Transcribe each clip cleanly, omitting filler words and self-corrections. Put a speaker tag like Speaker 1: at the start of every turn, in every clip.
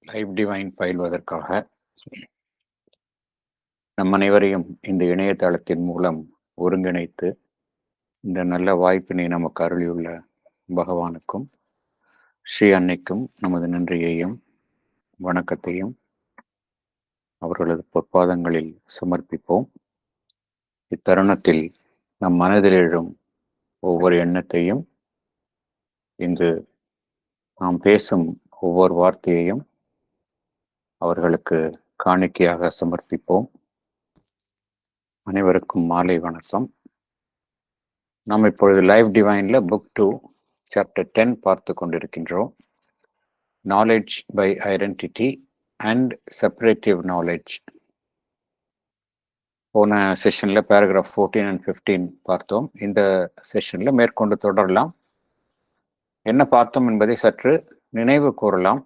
Speaker 1: Live divine பயில்வதற்காக நம் அனைவரையும் இந்த இணையதளத்தின் மூலம் ஒருங்கிணைத்து இந்த நல்ல வாய்ப்பினை நமக்கு அருளியுள்ள பகவானுக்கும் ஸ்ரீ அன்னைக்கும் நமது நன்றியையும் வணக்கத்தையும் அவர்களது பொற்பாதங்களில் சமர்ப்பிப்போம். இத்தருணத்தில் நம் மனதில் எழும் ஒவ்வொரு எண்ணத்தையும், இங்கு நாம் பேசும் ஒவ்வொரு வார்த்தையையும் அவர்களுக்கு காணிக்கையாக சமர்ப்பிப்போம். அனைவருக்கும் மாலை வணக்கம். நாம் இப்பொழுது லைவ் டிவைன்ல புக் 2 சாப்டர் 10 பார்த்து கொண்டிருக்கின்றோம். Knowledge by identity and separative knowledge. போன செஷன்ல பேராகிராஃப் 14 and 15 பார்த்தோம். இந்த செஷன்ல மேற்கொண்டு தொடரலாம். என்ன பார்த்தோம் என்பதை சற்று நினைவு கூறலாம்.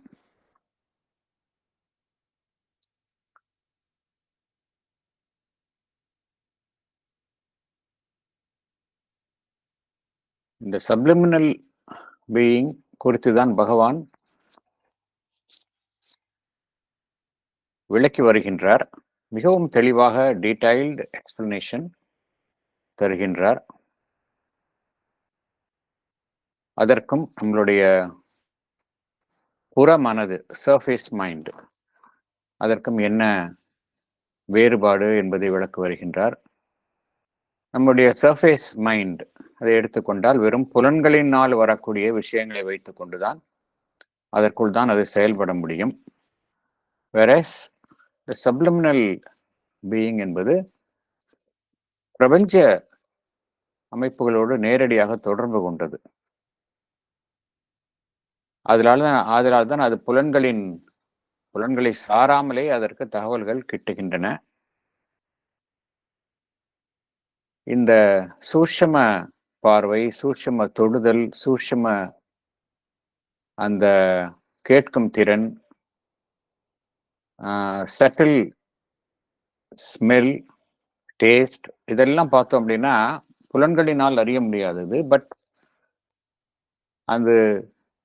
Speaker 1: இந்த சப்ளிமினல் பீயிங் குறித்து தான் பகவான் விளக்கி வருகின்றார். மிகவும் தெளிவாக டீடைல்டு எக்ஸ்பிளனேஷன் தருகின்றார். அதற்கும் நம்மளுடைய புற மனது, சர்ஃபேஸ் மைண்ட், அதற்கும் என்ன வேறுபாடு என்பதை விளக்க வருகின்றார். நம்முடைய சர்ஃபேஸ் மைண்ட் அதை எடுத்துக்கொண்டால் வெறும் புலன்களினால் வரக்கூடிய விஷயங்களை வைத்துக் கொண்டுதான் அதற்குள் தான் அது செயல்பட முடியும். whereas the subliminal being என்பது பிரபஞ்ச அமைப்புகளோடு நேரடியாக தொடர்பு கொண்டது. அதனால்தான் அது புலன்களை சாராமலே அதற்கு தகவல்கள் கிட்டுகின்றன. இந்த சூட்சும பார்வை, சூட்சும தொடுதல், சூட்சும அந்த கேட்கும் திறன், சட்டில் ஸ்மெல், டேஸ்ட், இதெல்லாம் பார்த்தோம் அப்படின்னா புலன்களினால் அறிய முடியாதது. பட் அது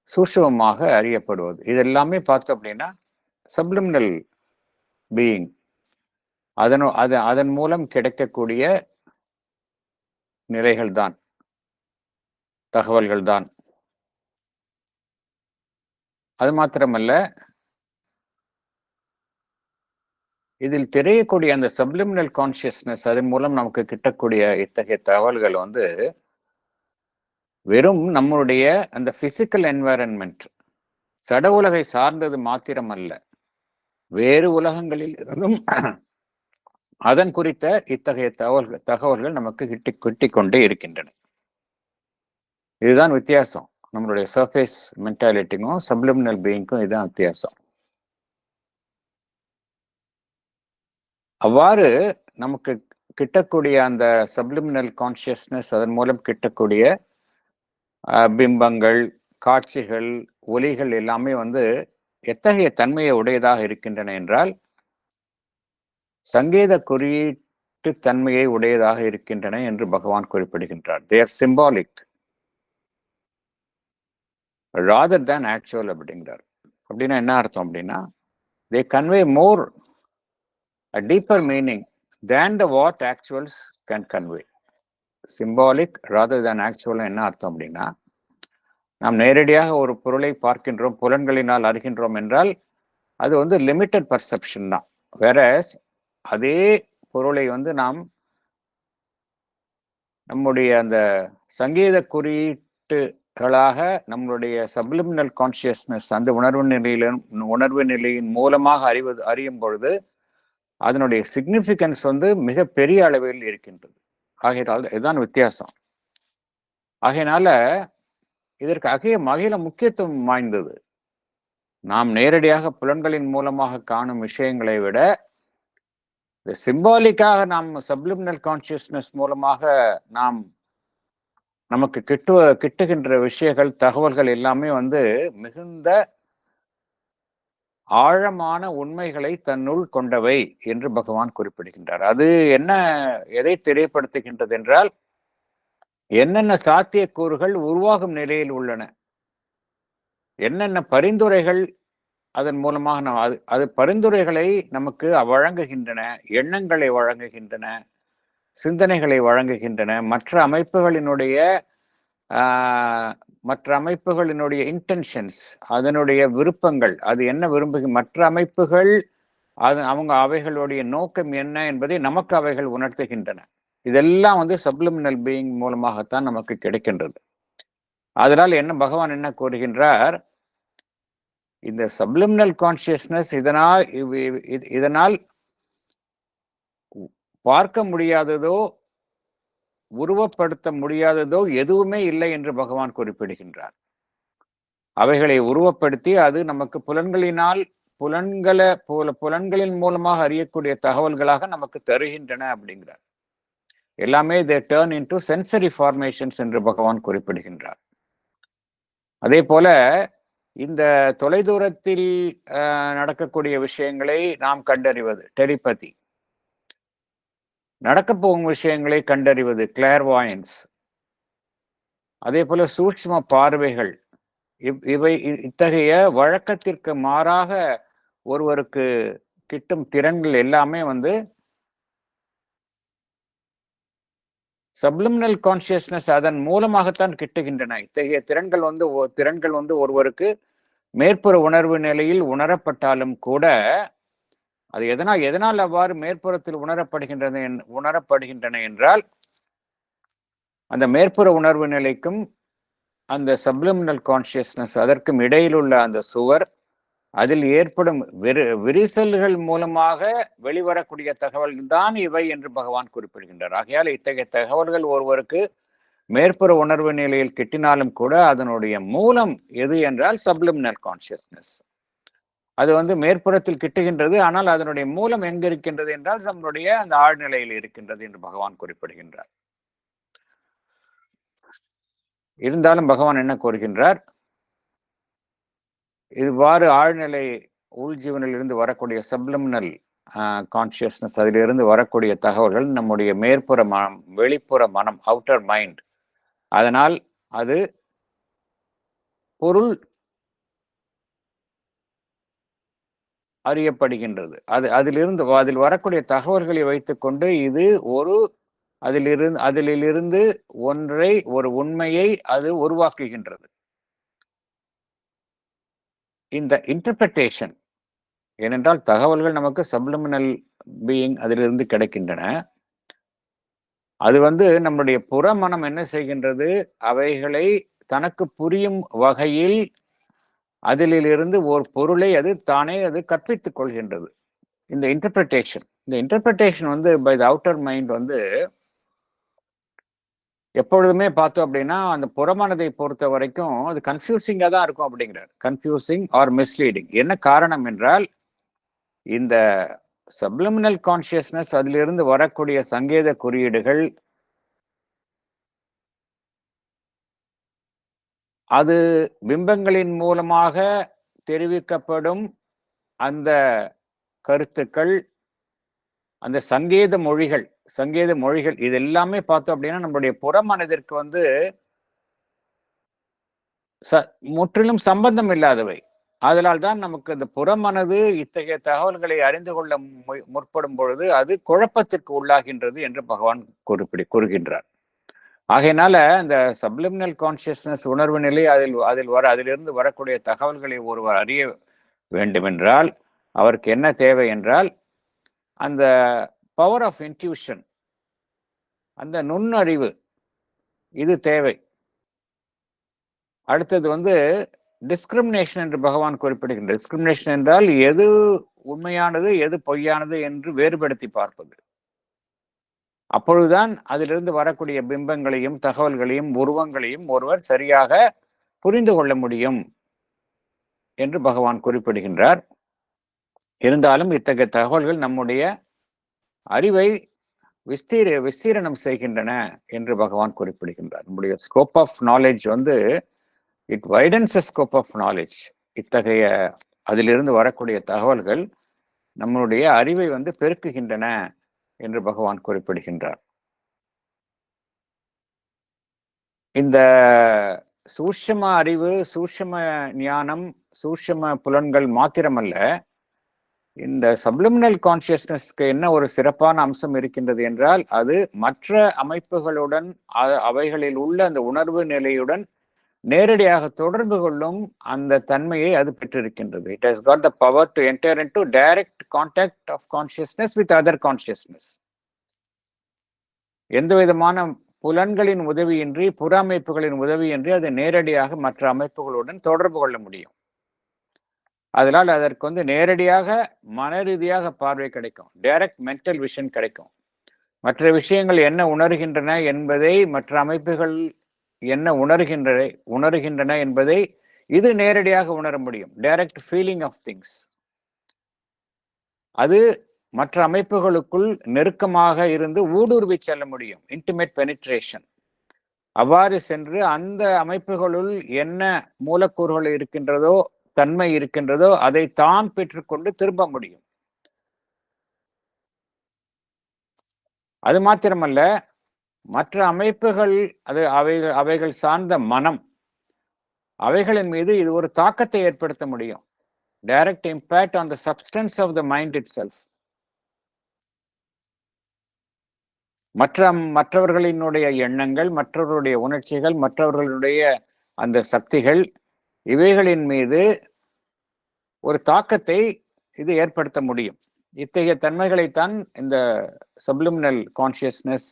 Speaker 1: சூட்சுமமாக அறியப்படுவது. இதெல்லாமே பார்த்தோம் அப்படின்னா சப்ளிமினல் பீயிங், அதன் மூலம் கிடைக்கக்கூடிய நிலைகள் தான், தகவல்கள் தான். அது மாத்திரமல்ல, இதில் தெரியக்கூடிய அந்த சப்ளிமினல் கான்சியஸ்னஸ், அதன் மூலம் நமக்கு கிட்டக்கூடிய இத்தகைய தகவல்கள் வெறும் நம்மளுடைய அந்த பிசிக்கல் என்வாயரன்மெண்ட், சட உலகை சார்ந்தது மாத்திரமல்ல, வேறு உலகங்களில் இருந்தும் அதன் குறித்த இத்தகைய தகவல்கள் நமக்கு கிட்டிக் கொண்டே இருக்கின்றன. இதுதான் வித்தியாசம். நம்மளுடைய சர்ஃபேஸ் மென்டாலிட்டிக்கும் சப்ளிமினல் பீயிங்க்கும் இதுதான் வித்தியாசம். அவ்வாறு நமக்கு கிட்டக்கூடிய அந்த சப்ளிமினல் கான்சியஸ்னஸ், அதன் மூலம் கிட்டக்கூடிய பிம்பங்கள், காட்சிகள், ஒலிகள் எல்லாமே எத்தகைய தன்மையை உடையதாக இருக்கின்றன என்றால் சங்கேத குறியீட்டு தன்மையை உடையதாக இருக்கின்றன என்று பகவான் குறிப்பிடுகின்றார். they are symbolic rather than actual அப்படிங்கிறார். அப்படின்னா என்ன அர்த்தம் அப்படின்னா, they convey more a deeper meaning than the what actuals can convey. symbolic rather than actual என்ன அர்த்தம் அப்படின்னா, நாம் நேரடியாக ஒரு பொருளை பார்க்கின்றோம், புலன்களினால் அறிகின்றோம் என்றால் அது லிமிட்டட் பர்செப்ஷன் தான். whereas அதே பொருளை நாம் நம்முடைய அந்த சங்கேத குறியீட்டுகளாக நம்மளுடைய சப்ளிமினல் கான்சியஸ்னஸ், அந்த உணர்வு நிலையின் மூலமாக அறியும் பொழுது அதனுடைய சிக்னிஃபிகன்ஸ் மிக பெரிய அளவில் இருக்கின்றது. ஆகையால் இதுதான் வித்தியாசம். ஆகையினால இதற்கு அகில முக்கியத்துவம் வாய்ந்தது. நாம் நேரடியாக புலன்களின் மூலமாக காணும் விஷயங்களை விட சிம்பாலிக்காக நாம் சப்ளிமினல் கான்சியஸ்னஸ் மூலமாக நமக்கு கிட்டுகின்ற விஷயங்கள், தகவல்கள் எல்லாமே மிகுந்த ஆழமான உண்மைகளை தன்னுள் கொண்டவை என்று பகவான் குறிப்பிடுகின்றார். அது எதை தெரியப்படுத்துகின்றது என்றால், என்னென்ன சாத்தியக்கூறுகள் உருவாகும் நிலையில் உள்ளன, என்னென்ன பரிந்துரைகள் அதன் மூலமாக நாம் அது பரிந்துரைகளை நமக்கு வழங்குகின்றன, எண்ணங்களை வழங்குகின்றன, சிந்தனைகளை வழங்குகின்றன. மற்ற அமைப்புகளினுடைய இன்டென்ஷன்ஸ், அதனுடைய விருப்பங்கள், அது என்ன மற்ற அமைப்புகள் அவைகளுடைய நோக்கம் என்ன என்பதை நமக்கு அவைகள் உணர்த்துகின்றன. இதெல்லாம் சப்ளிமினல் பீயிங் மூலமாகத்தான் நமக்கு கிடைக்கின்றது. அதனால் பகவான் என்ன கூறுகின்றார், இந்த சப்ளிமினல் கான்சியஸ்னஸ் இதனால் பார்க்க முடியாததோ உருவப்படுத்த முடியாததோ எதுவுமே இல்லை என்று பகவான் குறிப்பிடுகின்றார். அவைகளை உருவப்படுத்தி அது நமக்கு புலன்களின் மூலமாக அறியக்கூடிய தகவல்களாக நமக்கு தருகின்றன அப்படிங்கிறார். எல்லாமே they turn into sensory formations என்று பகவான் குறிப்பிடுகின்றார். அதே போல இந்த தொலைதூரத்தில் நடக்கக்கூடிய விஷயங்களை நாம் கண்டறிவது டெலிபதி, நடக்க போகும் விஷயங்களை கண்டறிவது கிளார்வாயன்ஸ், அதே போல சூட்சும பார்வைகள், இவை இத்தகைய வழக்கத்திற்கு மாறாக ஒருவருக்கு கிட்டும் திறன்கள் எல்லாமே சப்ளிமினல் கான்சியஸ்னஸ் அதன் மூலமாகத்தான் கிட்டுகின்றன. இத்தகைய திறன்கள் ஒருவருக்கு மேற்புற உணர்வு நிலையில் உணரப்பட்டாலும் கூட அது எதனால் அவ்வாறு மேற்புறத்தில் உணரப்படுகின்றன என்றால், அந்த மேற்புற உணர்வு நிலைக்கும் அந்த சப்ளிமினல் கான்சியஸ்னஸ் அதற்கும் இடையில் உள்ள அந்த சுவர், அதில் ஏற்படும் விரிசல்கள் மூலமாக வெளிவரக்கூடிய தகவல்கள் தான் இவை என்று பகவான் குறிப்பிடுகின்றார். ஆகையால் இத்தகைய தகவல்கள் ஒருவருக்கு மேற்புற உணர்வு நிலையில் கிட்டினாலும் கூட அதனுடைய மூலம் எது என்றால் சப்ளிமினல் கான்சியஸ்னஸ். அது மேற்புறத்தில் கிட்டுகின்றது, ஆனால் அதனுடைய மூலம் எங்க இருக்கின்றது என்றால் நம்மளுடைய அந்த ஆழ்நிலையில் இருக்கின்றது என்று பகவான் குறிப்பிடுகின்றார். இருந்தாலும் பகவான் என்ன கூறுகின்றார், இவ்வாறு ஆழ்நிலை உள்ஜீவனில் இருந்து வரக்கூடிய சப்ளிமினல் கான்சியஸ்னஸ், அதிலிருந்து வரக்கூடிய தகவல்கள் நம்முடைய மேற்புற மனம், வெளிப்புற மனம், அவுட்டர் மைண்ட், அதனால் அது பொருள் அறியப்படுகின்றது. அதில் வரக்கூடிய தகவல்களை வைத்துக்கொண்டு இது அதிலிருந்து ஒரு உண்மையை அது உருவாக்குகின்றது. இந்த இன்டர்பிரேஷன், ஏனென்றால் தகவல்கள் நமக்கு சப்ளிமினல் பீயிங் அதிலிருந்து கிடைக்கின்றன. அது நம்முடைய புறமனம் என்ன செய்கின்றது, அவைகளை தனக்கு புரியும் வகையில் அதிலிருந்து ஒரு பொருளை தானே கற்பித்துக் கொள்கின்றது. இந்த interpretation by the outer mind எப்பொழுதுமே பார்த்தோம் அப்படின்னா அந்த புறமனதை பொறுத்த வரைக்கும் அது கன்ஃபியூசிங்கா தான் இருக்கும் அப்படிங்கிறார். Confusing or misleading. என்ன காரணம் என்றால், இந்த சப்ளிமினல் கான்சியஸ்னஸ் அதிலிருந்து வரக்கூடிய சங்கேத குறியீடுகள் அது பிம்பங்களின் மூலமாக தெரிவிக்கப்படும் அந்த கருத்துக்கள், அந்த சங்கேத மொழிகள் இது எல்லாமே பார்த்தோம் அப்படின்னா நம்மளுடைய புறமனதிற்கு முற்றிலும் சம்பந்தம் இல்லாதவை. அதனால்தான் நமக்கு அந்த புறமனது இத்தகைய தகவல்களை அறிந்து கொள்ள முற்படும் பொழுது அது குழப்பத்திற்கு உள்ளாகின்றது என்று பகவான் கூறுகின்றார். ஆகையினால இந்த சப்ளிமினல் கான்சியஸ்னஸ் உணர்வு நிலை அதிலிருந்து வரக்கூடிய தகவல்களை ஒருவர் அறிய வேண்டுமென்றால் அவருக்கு என்ன தேவை என்றால் அந்த பவர் ஆஃப் இன்ட்யூஷன், அந்த நுண்ணறிவு, இது தேவை. அடுத்தது டிஸ்கிரிமினேஷன் என்று பகவான் குறிப்பிடுகின்றார். டிஸ்கிரிமினேஷன் என்றால் எது உண்மையானது எது பொய்யானது என்று வேறுபடுத்தி பார்ப்பது. அப்பொழுதுதான் அதிலிருந்து வரக்கூடிய பிம்பங்களையும் தகவல்களையும் உருவங்களையும் ஒருவர் சரியாக புரிந்து கொள்ள முடியும் என்று பகவான் குறிப்பிடுகின்றார். இருந்தாலும் இத்தகைய தகவல்கள் நம்முடைய அறிவை விஸ்தீரணம் செய்கின்றன என்று பகவான் குறிப்பிடுகின்றார். நம்முடைய scope of knowledge it widens scope of knowledge. இத்தகைய அதிலிருந்து வரக்கூடிய தகவல்கள் நம்மளுடைய அறிவை பெருக்குகின்றன என்று பகவான் குறிப்பிடுகின்றார். இந்த சூட்சும அறிவு, சூட்சும ஞானம், சூட்சும புலன்கள் மாத்திரமல்ல, இந்த சப்லிமினல் கான்சியஸ்னஸ்க்கு என்ன ஒரு சிறப்பான அம்சம் இருக்கின்றது என்றால், அது மற்ற அமைப்புகளுடன் அவைகளில் உள்ள அந்த உணர்வு நிலையுடன் நேரடியாக தொடர்பு கொள்ளும் அந்த தன்மையை அது பெற்றிருக்கின்றது. It has got the power to enter into direct contact of consciousness with other consciousness. எந்த விதமான புலன்களின் உதவியின்றி, புற அமைப்புகளின் உதவியின்றி அது நேரடியாக மற்ற அமைப்புகளுடன் தொடர்பு கொள்ள முடியும். அதனால் அதற்கு நேரடியாக மன ரீதியாக பார்வை கிடைக்கும், டைரக்ட் மென்டல் விஷன் கிடைக்கும். மற்ற விஷயங்கள் என்ன உணர்கின்றன என்பதை, மற்ற அமைப்புகள் என்ன உணர்கின்றன என்பதை இது நேரடியாக உணர முடியும். Direct feeling of things. அது மற்ற அமைப்புகளுக்குள் நெருக்கமாக இருந்து ஊடுருவி செல்ல முடியும். Intimate penetration. அவ்வாறு சென்று அந்த அமைப்புகளுள் என்ன மூலக்கூறுகள் இருக்கின்றதோ, தன்மை இருக்கின்றதோ, அதை தான் பெற்றுக்கொண்டு திரும்ப முடியும். அது மாத்திரமல்ல, மற்ற அமைப்புகள், அவைகள் சார்ந்த மனம், அவைகளின் மீது இது ஒரு தாக்கத்தை ஏற்படுத்த முடியும். Direct impact on the substance of the mind itself. மற்றவர்களினுடைய எண்ணங்கள், மற்றவர்களுடைய உணர்ச்சிகள், மற்றவர்களுடைய அந்த சக்திகள், இவைகளின் மீது ஒரு தாக்கத்தை இது ஏற்படுத்த முடியும். இத்தகைய தன்மைகளைத்தான் இந்த சப்லிமினல் கான்சியஸ்னஸ்,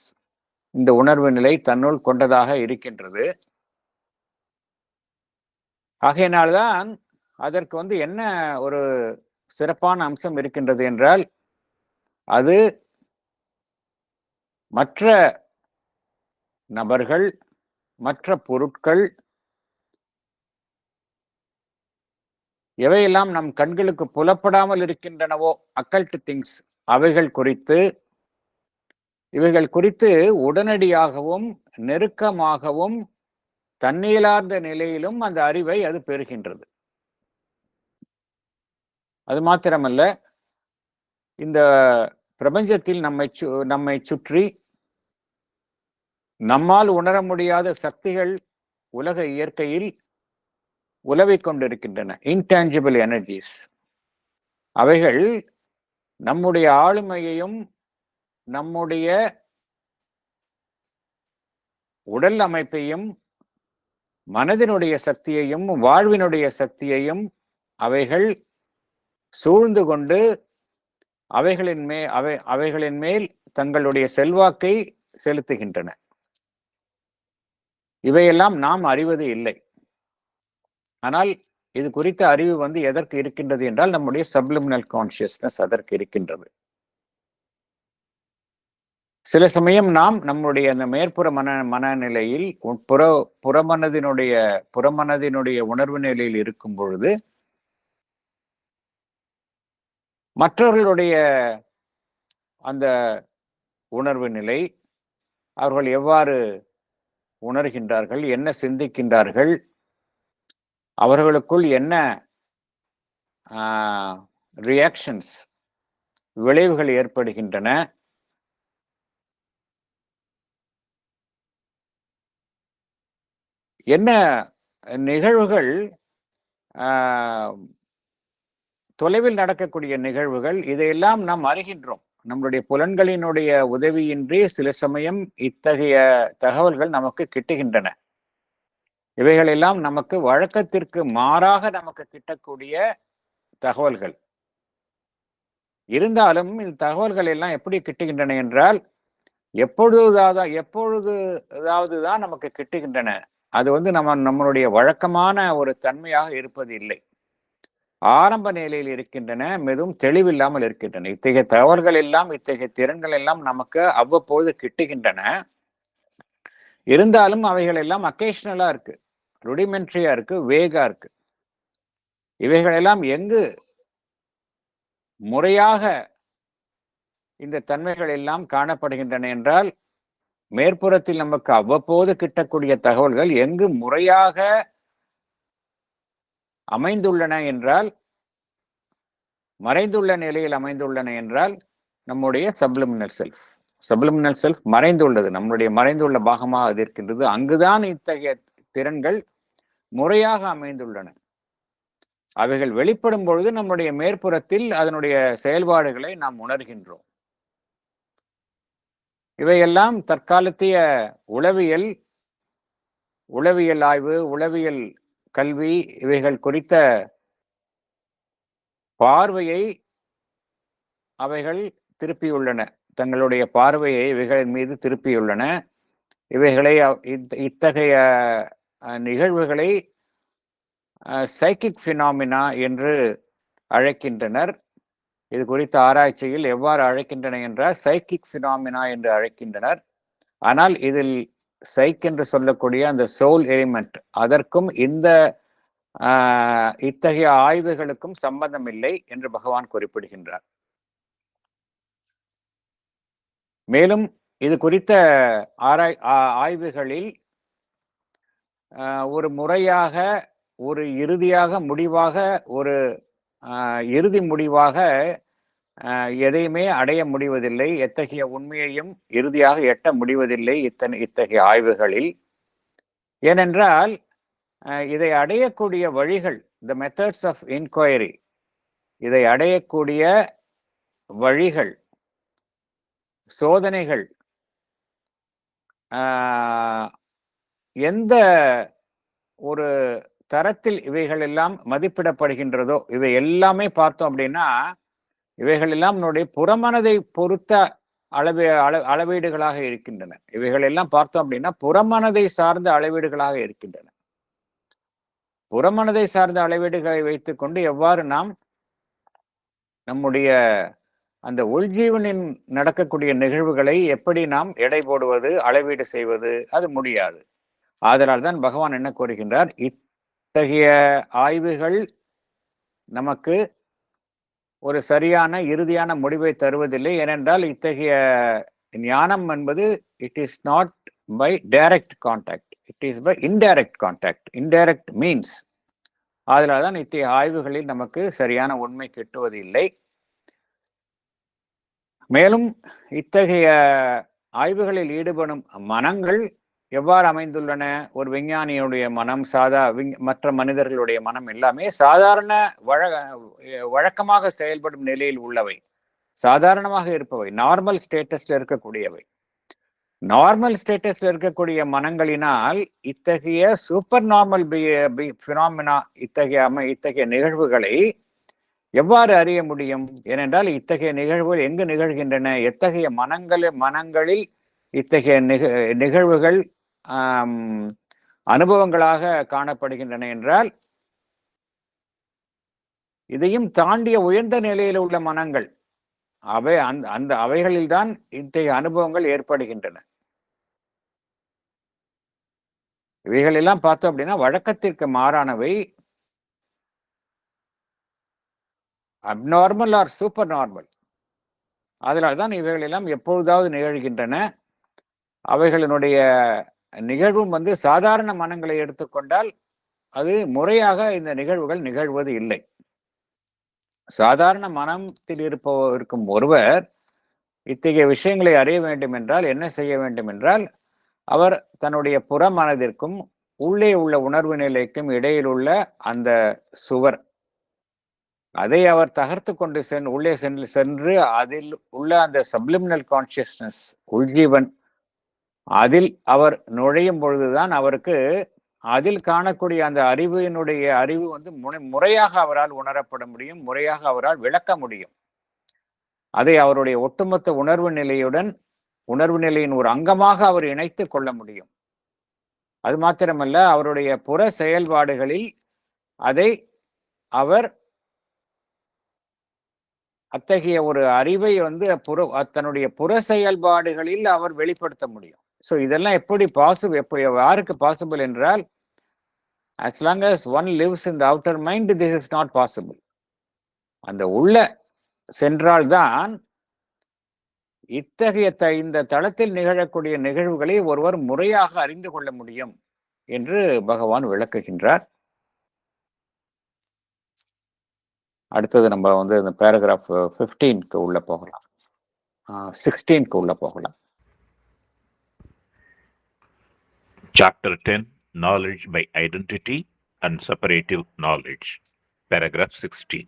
Speaker 1: இந்த உணர்வு நிலை தன்னுள் கொண்டதாக இருக்கின்றது. ஆகையினால்தான் அதற்கு என்ன ஒரு சிறப்பான அம்சம் இருக்கின்றது என்றால், அது மற்ற நபர்கள், மற்ற பொருட்கள், எவையெல்லாம் நம் கண்களுக்கு புலப்படாமல் இருக்கின்றனவோ, அக்கல்ட் திங்ஸ், இவைகள் குறித்து உடனடியாகவும் நெருக்கமாகவும் தன்னியலார்ந்த நிலையிலும் அந்த அறிவை அது பெறுகின்றது. அது மாத்திரமல்ல, இந்த பிரபஞ்சத்தில் நம்மை சுற்றி நம்மால் உணர முடியாத சக்திகள் உலக இயற்கையில் உலவிக் கொண்டிருக்கின்றன. Intangible energies. அவைகள் நம்முடைய ஆளுமையையும், நம்முடைய உடல் அமைப்பையும், மனதினுடைய சக்தியையும், வாழ்வினுடைய சக்தியையும் அவைகள் சூழ்ந்து கொண்டு அவைகளின் மேல் தங்களுடைய செல்வாக்கை செலுத்துகின்றன. இவையெல்லாம் நாம் அறிவது இல்லை. ஆனால் இது குறித்த அறிவு எதற்கு இருக்கின்றது என்றால், நம்முடைய சப்லிமினல் கான்சியஸ்னஸ் அதற்கு இருக்கின்றது. சில சமயம் நாம் நம்முடைய அந்த மேற்புற மனநிலையில், புறமனதினுடைய உணர்வு நிலையில் இருக்கும் பொழுது, மற்றவர்களுடைய அந்த உணர்வு நிலை, அவர்கள் எவ்வாறு உணர்கின்றார்கள், என்ன சிந்திக்கின்றார்கள், அவர்களுக்குள் என்ன ரியாக்ஷன்ஸ், விளைவுகள் ஏற்படுகின்றன, என்ன நிகழ்வுகள், தொலைவில் நடக்கக்கூடிய நிகழ்வுகள், இதையெல்லாம் நாம் அறிகின்றோம். நம்மளுடைய புலன்களினுடைய உதவியின்றி சில சமயம் இத்தகைய தகவல்கள் நமக்கு கிட்டுகின்றன. இவைகளெல்லாம் நமக்கு வழக்கத்திற்கு மாறாக நமக்கு கிட்டக்கூடிய தகவல்கள். இருந்தாலும் இந்த தகவல்கள் எல்லாம் எப்படி கிட்டுகின்றன என்றால், எப்பொழுதாவது தான் நமக்கு கிட்டுகின்றன. அது நம்மளுடைய வழக்கமான ஒரு தன்மையாக இருப்பது இல்லை. ஆரம்ப நிலையில் இருக்கின்றன, மிகவும் தெளிவில்லாமல் இருக்கின்றன. இத்தகைய தகவல்கள் எல்லாம், இத்தகைய திறன்கள் எல்லாம் நமக்கு அவ்வப்போது கிட்டுகின்றன. இருந்தாலும் அவைகள் எல்லாம் அக்கேஷனலா இருக்கு, ருடிமெண்ட்ரியா இருக்கு, வேகா இருக்கு. இவைகளெல்லாம் எங்கு முறையாக இந்த தன்மைகள் எல்லாம் காணப்படுகின்றன என்றால், மேற்புறத்தில் நமக்கு அவ்வப்போது கிட்டக்கூடிய தகவல்கள் எங்கு முறையாக அமைந்துள்ளன என்றால், மறைந்துள்ள நிலையில் அமைந்துள்ளன என்றால், நம்முடைய சப்லிமினல் செல்ஃப் மறைந்துள்ளது, நம்முடைய மறைந்துள்ள பாகமாக அது இருக்கின்றது. அங்குதான் இத்தகைய திறன்கள் முறையாக அமைந்துள்ளன. அவைகள் வெளிப்படும் பொழுது நம்முடைய மேற்புறத்தில் அதனுடைய செயல்பாடுகளை நாம் உணர்கின்றோம். இவையெல்லாம் தற்காலத்திய உளவியல் ஆய்வு, உளவியல் கல்வி இவைகள் குறித்த பார்வையை அவைகள் திருப்பியுள்ளன. தங்களுடைய பார்வையை இவைகளின் மீது திருப்பியுள்ளன. இவைகளை இத்தகைய நிகழ்வுகளை சைக்கிக் பினாமினா என்று அழைக்கின்றனர். இது குறித்த ஆராய்ச்சியில் எவ்வாறு அழைக்கின்றனர் என்றால் சைக்கிக் பினாமினா என்று அழைக்கின்றனர். ஆனால் இதில் சைக் என்று சொல்லக்கூடிய அந்த சோல் எலிமெண்ட், அதற்கும் இத்தகைய ஆய்வுகளுக்கும் சம்பந்தம் இல்லை என்று பகவான் குறிப்பிடுகின்றார். மேலும் இது குறித்த ஆய்வுகளில் ஒரு முறையாக, ஒரு இறுதி முடிவாக எதையுமே அடைய முடிவதில்லை. எத்தகைய உண்மையையும் இறுதியாக எட்ட முடிவதில்லை இத்தகைய ஆய்வுகளில். ஏனென்றால் இதை அடையக்கூடிய வழிகள், த மெத்தட்ஸ் ஆஃப் இன்கொயரி, இதை அடையக்கூடிய வழிகள், சோதனைகள் எந்த ஒரு தரத்தில் இவைகள் எல்லாம் மதிப்பிடப்படுகின்றதோ, இவை எல்லாமே பார்த்தோம் அப்படின்னா இவைகள் எல்லாம் நம்முடைய புறமனதை பொறுத்த அளவீடுகளாக இருக்கின்றன. இவைகள் எல்லாம் பார்த்தோம் அப்படின்னா புறமனதை சார்ந்த அளவீடுகளாக இருக்கின்றன. புறமனதை சார்ந்த அளவீடுகளை வைத்துக்கொண்டு எவ்வாறு நாம் நம்முடைய அந்த உள்ஜீவனின் நடக்கக்கூடிய நிகழ்வுகளை எப்படி நாம் எடை போடுவது, அளவீடு செய்வது, அது முடியாது. ஆதலால் தான் பகவான் என்ன கூறுகின்றார், இத்தகைய ஆய்வுகள் நமக்கு ஒரு சரியான இறுதியான முடிவை தருவதில்லை. ஏனென்றால் இத்தகைய ஞானம் என்பது it is not by direct contact, it is by indirect contact. Indirect means, அதனால தான் இத்தகைய ஆய்வுகளில் நமக்கு சரியான உண்மை கிட்டுவது இல்லை. மேலும் இத்தகைய ஆய்வுகளில் ஈடுபடும் மனங்கள் எவ்வாறு அமைந்துள்ளன? ஒரு விஞ்ஞானியுடைய மனம், மற்ற மனிதர்களுடைய மனம் எல்லாமே சாதாரண வழக்கமாக செயல்படும் நிலையில் உள்ளவை, சாதாரணமாக இருப்பவை, நார்மல் ஸ்டேட்டஸ்ல இருக்கக்கூடியவை. நார்மல் ஸ்டேட்டஸ்ல இருக்கக்கூடிய மனங்களினால் இத்தகைய சூப்பர் நார்மல் பினாமினா, இத்தகைய நிகழ்வுகளை எவ்வாறு அறிய முடியும்? ஏனென்றால் இத்தகைய நிகழ்வுகள் எங்கு நிகழ்கின்றன? எத்தகைய மனங்களில் இத்தகைய நிகழ்வுகள் அனுபவங்களாக காணப்படுகின்றன என்றால் இதையும் தாண்டிய உயர்ந்த நிலையில் உள்ள மனங்கள், அவைகளில்தான் இத்தகைய அனுபவங்கள் ஏற்படுகின்றன. இவைகள் எல்லாம் பார்த்தோம் அப்படின்னா வழக்கத்திற்கு மாறானவை, அப்நார்மல் ஆர் சூப்பர் நார்மல். அதனால்தான் இவைகள் எல்லாம் எப்பொழுதாவது நிகழ்கின்றன. அவைகளினுடைய நிகழ்வும் சாதாரண மனங்களை எடுத்துக்கொண்டால் அது முறையாக இந்த நிகழ்வுகள் நிகழ்வது இல்லை. சாதாரண மனத்தில் இருக்கும் ஒருவர் இத்தகைய விஷயங்களை அறிய வேண்டும் என்றால் என்ன செய்ய வேண்டும் என்றால், அவர் தன்னுடைய புற மனதிற்கும் உள்ளே உள்ள உணர்வு நிலைக்கும் இடையில் உள்ள அந்த சுவர், அதை அவர் தகர்த்து கொண்டு உள்ளே சென்று அதில் உள்ள அந்த சப்ளிமினல் கான்சியஸ்னஸ், உள்ஜீவன், அதில் அவர் நுழையும் பொழுதுதான் அவருக்கு அதில் காணக்கூடிய அந்த அறிவு முறையாக அவரால் உணரப்பட முடியும், முறையாக அவரால் விளக்க முடியும். அதை அவருடைய ஒட்டுமொத்த உணர்வு நிலையின் ஒரு அங்கமாக அவர் இணைத்து கொள்ள முடியும். அது மாத்திரமல்ல, அவருடைய புற செயல்பாடுகளில் அதை அவர் அத்தகைய ஒரு அறிவை தன்னுடைய புற செயல்பாடுகளில் அவர் வெளிப்படுத்த முடியும். ஸோ இதெல்லாம் எப்படி யாருக்கு பாசிபிள் என்றால், as long as one lives in the outer mind, this is not possible. அந்த உள்ள சென்றால்தான் இத்தகைய இந்த தளத்தில் நிகழக்கூடிய நிகழ்வுகளை ஒருவர் முறையாக அறிந்து கொள்ள முடியும் என்று பகவான் விளக்குகின்றார். அடுத்தது நம்ம இந்த பேராகிராஃப் 15க்கு உள்ள போகலாம், 16க்கு உள்ள போகலாம்.
Speaker 2: Chapter 10, Knowledge by Identity and Separative Knowledge. Paragraph 16.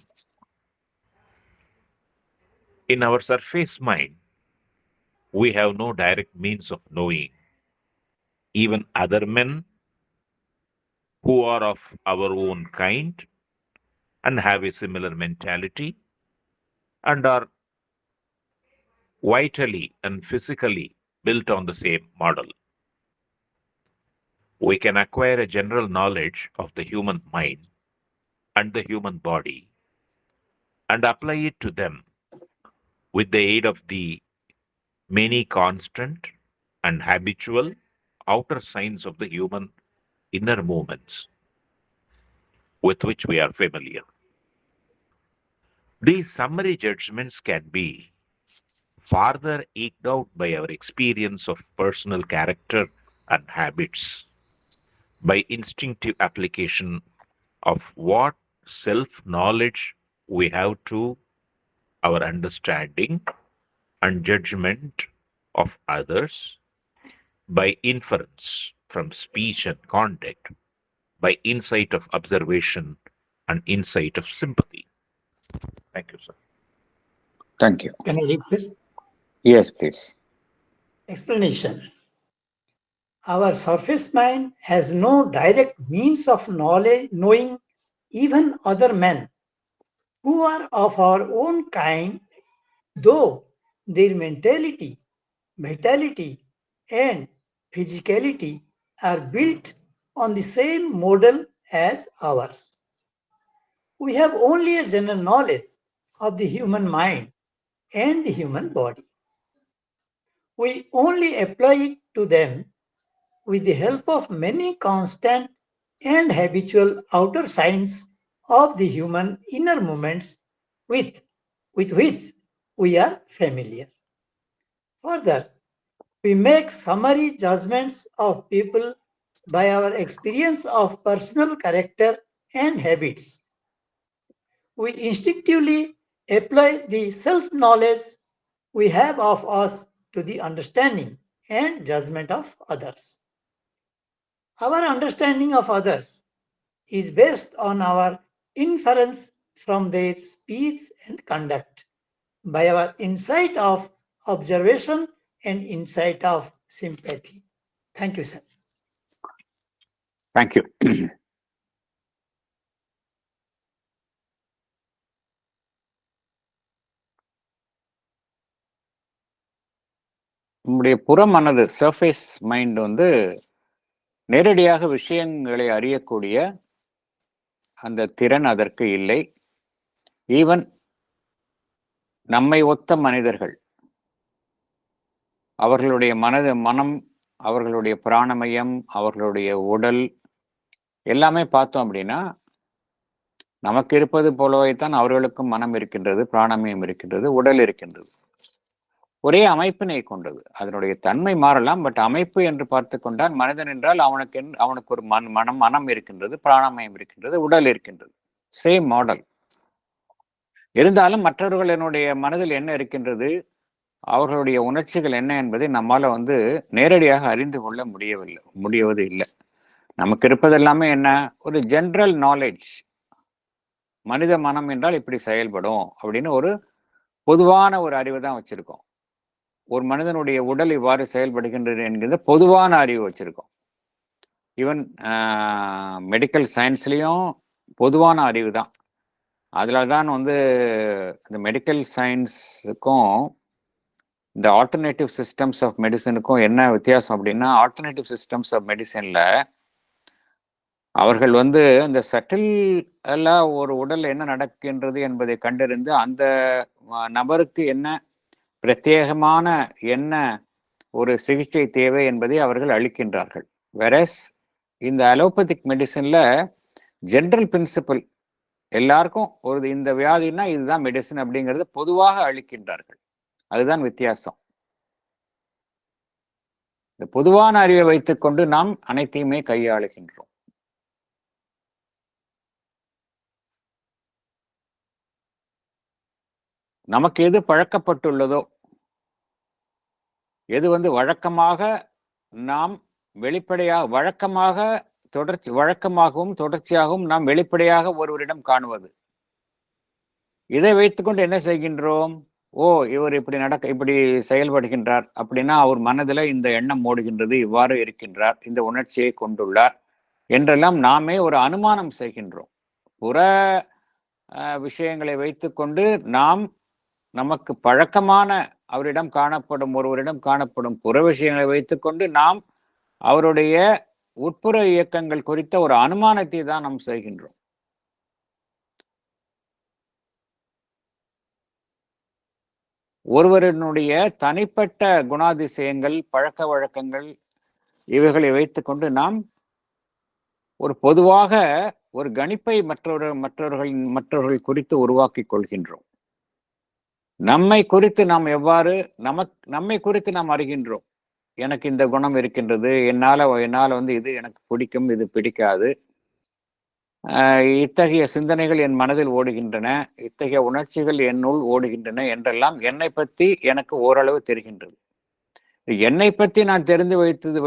Speaker 2: In our surface mind, we have no direct means of knowing even other men who are of our own kind and have a similar mentality and are vitally and physically built on the same model. We can acquire a general knowledge of the human mind and the human body and apply it to them with the aid of the many constant and habitual outer signs of the human inner movements with which we are familiar. These summary judgments can be further eked out by our experience of personal character and habits, by instinctive application of what self knowledge we have to our understanding and judgment of others, by inference from speech and conduct, by insight of observation and insight of sympathy. Thank you, sir.
Speaker 1: Thank you.
Speaker 3: Can I read, sir?
Speaker 1: Yes, please.
Speaker 3: Explanation. Our surface mind has no direct means of knowing even other men who are of our own kind, though their mentality, vitality, and physicality are built on the same model as ours. We have only a general knowledge of the human mind and the human body. We only apply it to them with the help of many constant and habitual outer signs of the human inner movements with which we are familiar. Further, we make summary judgments of people by our experience of personal character and habits. We instinctively apply the self knowledge we have of us to the understanding and judgment of others. Our understanding of others is based on our inference from their speech and conduct, by our insight of observation and insight of sympathy. Thank you, sir.
Speaker 1: Thank you. நம்முடைய புறமனது surface mind வந்து நேரடியாக விஷயங்களை அறியக்கூடிய அந்த திறன் அதற்கு இல்லை. Even நம்மை ஒத்த மனிதர்கள், அவர்களுடைய மனம், அவர்களுடைய பிராணமயம், அவர்களுடைய உடல் எல்லாமே பார்த்தோம் அப்படின்னா நமக்கு இருப்பது போலவே தான் அவர்களுக்கும் மனம் இருக்கின்றது, பிராணமயம் இருக்கின்றது, உடல் இருக்கின்றது. ஒரே அமைப்பினை கொண்டது. அதனுடைய தன்மை மாறலாம், பட் அமைப்பு என்று பார்த்து கொண்டால் மனிதன் என்றால் அவனுக்கு ஒரு மனம் இருக்கின்றது, பிராணமயம் இருக்கின்றது, உடல் இருக்கின்றது. Same model. இருந்தாலும் மற்றவர்களுடைய மனதில் என்ன இருக்கின்றது, அவர்களுடைய உணர்ச்சிகள் என்ன என்பதை நம்மால நேரடியாக அறிந்து கொள்ள முடியவது இல்லை. நமக்கு இருப்பது எல்லாமே என்ன, ஒரு ஜென்ரல் நாலேஜ். மனித மனம் என்றால் இப்படி செயல்படும் அப்படின்னு ஒரு பொதுவான ஒரு அறிவு தான் வச்சிருக்கோம். ஒரு மனிதனுடைய உடல் இவ்வாறு செயல்படுகின்றது என்கிற பொதுவான அறிவு வச்சிருக்கோம். ஈவன் மெடிக்கல் சயின்ஸ்லேயும் பொதுவான அறிவு தான். அதில் தான் இந்த மெடிக்கல் சயின்ஸுக்கும் இந்த ஆல்டர்னேட்டிவ் சிஸ்டம்ஸ் ஆஃப் மெடிசனுக்கும் என்ன வித்தியாசம் அப்படின்னா, ஆல்டர்னேட்டிவ் சிஸ்டம்ஸ் ஆஃப் மெடிசனில் அவர்கள் இந்த சட்டில் எல்லாம் ஒரு உடல் என்ன நடக்கின்றது என்பதை கண்டறிந்து அந்த நபருக்கு என்ன பிரத்யேகமான என்ன ஒரு சிகிச்சை தேவை என்பதை அவர்கள் அளிக்கின்றார்கள். வெரஸ் இந்த அலோபதிக் மெடிசன்ல ஜென்ரல் பிரின்சிபல் எல்லாருக்கும் இந்த வியாதினா இதுதான் மெடிசன் அப்படிங்கிறது பொதுவாக அளிக்கின்றார்கள். அதுதான் வித்தியாசம். இந்த பொதுவான அறிவை வைத்துக்கொண்டு நாம் அனைத்தையுமே கையாளுகின்றோம். நமக்கு எது பழக்கப்பட்டுள்ளதோ, எது வழக்கமாக நாம் வழக்கமாக வழக்கமாகவும் தொடர்ச்சியாகவும் நாம் வெளிப்படையாக ஒருவரிடம் காணுவது. இதை வைத்துக்கொண்டு என்ன செய்கின்றோம்? ஓ, இவர் இப்படி செயல்படுகின்றார் அப்படின்னா அவர் மனதில் இந்த எண்ணம் ஓடுகின்றது, இவ்வாறு இருக்கின்றார், இந்த உணர்ச்சியை கொண்டுள்ளார் என்றெல்லாம் நாமே ஒரு அனுமானம் செய்கின்றோம். புற விஷயங்களை வைத்துக்கொண்டு நாம் நமக்கு பழக்கமான ஒருவரிடம் காணப்படும் புற விஷயங்களை வைத்துக்கொண்டு நாம் அவருடைய உட்புற இயக்கங்கள் குறித்த ஒரு அனுமானத்தை தான் நாம் செய்கின்றோம். ஒருவரினுடைய தனிப்பட்ட குணாதிசயங்கள், பழக்க வழக்கங்கள் இவைகளை வைத்துக்கொண்டு நாம் ஒரு பொதுவாக ஒரு கணிப்பை மற்றவர்கள் குறித்து உருவாக்கி கொள்கின்றோம். நம்மை குறித்து நாம் அறிகின்றோம். எனக்கு இந்த குணம் இருக்கின்றது, என்னால வந்து இது எனக்கு பிடிக்கும், இது பிடிக்காது, இத்தகைய சிந்தனைகள் என் மனதில் ஓடுகின்றன, இத்தகைய உணர்ச்சிகள் என்னுள் ஓடுகின்றன என்றெல்லாம் என்னை பற்றி எனக்கு ஓரளவு தெரிகின்றது. என்னை பற்றி நான் தெரிந்து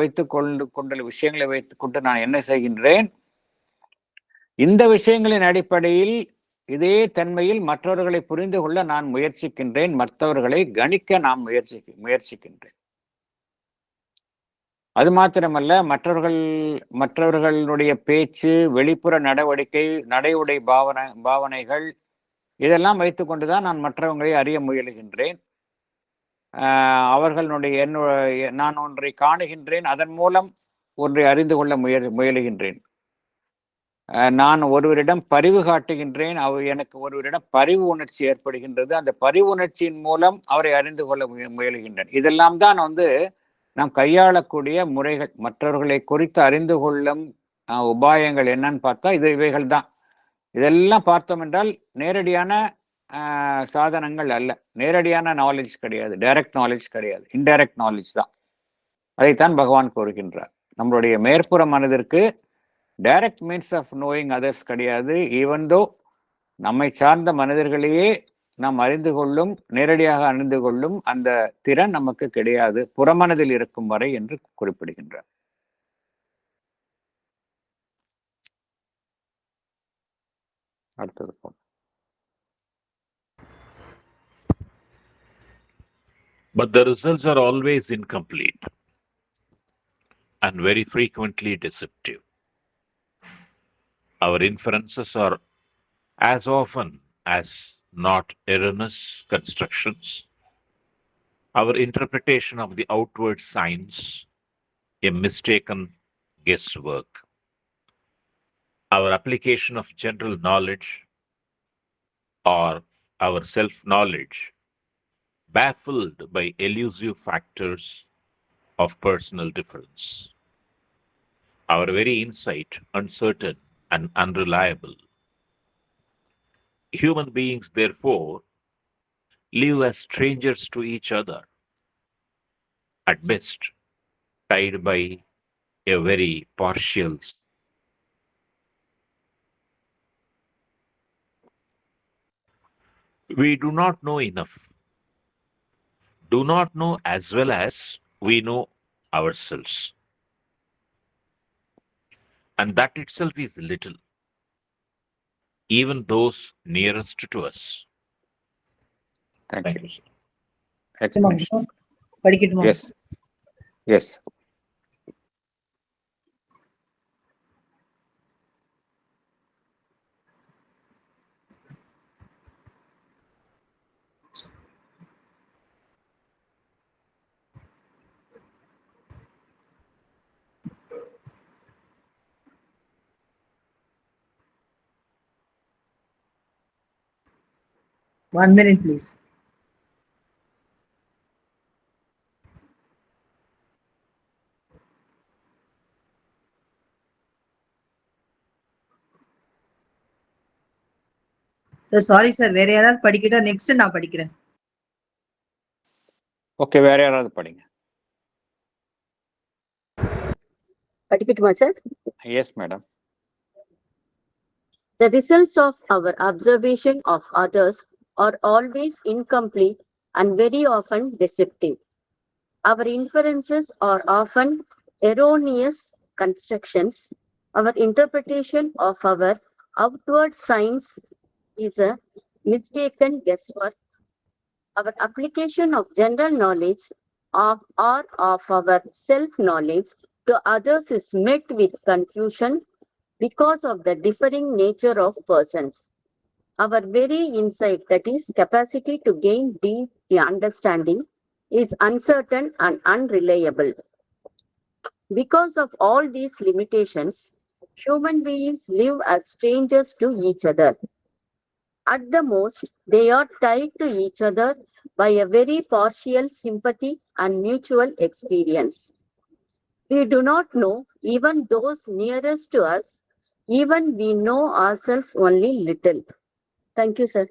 Speaker 1: வைத்துக் கொண்டுள்ள விஷயங்களை வைத்துக்கொண்டு நான் என்ன செய்கின்றேன்? இந்த விஷயங்களின் அடிப்படையில் இதே தன்மையில் மற்றவர்களை புரிந்து கொள்ள நான் முயற்சிக்கின்றேன், மற்றவர்களை கணிக்க நான் முயற்சிக்கின்றேன். அது மாத்திரமல்ல, மற்றவர்களுடைய பேச்சு, வெளிப்புற நடவடிக்கை, நடை பாவனைகள் இதெல்லாம் வைத்துக்கொண்டுதான் நான் மற்றவங்களை அறிய முயலுகின்றேன். நான் ஒன்றை காணுகின்றேன், அதன் மூலம் ஒன்றை அறிந்து கொள்ள முயலுகின்றேன். நான் ஒருவரிடம் பரிவு காட்டுகின்றேன், எனக்கு ஒருவரிடம் பரிவு உணர்ச்சி ஏற்படுகின்றது, அந்த பரிவு உணர்ச்சியின் மூலம் அவரை அறிந்து கொள்ள முயலுகின்றேன். இதெல்லாம் தான் வந்து நாம் கையாளக்கூடிய முறைகள். மற்றவர்களை குறித்து அறிந்து கொள்ளும் உபாயங்கள் என்னன்னு பார்த்தா இவைகள் தான். இதெல்லாம் பார்த்தோம் என்றால் நேரடியான சாதனங்கள் அல்ல, நேரடியான நாலேஜ் கிடையாது, டைரக்ட் நாலேஜ் கிடையாது, இன்டைரக்ட் நாலேஜ் தான். அதைத்தான் பகவான் கூறுகின்றார். நம்மளுடைய மேற்புற மனதிற்கு direct means of knowing others கிடையாது. ஈவன் தோ நம்மை சார்ந்த மனிதர்களையே நாம் நேரடியாக அறிந்து கொள்ளும் அந்த திறன் நமக்கு கிடையாது, புறமனதில் இருக்கும் வரை என்று குறிப்பிடுகின்றார். அடுத்தது போல.
Speaker 2: But the results are always incomplete and very frequently deceptive. Our inferences are as often as not erroneous constructions. Our interpretation of the outward signs, a mistaken guesswork. Our application of general knowledge or our self-knowledge, baffled by elusive factors of personal difference. Our very insight uncertain and unreliable. Human beings, therefore, live as strangers to each other, at best tied by a very partial. We do not know enough, do not know as well as we know ourselves. And that itself is little, even those nearest to us.
Speaker 1: Thank you. Yes. Yes.
Speaker 4: One minute, please. Sir, sorry sir, வேற யாராவது படிக்கிட்டா next நான் படிக்கிறேன்.
Speaker 1: Okay, வேற யாராவது படிங்க.
Speaker 5: படிக்கட்டுமா sir?
Speaker 1: Yes, madam.
Speaker 5: The results of our observation of others are always incomplete and very often deceptive. Our inferences are often erroneous constructions. Our interpretation of our outward signs is a mistaken guesswork. Our application of general knowledge or of our self-knowledge to others is met with confusion because of the differing nature of persons. Our very insight, that is, capacity to gain deep understanding, is uncertain and unreliable. Because of all these limitations, human beings live as strangers to each other. At the most, they are tied to each other by a very partial sympathy and mutual experience. We do not know even those nearest to us, even we know ourselves only little. Thank you, sir.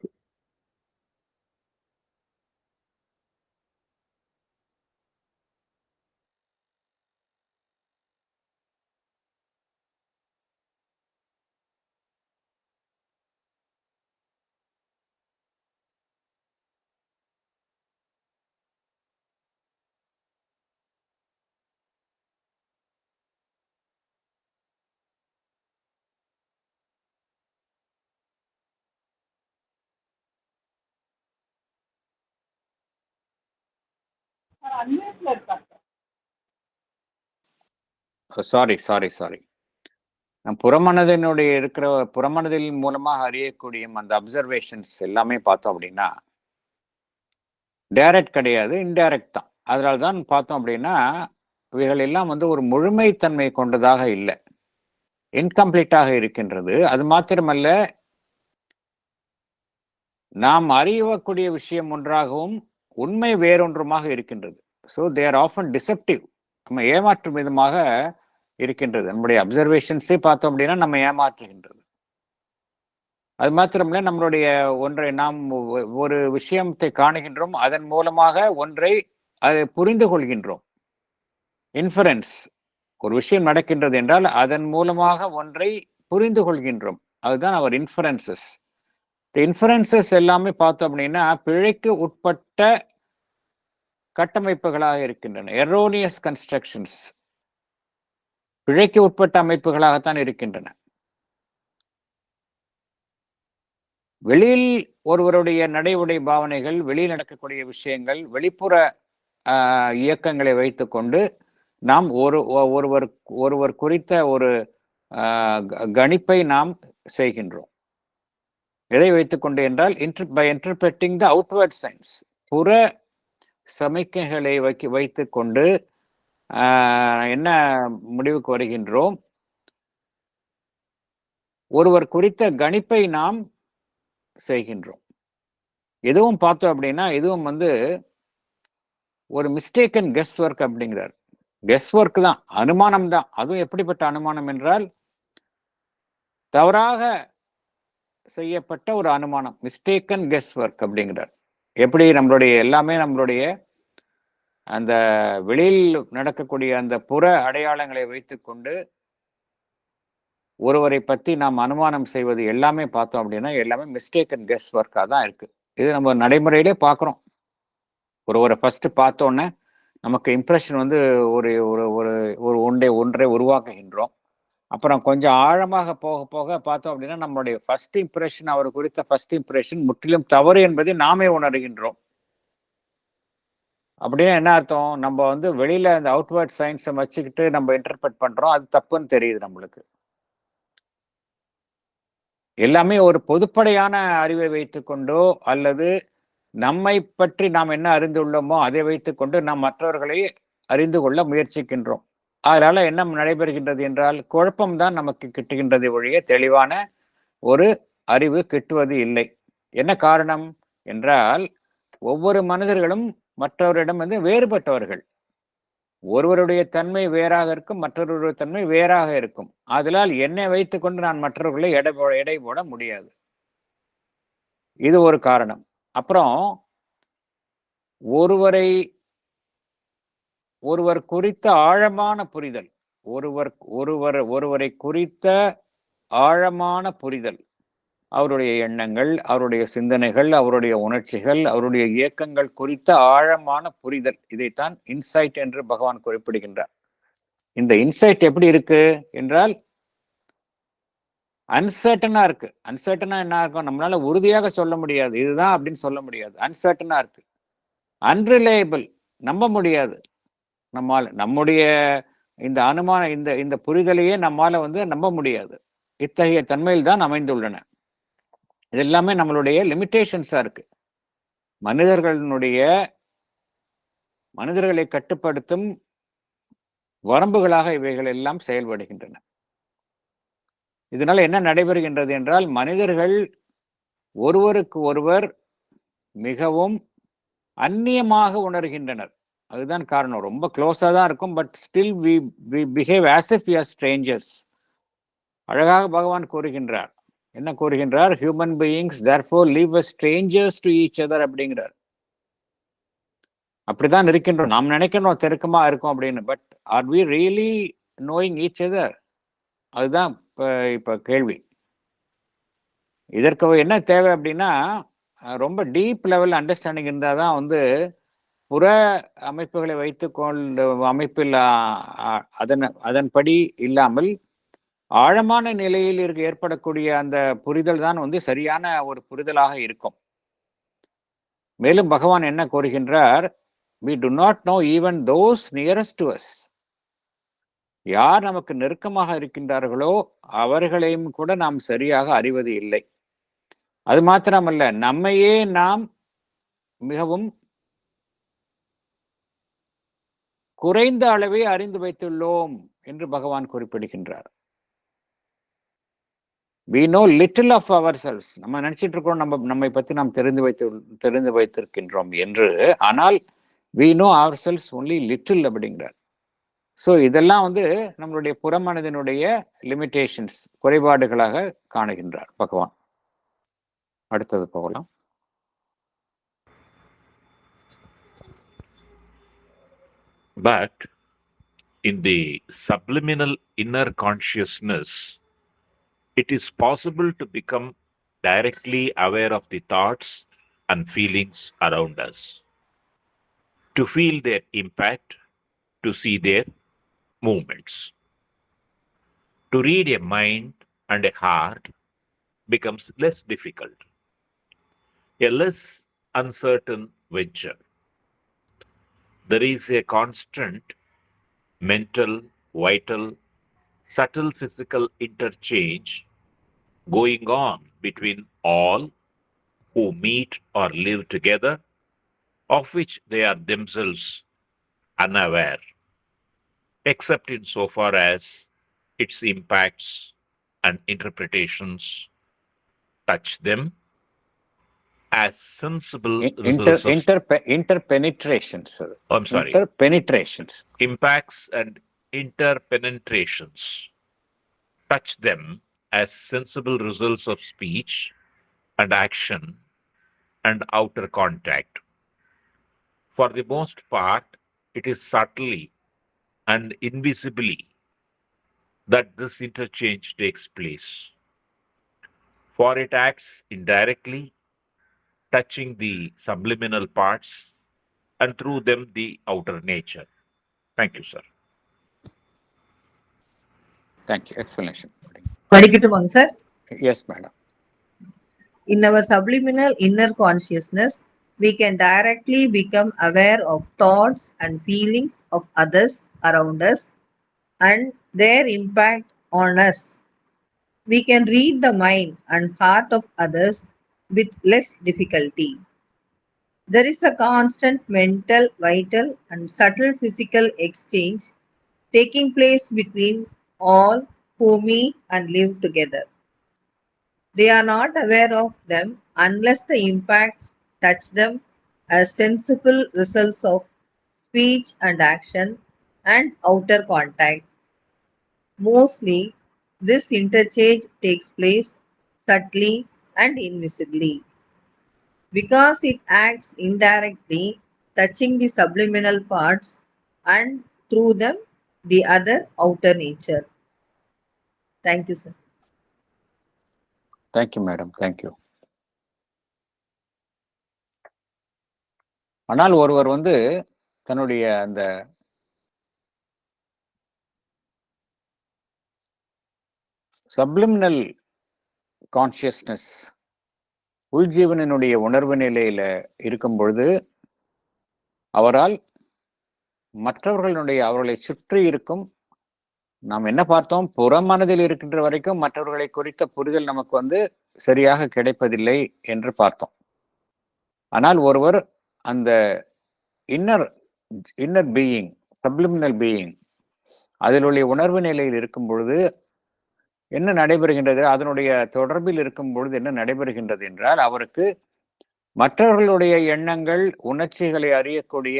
Speaker 1: Sorry. புறமனதினுடைய இருக்கிற புறமனதில் மூலமாக அறியக்கூடிய அந்த observations எல்லாமே பார்த்தோம் அப்படின்னா direct கிடையாது, இன்டைரக்ட் தான். அதனால தான் பார்த்தோம் அப்படின்னா இவைகள் எல்லாம் வந்து ஒரு முழுமைத்தன்மை கொண்டதாக இல்லை, இன்கம்ப்ளீட்டாக இருக்கின்றது. அது மாத்திரமல்ல, நாம் அறியக்கூடிய விஷயம் ஒன்றாகவும் உண்மை வேறொன்றுமாக இருக்கின்றது. So they are often deceptive. நம்ம ஏமாற்றும் விதமாக இருக்கின்றது. நம்முடைய அப்சர்வேஷன்ஸே பார்த்தோம் அப்படின்னா நம்ம ஏமாற்றுகின்றது. அது மாத்திரமில்ல, நம்மளுடைய ஒன்றை நாம் ஒரு விஷயத்தை காணுகின்றோம், அதன் மூலமாக ஒன்றை அதை புரிந்து கொள்கின்றோம். இன்ஃபரன்ஸ், ஒரு விஷயம் நடக்கின்றது என்றால் அதன் மூலமாக ஒன்றை புரிந்து கொள்கின்றோம். அதுதான் அவர் இன்ஃபரன்சஸ். இன்ஃபரன்சஸ் எல்லாமே பார்த்தோம் அப்படின்னா பிழைக்கு உட்பட்ட கட்டமைப்புகளாக இருக்கின்றன. எரோனியஸ் கன்ஸ்ட்ரக்ஷன்ஸ், பிழைக்கு உட்பட்ட அமைப்புகளாகத்தான் இருக்கின்றன. வெளியில் ஒருவருடைய நடை உடை பாவனைகள், வெளியில் நடக்கக்கூடிய விஷயங்கள், வெளிப்புற இயக்கங்களை வைத்துக்கொண்டு நாம் ஒருவர் குறித்த ஒரு கணிப்பை நாம் செய்கின்றோம். எதை வைத்துக்கொண்டு என்றால் by interpreting the outward signs, புற சமிக்கைகளை வைத்துக்கொண்டு என்ன முடிவுக்கு வருகின்றோம்? ஒருவர் குறித்த கணிப்பை நாம் செய்கின்றோம். எதுவும் பார்த்தோம் அப்படின்னா இதுவும் வந்து ஒரு மிஸ்டேக்கன் கெஸ் ஒர்க் அப்படிங்கிறார். கெஸ் ஒர்க் தான், அனுமானம் தான். அதுவும் எப்படிப்பட்ட அனுமானம் என்றால் தவறாக செய்யப்பட்ட ஒரு அனுமானம், மிஸ்டேக்கன் கெஸ் ஒர்க் அப்படிங்கிறார். எப்படி நம்மளுடைய அந்த வெளியில் நடக்கக்கூடிய அந்த புற அடையாளங்களை வைத்துக்கொண்டு ஒருவரை பற்றி நாம் அனுமானம் செய்வது எல்லாமே பார்த்தோம் அப்படின்னா எல்லாமே மிஸ்டேக்கன் கெஸ் ஒர்க்காக தான் இருக்கு. இது நம்ம நடைமுறையிலே பார்க்குறோம். ஒருவரை ஃபர்ஸ்ட் பார்த்தோன்னே நமக்கு இம்ப்ரெஷன் வந்து ஒரு ஒரு ஒரு ஒன்றை உருவாக்குகின்றோம். அப்புறம் கொஞ்சம் ஆழமாக போக போக பார்த்தோம் அப்படின்னா நம்மளுடைய ஃபர்ஸ்ட் இம்ப்ரெஷன், அவர் குறித்த ஃபர்ஸ்ட் இம்ப்ரெஷன் முற்றிலும் தவறு என்பதை நாமே உணர்கின்றோம். அப்படின்னா என்ன அர்த்தம்? நம்ம வந்து வெளியில அந்த அவுட்வர்ட் சயின்ஸை வச்சுக்கிட்டு நம்ம இன்டர்பிரட் பண்றோம், அது தப்புன்னு தெரியுது நம்மளுக்கு. எல்லாமே ஒரு பொதுப்படையான அறிவை வைத்துக்கொண்டோ அல்லது நம்மை பற்றி நாம் என்ன அறிந்துள்ளோமோ அதை வைத்துக்கொண்டு நாம் மற்றவர்களை அறிந்து கொள்ள முயற்சிக்கின்றோம். அதனால என்ன நடைபெறுகின்றது என்றால் குழப்பம்தான் நமக்கு கிட்டுகின்றது ஒழிய தெளிவான ஒரு அறிவு கிட்டுவது இல்லை. என்ன காரணம் என்றால் ஒவ்வொரு மனிதர்களும் மற்றவரிடம் வந்து வேறுபட்டவர்கள். ஒருவருடைய தன்மை வேறாக இருக்கும், மற்றொருவருடைய தன்மை வேறாக இருக்கும். அதனால் என்னை வைத்துக்கொண்டு நான் மற்றவர்களை எடை போட முடியாது. இது ஒரு காரணம். அப்புறம் ஒருவர் குறித்த ஆழமான புரிதல், ஒருவரை குறித்த ஆழமான புரிதல், அவருடைய எண்ணங்கள், அவருடைய சிந்தனைகள், அவருடைய உணர்ச்சிகள், அவருடைய இயக்கங்கள் குறித்த ஆழமான புரிதல், இதைத்தான் இன்சைட் என்று பகவான் குறிப்பிடுகின்றார். இந்த இன்சைட் எப்படி இருக்கு என்றால் அன்சர்டனா இருக்கு. அன்சர்டனா என்ன இருக்கும்? நம்மளால உறுதியாக சொல்ல முடியாது, இதுதான் அப்படின்னு சொல்ல முடியாது. அன்சர்டனா இருக்கு. அன்ரிலையபிள், நம்ப முடியாது. நம்முடைய இந்த அனுமான இந்த இந்த புரிதலையே நம்மால நம்ப முடியாது. இத்தகைய தன்மையில் தான் அமைந்துள்ளன. இது எல்லாமே நம்மளுடைய லிமிட்டேஷன்ஸா இருக்கு. மனிதர்களை கட்டுப்படுத்தும் வரம்புகளாக இவைகள் எல்லாம் செயல்படுகின்றன. இதனால என்ன நடைபெறுகின்றது என்றால், மனிதர்கள் ஒருவருக்கு ஒருவர் மிகவும் அந்நியமாக உணர்கின்றனர். அதுதான் காரணம். ரொம்ப க்ளோஸா தான் இருக்கும், but still we behave as if we are strangers. அழகாக பகவான் கூறுகின்றார். என்ன கூறுகின்றார்? Human beings therefore live as strangers to each other அப்படிங்கிறார். அப்படிதான் இருக்கின்றோம். நாம் நினைக்கிறோம் தெருக்கமா இருக்கும் அப்படின்னு, but are we really knowing each other? அதுதான் இப்ப கேள்வி. இதற்கு என்ன தேவை அப்படின்னா, ரொம்ப டீப் லெவல் அண்டர்ஸ்டாண்டிங் இருந்தால் தான் புற அமைப்புகளை வைத்துக்கொண்டு அமைப்பில் அதன்படி இல்லாமல் ஆழமான நிலையில் ஏற்படக்கூடிய அந்த புரிதல் தான் சரியான ஒரு புரிதலாக இருக்கும். மேலும் பகவான் என்ன கூறுகின்றார்? we do not know even those nearest to us. யார் நமக்கு நெருக்கமாக இருக்கின்றார்களோ அவர்களையும் கூட நாம் சரியாக அறிவது இல்லை. அது மாத்திரமல்ல, நம்மையே நாம் மிகவும் குறைந்த அளவே அறிந்து வைத்துள்ளோம் என்று பகவான் குறிப்பிடுகின்றார். we know little of ourselves. நம்ம நினைச்சிட்டு இருக்கோம் நம்மை பற்றி நாம் தெரிந்து வைத்திருக்கின்றோம் என்று. ஆனால் we know ourselves only little அப்படிங்கிறார். ஸோ இதெல்லாம் நம்மளுடைய புறமனதினுடைய லிமிட்டேஷன்ஸ், குறைபாடுகளாக காணுகின்றார் பகவான். அடுத்தது போகலாம்.
Speaker 2: But in the subliminal inner consciousness, it is possible to become directly aware of the thoughts and feelings around us, to feel their impact, to see their movements. To read a mind and a heart becomes less difficult, a less uncertain venture. There is a constant mental, vital, subtle physical interchange going on between all who meet or live together, of which they are themselves unaware, except in so far as its impacts and interpretations touch them as sensible results of
Speaker 1: interpenetrations.
Speaker 2: I'm sorry.
Speaker 1: Interpenetrations.
Speaker 2: Impacts and interpenetrations touch them as sensible results of speech and action and outer contact. For the most part, it is subtly and invisibly that this interchange takes place. For it acts indirectly, touching the subliminal parts and through them the outer nature. Thank you, sir.
Speaker 1: Thank you. Explanation.
Speaker 4: படிக்கட்டுமாங்க sir?
Speaker 1: Yes, madam.
Speaker 4: In our subliminal inner consciousness, we can directly become aware of thoughts and feelings of others around us and their impact on us. We can read the mind and heart of others with less difficulty. There is a constant mental, vital, and subtle physical exchange taking place between all who meet and live together. They are not aware of them unless the impacts touch them as sensible results of speech and action and outer contact. Mostly, this interchange takes place subtly and invisibly. Because it acts indirectly, touching the subliminal parts and through them the other outer nature. Thank you, sir.
Speaker 1: Thank you, madam. Thank you. ஆனால் ஒருவர் தன்னுடைய அந்த subliminal consciousness, உள்ஜீவனினுடைய உணர்வு நிலையில இருக்கும் பொழுது அவரால் மற்றவர்களுடைய அவர்களை சுற்றி இருக்கும், நாம் என்ன பார்த்தோம், புறமனதில் இருக்கின்ற வரைக்கும் மற்றவர்களை குறித்த புரிதல் நமக்கு சரியாக கிடைப்பதில்லை என்று பார்த்தோம். ஆனால் ஒருவர் அந்த inner inner being, subliminal being, அதிலுடைய உணர்வு நிலையில் இருக்கும் பொழுது என்ன நடைபெறுகின்றது, அதனுடைய தொடர்பில் இருக்கும் பொழுது என்ன நடைபெறுகின்றது என்றால், அவருக்கு மற்றவர்களுடைய எண்ணங்கள், உணர்ச்சிகளை அறியக்கூடிய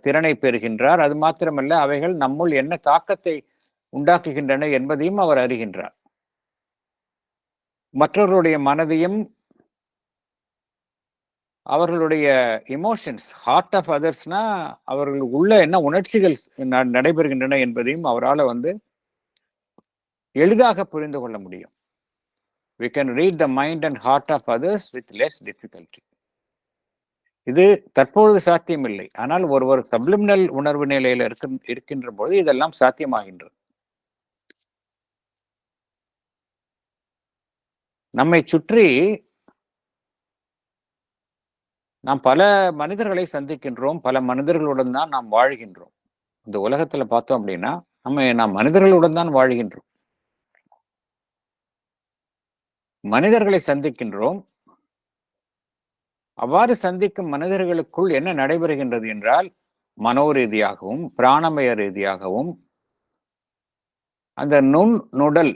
Speaker 1: திறனை பெறுகின்றார். அது மாத்திரமல்ல, அவைகள் நம்முள் என்ன தாக்கத்தை உண்டாக்குகின்றன என்பதையும் அவர் அறிகின்றார். மற்றவர்களுடைய மனதையும் அவர்களுடைய எமோஷன்ஸ், ஹார்ட் ஆஃப் அதர்ஸ்னா அவர்கள் உள்ள என்ன உணர்ச்சிகள் நடைபெறுகின்றன என்பதையும் அவரால் எளிதாக புரிந்து கொள்ள முடியும். We can read the mind and heart of others with less difficulty. இது தற்பொழுது சாத்தியமில்லை. ஆனால் ஒருவர் சப்ளிமினல் உணர்வு நிலையில் இருக்கின்ற போது இதெல்லாம் சாத்தியமாகின்றது. நம்மை சுற்றி நாம் பல மனிதர்களை சந்திக்கின்றோம், பல மனிதர்களுடன் தான் நாம் வாழ்கின்றோம். இந்த உலகத்துல பார்த்தோம் அப்படின்னா நாம் மனிதர்களுடன் தான் வாழ்கின்றோம். மனிதர்களை சந்திக்கின்றோம். அவ்வாறு சந்திக்கும் மனிதர்களுக்குள் என்ன நடைபெறுகின்றது என்றால், மனோரீதியாகவும் பிராணமய ரீதியாகவும் அந்த நுண்ணுடல்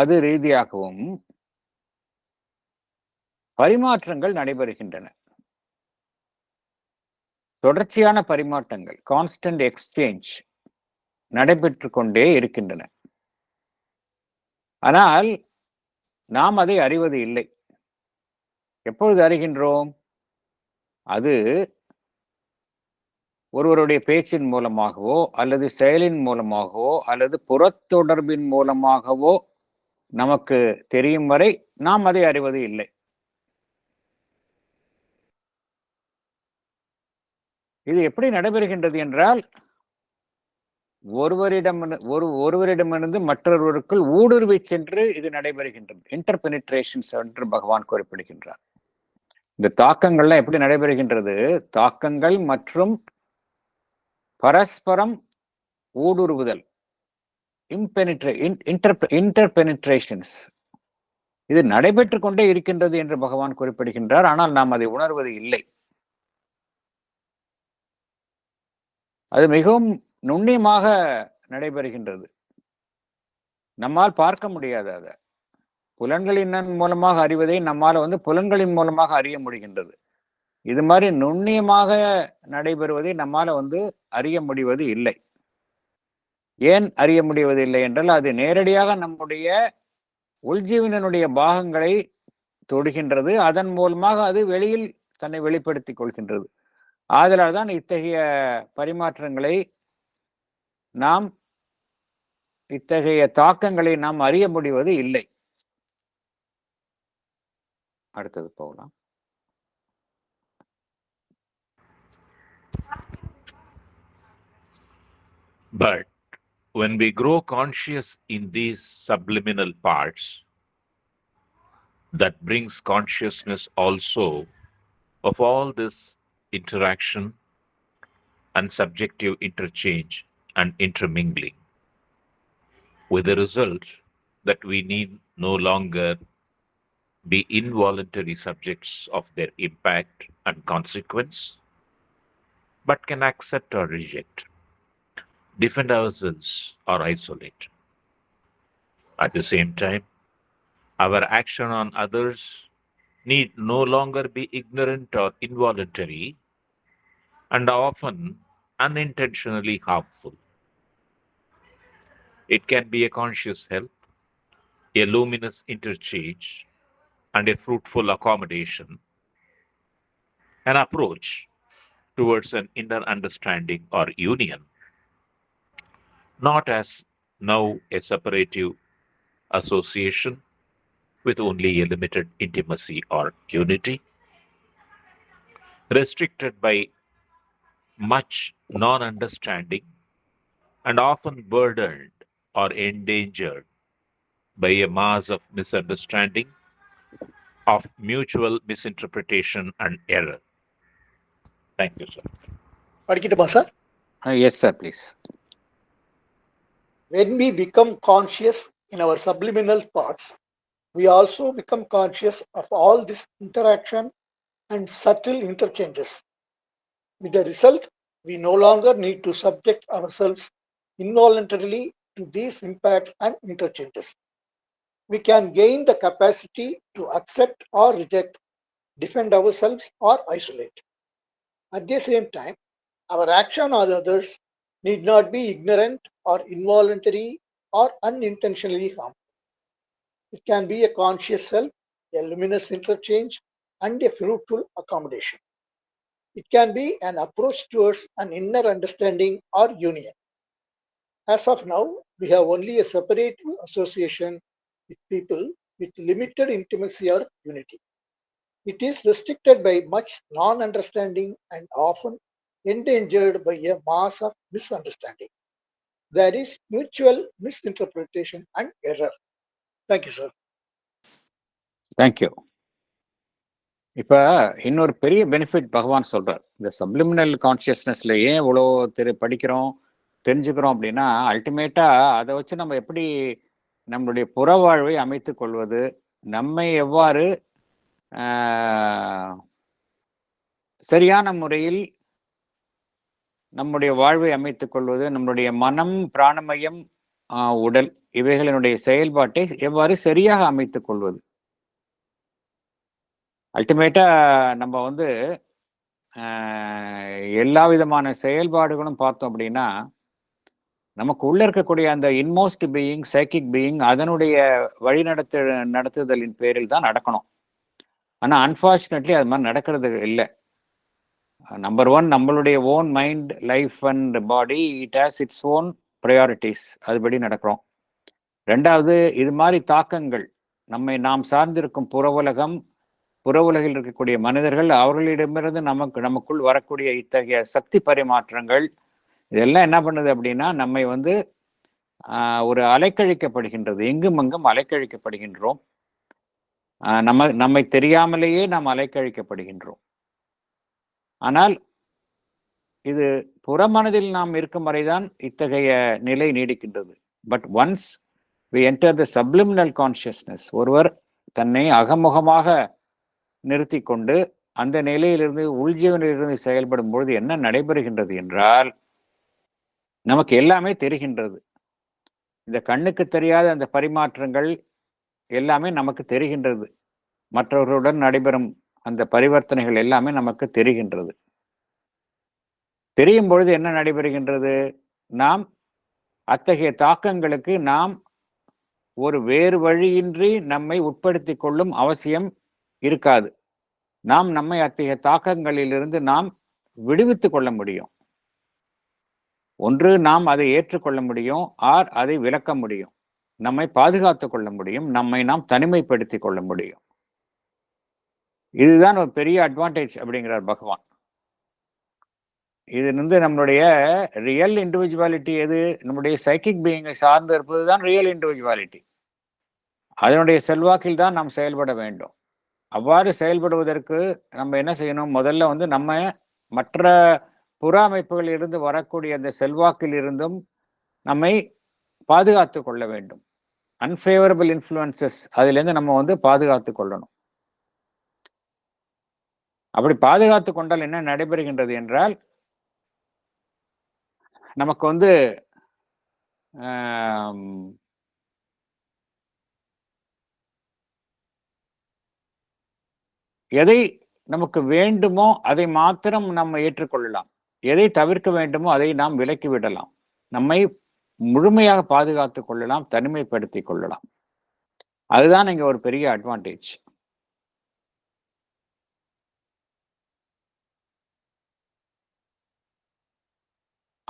Speaker 1: அது ரீதியாகவும் பரிமாற்றங்கள் நடைபெறுகின்றன. தொடர்ச்சியான பரிமாற்றங்கள், கான்ஸ்டன்ட் எக்ஸ்சேஞ்ச் நடைபெற்று கொண்டே இருக்கின்றன. ஆனால் நாம் அதை அறிவது இல்லை. எப்பொழுது அறிகின்றோம்? அது ஒருவருடைய பேச்சின் மூலமாகவோ அல்லது செயலின் மூலமாகவோ அல்லது புறத்தொடர்பின் மூலமாகவோ நமக்கு தெரியும் வரை நாம் அதை அறிவது இல்லை. இது எப்படி நடைபெறுகின்றது என்றால், ஒருவரிடமிருந்து மற்றொருவருக்குள் ஊடுருவி சென்று இது நடைபெறுகின்றது. இன்டர்பெனிட்ரேஷன்ஸ் என்று பகவான் குறிப்பிடுகின்றார். இந்த தாக்கங்கள்லாம் எப்படி நடைபெறுகின்றது? தாக்கங்கள் மற்றும் பரஸ்பரம் ஊடுருவுதல், இன்டர்பெனிட்ரேஷன்ஸ், இது நடைபெற்று கொண்டே இருக்கின்றது என்று பகவான் குறிப்பிடுகின்றார். ஆனால் நாம் அதை உணர்வது இல்லை. அது மிகவும் நுண்ணியமாக நடைபெறுகின்றது. நம்மால் பார்க்க முடியாது. அதை புலன்களின் மூலமாக அறிவதை நம்மால் புலன்களின் மூலமாக அறிய முடிகின்றது. இது மாதிரி நுண்ணியமாக நடைபெறுவதை நம்மால் அறிய முடிவது இல்லை. ஏன் அறிய முடிவதில்லை என்றால், அது நேரடியாக நம்முடைய உள்ஜீவனுடைய பாகங்களை தொடுகின்றது. அதன் மூலமாக அது வெளியில் தன்னை வெளிப்படுத்திக் கொள்கின்றது. ஆதலால் தான் இத்தகைய பரிமாற்றங்களை நாம், இத்தகைய தாக்கங்களை நாம் அறிய முடிவது இல்லை. அடுத்தது போகலாம்.
Speaker 2: But when we grow conscious in these subliminal parts, that brings consciousness also of all this interaction and subjective interchange and intermingling, with the result that we need no longer be involuntary subjects of their impact and consequence, but can accept or reject, defend ourselves or isolate. At the same time, our action on others need no longer be ignorant or involuntary and often unintentionally harmful. It can be a conscious help, a luminous interchange, and a fruitful accommodation, an approach towards an inner understanding or union, not as now a separative association with only a limited intimacy or unity, restricted by much non-understanding and often burdened or endangered by a mass of misunderstanding, of mutual misinterpretation and error. Thank you, sir.
Speaker 6: படிக்கட்டுமா sir?
Speaker 1: Yes, sir, please.
Speaker 6: When we become conscious in our subliminal thoughts, we also become conscious of all this interaction and subtle interchanges. With the result, we no longer need to subject ourselves involuntarily to these impacts and interchanges. We can gain the capacity to accept or reject, defend ourselves or isolate. At the same time, our action on others need not be ignorant or involuntary or unintentionally harmful. It can be a conscious help, a luminous interchange, and a fruitful accommodation. It can be an approach towards an inner understanding or union. As of now, we have only a separate association with people with limited intimacy or unity. It is restricted by much non-understanding and often endangered by a mass of misunderstanding. There is mutual misinterpretation and error. Thank you, sir.
Speaker 1: Thank you. இப்ப இன்னொரு பெரிய benefit பகவான் சொல்றார். இந்த subliminal கான்சியஸ்னஸ்ல ஏன் இவ்வளோ படிக்கிறோம் தெரிஞ்சுக்கிறோம் அப்படின்னா, அல்டிமேட்டா அதை வச்சு நம்ம எப்படி நம்மளுடைய புற வாழ்வை அமைத்துக் கொள்வது, நம்மை எவ்வாறு சரியான முறையில் நம்முடைய வாழ்வை அமைத்துக் கொள்வது, நம்முடைய மனம், பிராணமயம், உடல் இவைகளினுடைய செயல்பாட்டை எவ்வாறு சரியாக அமைத்துக் கொள்வது. அல்டிமேட்டா நம்ம வந்து எல்லா விதமான செயல்பாடுகளும் பார்த்தோம் அப்படின்னா, நமக்கு உள்ள இருக்கக்கூடிய அந்த இன்மோஸ்ட் பீயிங், சைக்கிக் பீயிங், அதனுடைய நடத்துதலின் பேரில் தான் நடக்கணும். ஆனா அன்பார்ச்சுனேட்லி அது மாதிரி நடக்கிறது இல்லை. நம்பர் ஒன், நம்மளுடைய own mind, life and body, it has its own priorities, அதுபடி நடக்கிறோம். ரெண்டாவது, இது மாதிரி தாக்கங்கள் நாம் சார்ந்திருக்கும் புற உலகில் இருக்கக்கூடிய மனிதர்கள், அவர்களிடமிருந்து நமக்குள் வரக்கூடிய இத்தகைய சக்தி பரிமாற்றங்கள், இதெல்லாம் என்ன பண்ணுது அப்படின்னா, நம்மை வந்து ஒரு அலைக்கழிக்கப்படுகின்றது, எங்கும் அங்கும் அலைக்கழிக்கப்படுகின்றோம். நம்மை தெரியாமலேயே நாம் அலைக்கழிக்கப்படுகின்றோம். ஆனால் இது புறமனதில் நாம் இருக்கும் வரைதான் இத்தகைய நிலை நீடிக்கின்றது. But once we enter the subliminal consciousness, ஒருவர் தன்னை அகமுகமாக நிறுத்தி கொண்டு அந்த நிலையிலிருந்து, உள்ஜீவனிலிருந்து செயல்படும் பொழுது என்ன நடைபெறுகின்றது என்றால், நமக்கு எல்லாமே தெரிகின்றது. இந்த கண்ணுக்கு தெரியாத அந்த பரிமாற்றங்கள் எல்லாமே நமக்கு தெரிகின்றது. மற்றவர்களுடன் நடைபெறும் அந்த பரிவர்த்தனைகள் எல்லாமே நமக்கு தெரிகின்றது. தெரியும் பொழுது என்ன நடைபெறுகின்றது? நாம் அத்தகைய தாக்கங்களுக்கு நாம் ஒரு வேறு வழியின்றி நம்மை உட்படுத்தி கொள்ளும் அவசியம் இருக்காது. நாம் நம்மை அத்தகைய தாக்கங்களிலிருந்து நாம் விடுவித்துக் கொள்ள முடியும். ஒன்று, நாம் அதை ஏற்றுக்கொள்ள முடியும், ஆர் அதை விலக்க முடியும். நம்மை பாதுகாத்துக் கொள்ள முடியும், நம்மை நாம் தனிமைப்படுத்திக் கொள்ள முடியும். இதுதான் ஒரு பெரிய அட்வான்டேஜ் அப்படிங்கிறார் பகவான். இது வந்து நம்மளுடைய ரியல் இண்டிவிஜுவாலிட்டி எது? நம்முடைய சைக்கிக் பீயிங்கை சார்ந்து இருப்பது தான் ரியல் இண்டிவிஜுவாலிட்டி. அதனுடைய செல்வாக்கில் தான் நாம் செயல்பட வேண்டும். அவ்வாறு செயல்படுவதற்கு நம்ம என்ன செய்யணும்? முதல்ல வந்து நம்ம மற்ற புற அமைப்புகளில் இருந்து வரக்கூடிய அந்த செல்வாக்கில் இருந்தும் நம்மை பாதுகாத்து கொள்ள வேண்டும். அன்ஃபேவரபிள் இன்ஃப்ளூயன்சஸ், அதிலிருந்து நம்ம வந்து பாதுகாத்து கொள்ளணும். அப்படி பாதுகாத்து கொண்டால் என்ன நடைபெறுகின்றது என்றால், நமக்கு வந்து எதை நமக்கு வேண்டுமோ அதை மாத்திரம் நம்ம ஏற்றுக்கொள்ளலாம். எதை தவிர்க்க வேண்டுமோ அதை நாம் விலக்கி விடலாம். நம்மை முழுமையாக பாதுகாத்துக் கொள்ளலாம், தனிமைப்படுத்திக் கொள்ளலாம். அதுதான் இங்க ஒரு பெரிய அட்வான்டேஜ்.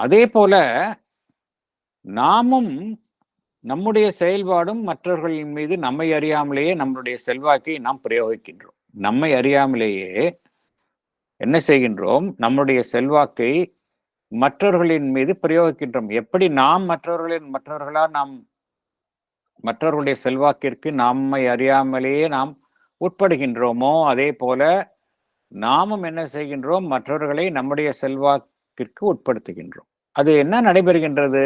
Speaker 1: அதே போல நாமும் நம்முடைய செயல்பாடும் மற்றவர்களின் மீது நம்மை அறியாமலேயே நம்முடைய செல்வாக்கை நாம் பிரயோகிக்கின்றோம். நம்மை அறியாமலேயே என்ன செய்கின்றோம்? நம்முடைய செல்வாக்கை மற்றவர்களின் மீது பிரயோகிக்கின்றோம். எப்படி நாம் மற்றவர்களா நாம் மற்றவர்களுடைய செல்வாக்கிற்கு நம்மை அறியாமலேயே நாம் உட்படுகின்றோமோ, அதே போல நாமும் என்ன செய்கின்றோம், மற்றவர்களை நம்முடைய செல்வாக்கிற்கு உட்படுத்துகின்றோம். அது என்ன நடைபெறுகின்றது?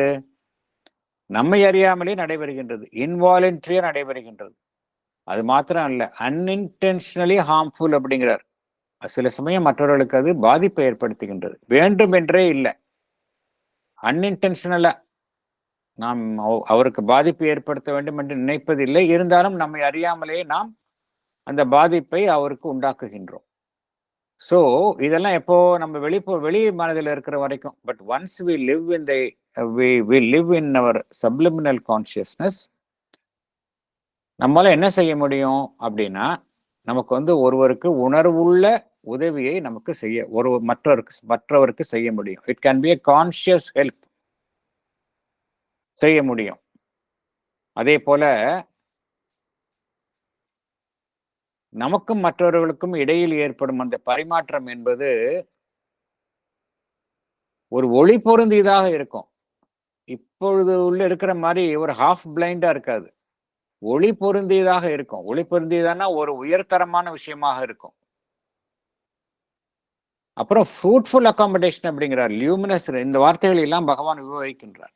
Speaker 1: நம்மை அறியாமலே நடைபெறுகின்றது, இன்வாலன்ட்ரியா நடைபெறுகின்றது. அது மாத்திரம் அல்ல, அன்இன்டென்ஷனலி ஹார்ம்ஃபுல் அப்படிங்கிறார். சில சமயம் மற்றவர்களுக்கு அது பாதிப்பை ஏற்படுத்துகின்றது, வேண்டும் என்றே இல்லை, அன்இன்டென்ஷனலா நாம் அவருக்கு பாதிப்பு ஏற்படுத்த வேண்டும் என்று நினைப்பதில்லை, இருந்தாலும் நம்மை அறியாமலே நாம் அந்த பாதிப்பை அவருக்கு உண்டாக்குகின்றோம். ஸோ இதெல்லாம் எப்போ நம்ம வெளி மனதில் இருக்கிற வரைக்கும். But once we live in we live in our subliminal consciousness, நம்மளால என்ன செய்ய முடியும் அப்படின்னா, நமக்கு வந்து ஒருவருக்கு உணர்வுள்ள உதவியை நமக்கு மற்றவருக்கு செய்ய முடியும். It can be a conscious help செய்ய முடியும். அதே போல நமக்கும் மற்றவர்களுக்கும் இடையில் ஏற்படும் அந்த பரிமாற்றம் என்பது ஒரு ஒளி பொருந்தியதாக இருக்கும். இப்பொழுது உள்ள இருக்கிற மாதிரி ஒரு ஹாஃப் பிளைண்டா இருக்காது, ஒளி பொருந்தியதாக இருக்கும். ஒளி பொருந்தியதானா ஒரு உயர்தரமான விஷயமாக இருக்கும். அப்புறம் ஃப்ரூட்ஃபுல் அகாமடேஷன் அப்படிங்கிறார், லியூமினஸ், இந்த வார்த்தைகள் எல்லாம் பகவான் விவரிக்கின்றார்.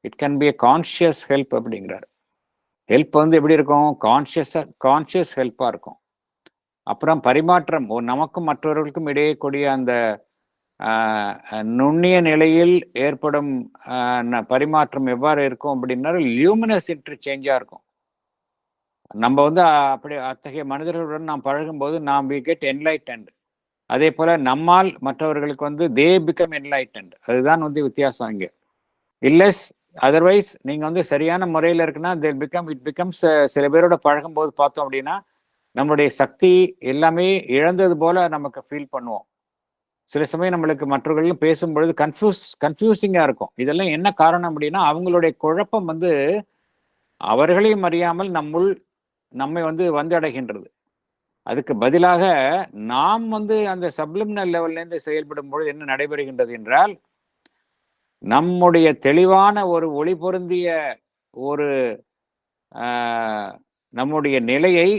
Speaker 1: It can be a conscious help அப்படிங்கிறார். ஹெல்ப் வந்து எப்படி இருக்கும்? கான்சியஸ் ஹெல்ப்பா இருக்கும். அப்புறம் பரிமாற்றம், நமக்கும் மற்றவர்களுக்கும் இடையே கூடிய அந்த நுண்ணிய நிலையில் ஏற்படும் பரிமாற்றம் எவ்வாறு இருக்கும் அப்படின்னா, லியூமினஸ் இன்டர்சேஞ்சா இருக்கும். நம்ம வந்து அப்படி அத்தகைய மனிதர்களுடன் நாம் பழகும்போது நாம் வி கெட் என்லைட்டன்ட். அதே போல நம்மால் மற்றவர்களுக்கு வந்து தே பிகம் என்லைட்டன்ட். அதுதான் வந்து வித்தியாசம் இங்கே. இல்லஸ் அதர்வைஸ் நீங்க வந்து சரியான முறையில் இருக்குன்னா இட் பிகம்ஸ், சில பேரோட பழகும்போது பார்த்தோம் அப்படின்னா நம்மளுடைய சக்தி எல்லாமே இழந்தது போல நமக்கு ஃபீல் பண்ணுவோம். சில சமயம் நம்மளுக்கு மற்றவர்களும் பேசும்பொழுது கன்ஃபியூசிங்கா இருக்கும். இதெல்லாம் என்ன காரணம் அப்படின்னா, அவங்களுடைய குழப்பம் வந்து அவர்களையும் அறியாமல் நம்மை வந்து வந்தடைகின்றது. அதுக்கு பதிலாக நாம் வந்து அந்த சப்ளிமினல் லெவல்லேருந்து செயல்படும் பொழுது என்ன நடைபெறுகின்றது என்றால், நம்முடைய தெளிவான ஒரு ஒளி பொருந்திய ஒரு நம்முடைய நிலையை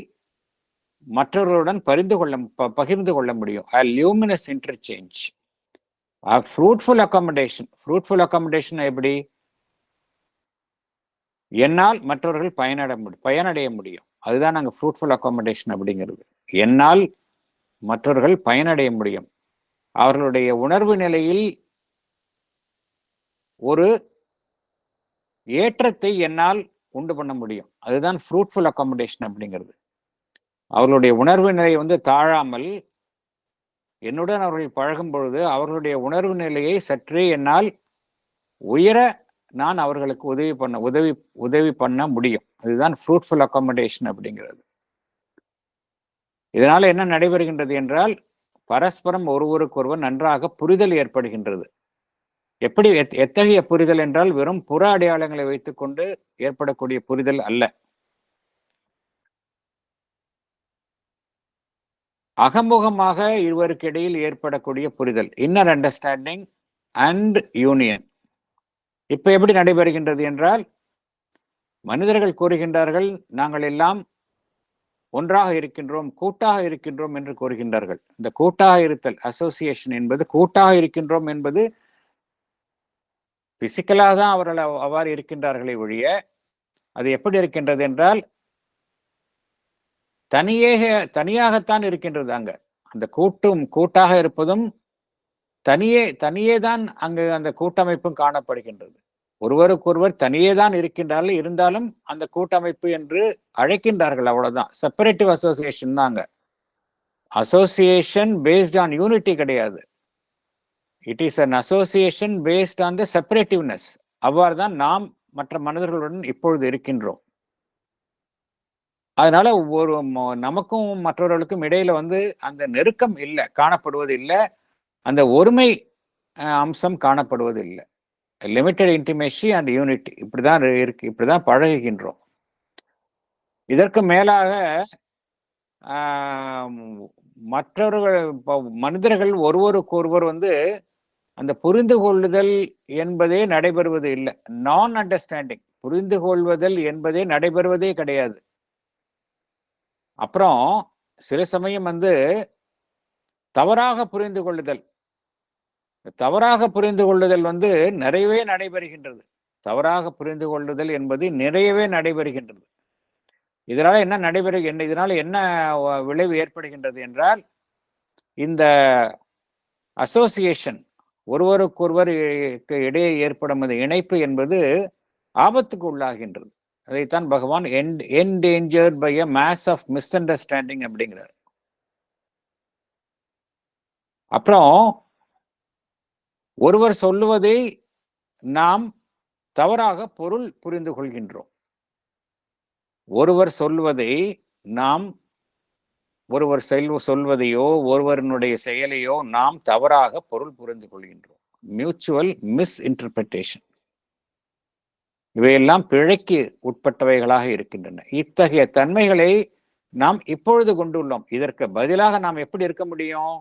Speaker 1: மற்றவர்களுடன் பகிர்ந்து கொள்ள முடியும். லியூமினஸ் இன்டர்சேஞ்ச், ஃப்ரூட்ஃபுல் அகாமடேஷன் எப்படி? என்னால் மற்றவர்கள் பயனடைய முடியும். அதுதான் நாங்கள் ஃப்ரூட்ஃபுல் அகாமடேஷன் அப்படிங்கிறது. என்னால் மற்றவர்கள் பயனடைய முடியும், அவர்களுடைய உணர்வு நிலையில் ஒரு ஏற்றத்தை என்னால் உண்டு பண்ண முடியும். அதுதான் ஃப்ரூட்ஃபுல் அகாமடேஷன் அப்படிங்கிறது. அவர்களுடைய உணர்வு நிலை வந்து தாழாமல் என்னுடன் அவர்கள் பழகும் பொழுது அவர்களுடைய உணர்வு நிலையை சற்றே என்னால் உயர நான் அவர்களுக்கு உதவி பண்ண முடியும். அதுதான் ஃப்ரூட்ஃபுல் அகாமடேஷன் அப்படிங்கிறது. இதனால என்ன நடைபெறுகின்றது என்றால், பரஸ்பரம் ஒருவருக்கொருவர் நன்றாக புரிதல் ஏற்படுகின்றது. எப்படி? எத்தகைய புரிதல் என்றால், வெறும் புற அடையாளங்களை வைத்துக்கொண்டு ஏற்படக்கூடிய புரிதல் அல்ல, அகமுகமாக இருவருக்கு இடையில் ஏற்படக்கூடிய புரிதல், இன்னர் அண்டர்ஸ்டாண்டிங் அண்ட் யூனியன். இப்ப எப்படி நடைபெறுகின்றது என்றால், மனிதர்கள் கூறுகின்றார்கள், நாங்கள் எல்லாம் ஒன்றாக இருக்கின்றோம், கூட்டாக இருக்கின்றோம் என்று கூறுகின்றார்கள். இந்த கூட்டாக இருத்தல், அசோசியேஷன் என்பது, கூட்டாக இருக்கின்றோம் என்பது பிசிக்கலாக தான் அவர்கள் அவ்வாறு இருக்கின்றார்களே ஒழிய, அது எப்படி இருக்கின்றது என்றால் தனியாகத்தான் இருக்கின்றது. அங்க அந்த கூட்டாக இருப்பதும் தனியே தான் அங்கு அந்த கூட்டமைப்பும் காணப்படுகின்றது. ஒருவருக்கொருவர் தனியே தான் இருக்கின்றார்கள், இருந்தாலும் அந்த கூட்டமைப்பு என்று அழைக்கின்றார்கள், அவ்வளவுதான். செப்பரேட்டிவ் அசோசியேஷன் தான் அங்க. அசோசியேஷன் பேஸ்ட் ஆன் யூனிட்டி கிடையாது, it is an association based on the separativeness. அவ்வாறு தான் நாம் மற்ற மனிதர்களுடன் இப்பொழுது இருக்கின்றோம். அதனால நமக்கும் மற்றவர்களுக்கும் இடையில வந்து அந்த நெருக்கம் இல்லை, காணப்படுவது இல்லை, அந்த ஒருமை அம்சம் காணப்படுவது இல்லை. லிமிட்டட் இன்டிமேசி அண்ட் யூனிட்டி இப்படிதான் இருக்கு, இப்படிதான் பழகுகின்றோம். இதற்கு மேலாக மனிதர்கள் ஒருவருக்கொருவர் வந்து அந்த புரிந்து கொள்ளுதல் என்பதே நடைபெறுவது இல்லை. நான் அண்டர்ஸ்டாண்டிங், புரிந்து கொள்வதல் என்பதே நடைபெறுவதே கிடையாது. அப்புறம் சில சமயம் தவறாக புரிந்து கொள்ளுதல், தவறாக புரிந்து கொள்ளுதல் நிறையவே நடைபெறுகின்றது. தவறாக புரிந்து கொள்ளுதல் என்பது நிறையவே நடைபெறுகின்றது. இதனால என்ன விளைவு ஏற்படுகின்றது என்றால், இந்த அசோசியேஷன், ஒருவருக்கொருவர் இடையே ஏற்படும் அந்த இணைப்பு என்பது ஆபத்துக்கு உள்ளாகின்றது. அதைத்தான் பகவான் endangered by a mass of misunderstanding அப்படிங்கிறார். அப்புறம் ஒருவர் சொல்லுவதை நாம் தவறாக பொருள் புரிந்து கொள்கின்றோம். ஒருவர் சொல்வதை நாம் ஒருவர் சொல்வதையோ ஒருவருடைய செயலையோ நாம் தவறாக பொருள் புரிந்து கொள்கின்றோம். Mutual misinterpretation. இவையெல்லாம் பிழைக்கு உட்பட்டவைகளாக இருக்கின்றன. இத்தகைய தன்மைகளை நாம் இப்பொழுது கொண்டுள்ளோம். இதற்கு பதிலாக நாம் எப்படி இருக்க முடியும்?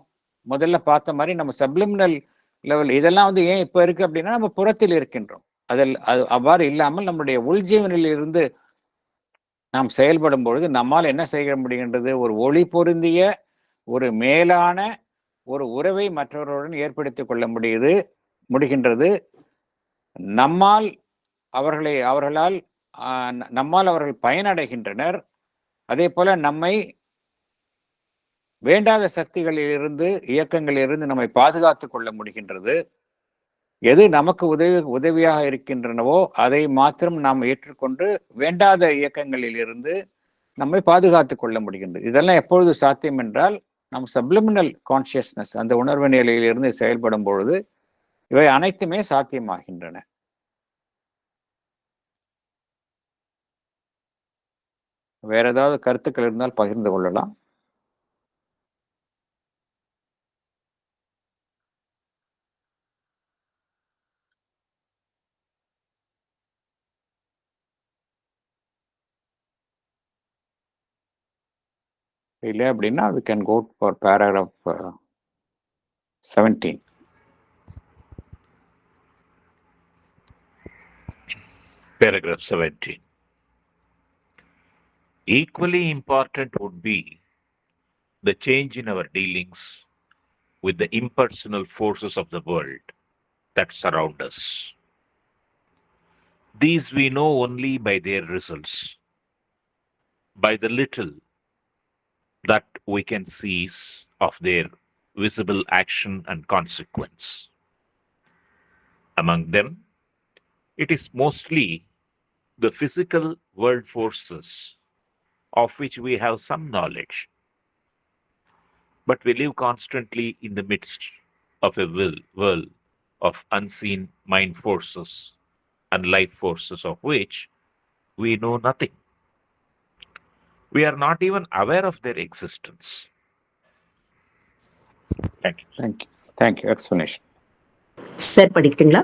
Speaker 1: முதல்ல பார்த்த மாதிரி நம்ம சப்ளிமினல் லெவல் இதெல்லாம் ஏன் இப்ப இருக்கு அப்படின்னா, நம்ம புறத்தில் இருக்கின்றோம். அவ்வாறு இல்லாமல் நம்முடைய உள்ஜீவனில் இருந்து நாம் செயல்படும் பொழுது நம்மால் என்ன செய்ய முடிகின்றது? ஒரு ஒளி பொருந்திய ஒரு மேலான ஒரு உறவை மற்றவர்களுடன் ஏற்படுத்திக் கொள்ள முடிகின்றது. நம்மால் அவர்கள் பயனடைகின்றனர். அதே போல நம்மை வேண்டாத சக்திகளிலிருந்து, இயக்கங்களிலிருந்து நம்மை பாதுகாத்துக் கொள்ள முடிகின்றது. எது நமக்கு உதவியாக இருக்கின்றனவோ அதை மாத்திரம் நாம் ஏற்றுக்கொண்டு வேண்டாத இயக்கங்களில் இருந்து நம்மை பாதுகாத்துக் கொள்ள முடிகின்றது. இதெல்லாம் எப்பொழுது சாத்தியம் என்றால், நம் சப்ளிமினல் கான்சியஸ்னஸ், அந்த உணர்வு நிலையிலிருந்து செயல்படும் பொழுது இவை அனைத்துமே சாத்தியமாகின்றன. வேற ஏதாவது கருத்துக்கள் இருந்தால் பகிர்ந்து கொள்ளலாம். இல்லை அப்படின்னா we can go for paragraph 17.
Speaker 2: Paragraph 17. Equally important would be the change in our dealings with the impersonal forces of the world that surround us. These we know only by their results, by the little that we can seize of their visible action and consequence. Among them, it is mostly the physical world forces of which we have some knowledge, but we live constantly in the midst of a world of unseen mind forces and life forces of which we know nothing. We are not even aware of their existence. Thank you.
Speaker 1: Thank you. Explanation.
Speaker 7: Sir படிக்கிறீங்களா?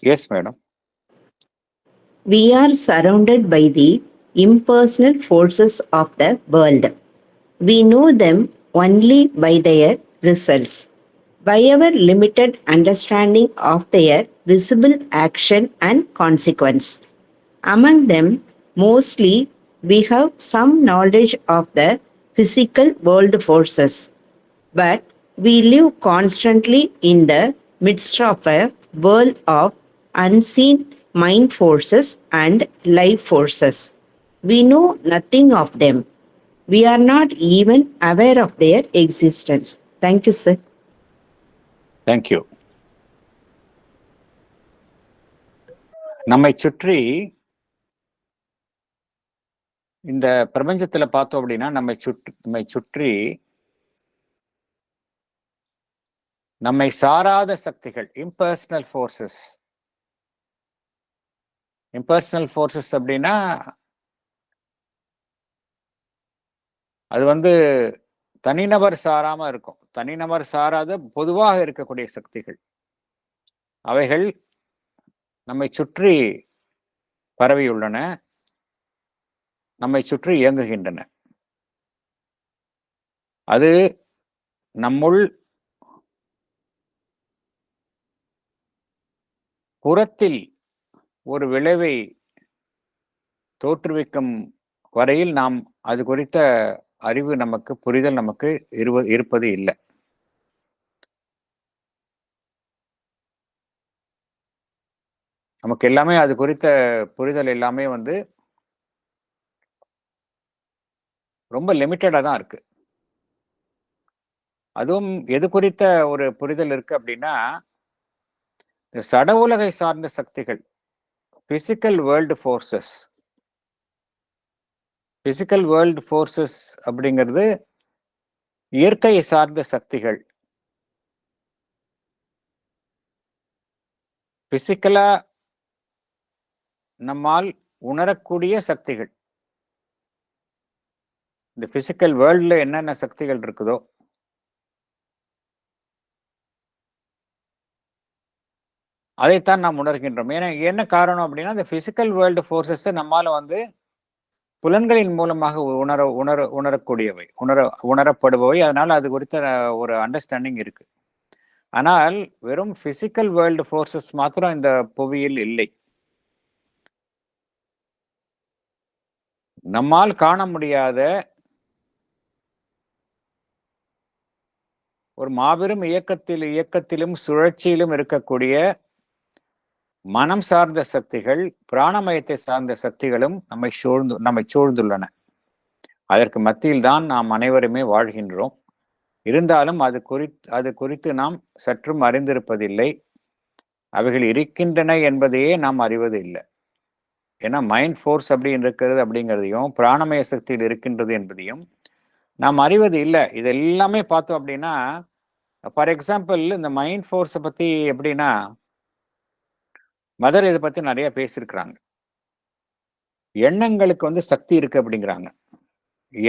Speaker 1: Yes, madam.
Speaker 7: We are surrounded by the impersonal forces of the world. We know them only by their results, by our limited understanding of their visible action and consequence. Among them, mostly we have some knowledge of the physical world forces, but we live constantly in the midst of a world of unseen mind forces and life forces. We know nothing of them. We are not even aware of their existence. Thank you, sir.
Speaker 1: Thank you. நம்மை சுற்றி இந்த பிரபஞ்சத்துல பார்த்தோம் அப்படின்னா, நம்மை சுற்றி நம்மை சாராத சக்திகள், இம்பர்சனல் ஃபோர்ஸஸ். இம்பர்சனல் ஃபோர்ஸஸ் அப்படின்னா அது தனிநபர் சாராம இருக்கும். தனிநபர் சாராத பொதுவாக இருக்கக்கூடிய சக்திகள், அவைகள் நம்மை சுற்றி பரவியுள்ளன, நம்மை சுற்றி இயங்குகின்றன. அது நம்முள் புறத்தில் ஒரு விளைவை தோற்றுவிக்கும் வரையில் நாம் அது குறித்த அறிவு நமக்கு, புரிதல் நமக்கு இருப்பது இல்லை. நமக்கு எல்லாமே அது குறித்த புரிதல் எல்லாமே வந்து ரொம்ப லிமிட்டடா தான் இருக்கு. அதுவும் எது குறித்த ஒரு புரிதல் இருக்கு அப்படின்னா, சட உலகை சார்ந்த சக்திகள், physical world forces. Physical world forces அப்படிங்கிறது இயற்கையை சார்ந்த சக்திகள். பிசிக்கலா நம்மால் உணரக்கூடிய சக்திகள். இந்த பிசிக்கல் வேர்ல்ட்ல என்னென்ன சக்திகள் இருக்குதோ அதைத்தான் நாம் உணர்கின்றோம். ஏன்னா என்ன காரணம் அப்படின்னா, இந்த பிசிக்கல் வேர்ல்டு ஃபோர்ஸஸ் நம்மால வந்து புலன்களின் மூலமாக உணரக்கூடியவை, உணரப்படுபவை. அதனால அது குறித்த ஒரு அண்டர்ஸ்டாண்டிங் இருக்கு. ஆனால் வெறும் பிசிக்கல் வேர்ல்டு ஃபோர்ஸஸ் மாத்திரம் இந்த புவியில் இல்லை. நம்மால் காண முடியாத ஒரு மாபெரும் இயக்கத்திலும் சுழற்சியிலும் இருக்கக்கூடிய மனம் சார்ந்த சக்திகள், பிராணமயத்தை சார்ந்த சக்திகளும் நம்மை சூழ்ந்துள்ளன. அதற்கு மத்தியில் தான் நாம் அனைவருமே வாழ்கின்றோம். இருந்தாலும் அது குறித்து நாம் சற்றும் அறிந்திருப்பதில்லை. அவைகள் இருக்கின்றன என்பதையே நாம் அறிவது இல்லை. ஏன்னா மைண்ட் ஃபோர்ஸ் அப்படி இருக்கிறது அப்படிங்கிறதையும், பிராணமய சக்தியில் இருக்கின்றது என்பதையும் நாம் அறிவது இல்லை. இது எல்லாமே பார்த்தோம் அப்படின்னா, ஃபார் எக்ஸாம்பிள் இந்த மைண்ட் ஃபோர்ஸை பத்தி எப்படின்னா, மதர் இதை பத்தி நிறைய பேசியிருக்கிறாங்க. எண்ணங்களுக்கு வந்து சக்தி இருக்கு அப்படிங்கிறாங்க.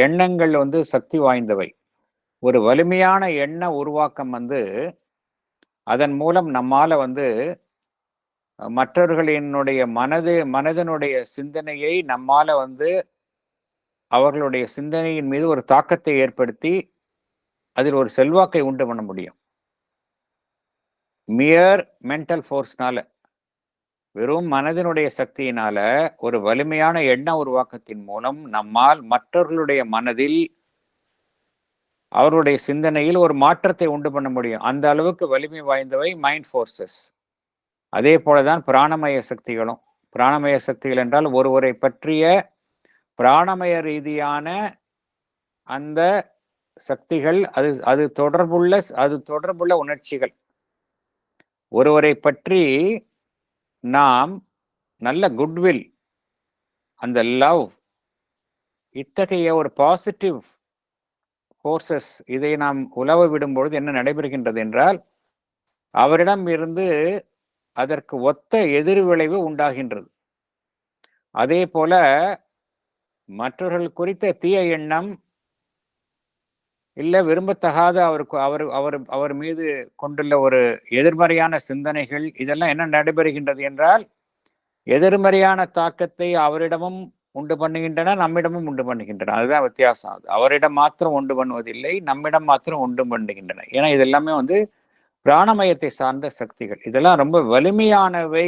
Speaker 1: எண்ணங்கள் வந்து சக்தி வாய்ந்தவை. ஒரு வலிமையான எண்ண உருவாக்கம் வந்து அதன் மூலம் நம்மால வந்து மற்றவர்களினுடைய மனதனுடைய சிந்தனையை நம்மால வந்து அவர்களுடைய சிந்தனையின் மீது ஒரு தாக்கத்தை ஏற்படுத்தி அதில் ஒரு செல்வாக்கை உண்டு பண்ண முடியும். மியர் மென்டல் ஃபோர்ஸ்னால, வெறும் மனதினுடைய சக்தியினால, ஒரு வலிமையான எண்ண உருவாக்கத்தின் மூலம் நம்மால் மற்றவர்களுடைய மனதில், அவருடைய சிந்தனையில் ஒரு மாற்றத்தை உண்டு பண்ண முடியும். அந்த அளவுக்கு வலிமை வாய்ந்தவை மைண்ட் ஃபோர்ஸஸ். அதே போலதான் பிராணமய சக்திகளும். பிராணமய சக்திகள் என்றால் ஒருவரை பற்றிய பிராணமய ரீதியான அந்த சக்திகள், அது தொடர்புள்ள உணர்ச்சிகள். ஒருவரை பற்றி நாம் நல்ல குட்வில், அந்த லவ், இத்தகைய ஒரு பாசிட்டிவ் ஃபோர்ஸஸ் இதை நாம் உலவ விடும்பொழுது என்ன நடைபெறுகின்றது என்றால், அவரிடம் இருந்து அதற்கு ஒத்த எதிர்விளைவு உண்டாகின்றது. அதே போல மற்றவர்கள் குறித்த தீய எண்ணம், இல்ல விரும்பத்தகாத அவர் மீது கொண்டுள்ள ஒரு எதிர்மறையான சிந்தனைகள், இதெல்லாம் என்ன நடைபெறுகின்றது என்றால், எதிர்மறையான தாக்கத்தை அவரிடமும் உண்டு பண்ணுகின்றன, நம்மிடமும் உண்டு பண்ணுகின்றன. அதுதான் வித்தியாசம். அவரிடம் மாத்திரம் உண்டு பண்ணுவதில்லை, நம்மிடம் மாத்திரம் உண்டு பண்ணுகின்றன. ஏன்னா இதெல்லாமே வந்து பிராணமயத்தை சார்ந்த சக்திகள். இதெல்லாம் ரொம்ப வலிமையானவை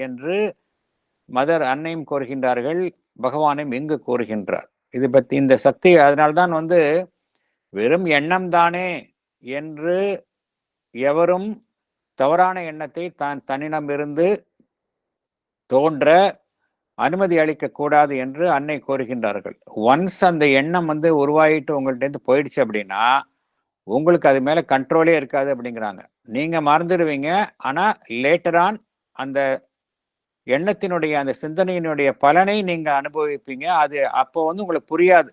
Speaker 1: என்று மதர் அன்னையும் கூறுகின்றார்கள், பகவானையும் இங்கு கூறுகின்றார். இது பத்தி இந்த சக்தி, அதனால்தான் வந்து வெறும் எண்ணம் தானே என்று எவரும் தவறான எண்ணத்தை தன்னிடமிருந்து தோன்ற அனுமதி அளிக்க கூடாது என்று அன்னை கோருகின்றார்கள். ஒன்ஸ் அந்த எண்ணம் வந்து உருவாகிட்டு உங்கள்ட்ட இருந்து போயிடுச்சு அப்படின்னா உங்களுக்கு அது மேல கண்ட்ரோலே இருக்காது அப்படிங்கிறாங்க. நீங்க மறந்துடுவீங்க. ஆனா லேட்டர் ஆன் அந்த எண்ணத்தினுடைய, அந்த சிந்தனையினுடைய பலனை நீங்க அனுபவிப்பீங்க. அது அப்போ வந்து உங்களுக்கு புரியாது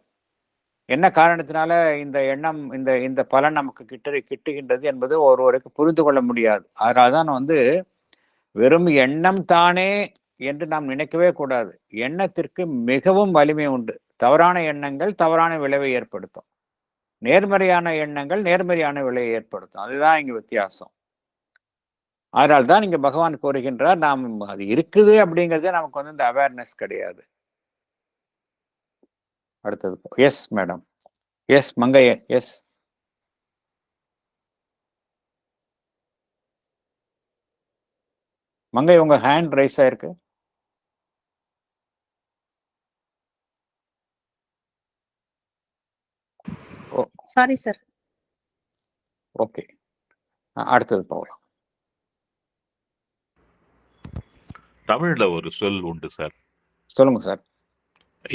Speaker 1: என்ன காரணத்தினால இந்த எண்ணம், இந்த பலன் நமக்கு கிட்டுகின்றது என்பது ஒருவருக்கு புரிந்து கொள்ள முடியாது. அதனால்தான் வந்து வெறும் எண்ணம் தானே என்று நாம் நினைக்கவே கூடாது. எண்ணத்திற்கு மிகவும் வலிமை உண்டு. தவறான எண்ணங்கள் தவறான விளைவை ஏற்படுத்தும், நேர்மறையான எண்ணங்கள் நேர்மறையான விளைவை ஏற்படுத்தும். அதுதான் இங்க வித்தியாசம். அதனால்தான் இங்க பகவான் கூறுகின்றார், நாம் அது இருக்குது அப்படிங்கிறது நமக்கு வந்து இந்த அவேர்னஸ் கிடையாது. அடுத்தது எஸ் மேடம். எஸ் மங்கைய. எஸ் மங்கை, உங்க ஹேண்ட் ரைஸ் ஆயிருக்கு.
Speaker 5: Sorry sir.
Speaker 1: ஓகே, அடுத்தது போகலாம்.
Speaker 2: தமிழ்ல ஒரு சொல் உண்டு சார்.
Speaker 1: சொல்லுங்க சார்.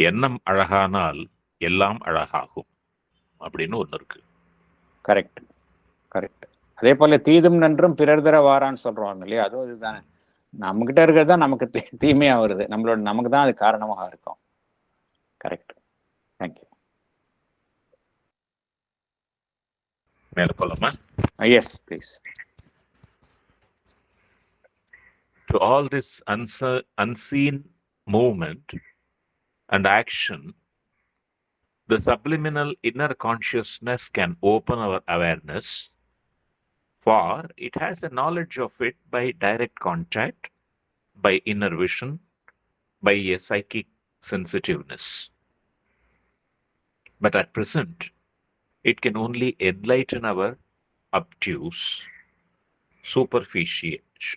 Speaker 2: எண்ணம் அழகானால் எல்லாம் அழகாகும் அப்படின்னு ஒண்ணு இருக்கு.
Speaker 1: Correct, correct. அதே போல தீதும் நன்றும் பிறர் தர வாரான்னு சொல்றாங்க இல்லையா, அதுவும் இதுதானே. நம்ம கிட்ட இருக்கிறது தான் நமக்கு தீமையா வருது, நமக்கு தான் அது காரணமாக இருக்கும். கரெக்ட். தேங்க்யூ.
Speaker 2: மேல போலாமா?
Speaker 1: Yes please.
Speaker 2: To all this unseen movement and action, the subliminal inner consciousness can open our awareness, for it has a knowledge of it by direct contact, by inner vision, by a psychic sensitiveness. But at present, it can only enlighten our obtuse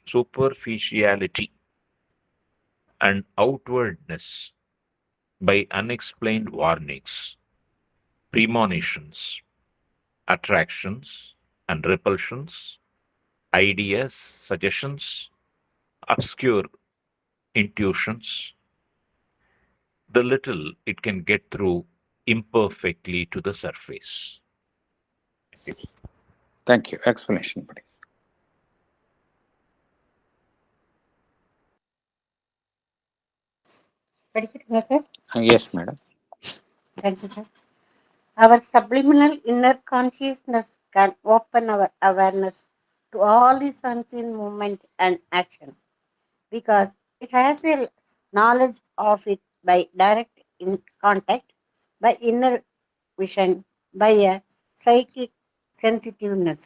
Speaker 2: superficiality and outwardness by unexplained warnings, premonitions, attractions and repulsions, ideas, suggestions, obscure intuitions, the little it can get through imperfectly to the surface.
Speaker 1: Thank you. Explanation படி.
Speaker 8: படிக்கிறீங்களா sir?
Speaker 1: Yes madam.
Speaker 8: Thank you, sir. Our subliminal inner consciousness can open our awareness to all these unseen movement and action because it has a knowledge of it by direct contact, by inner vision, by a psychic sensitiveness.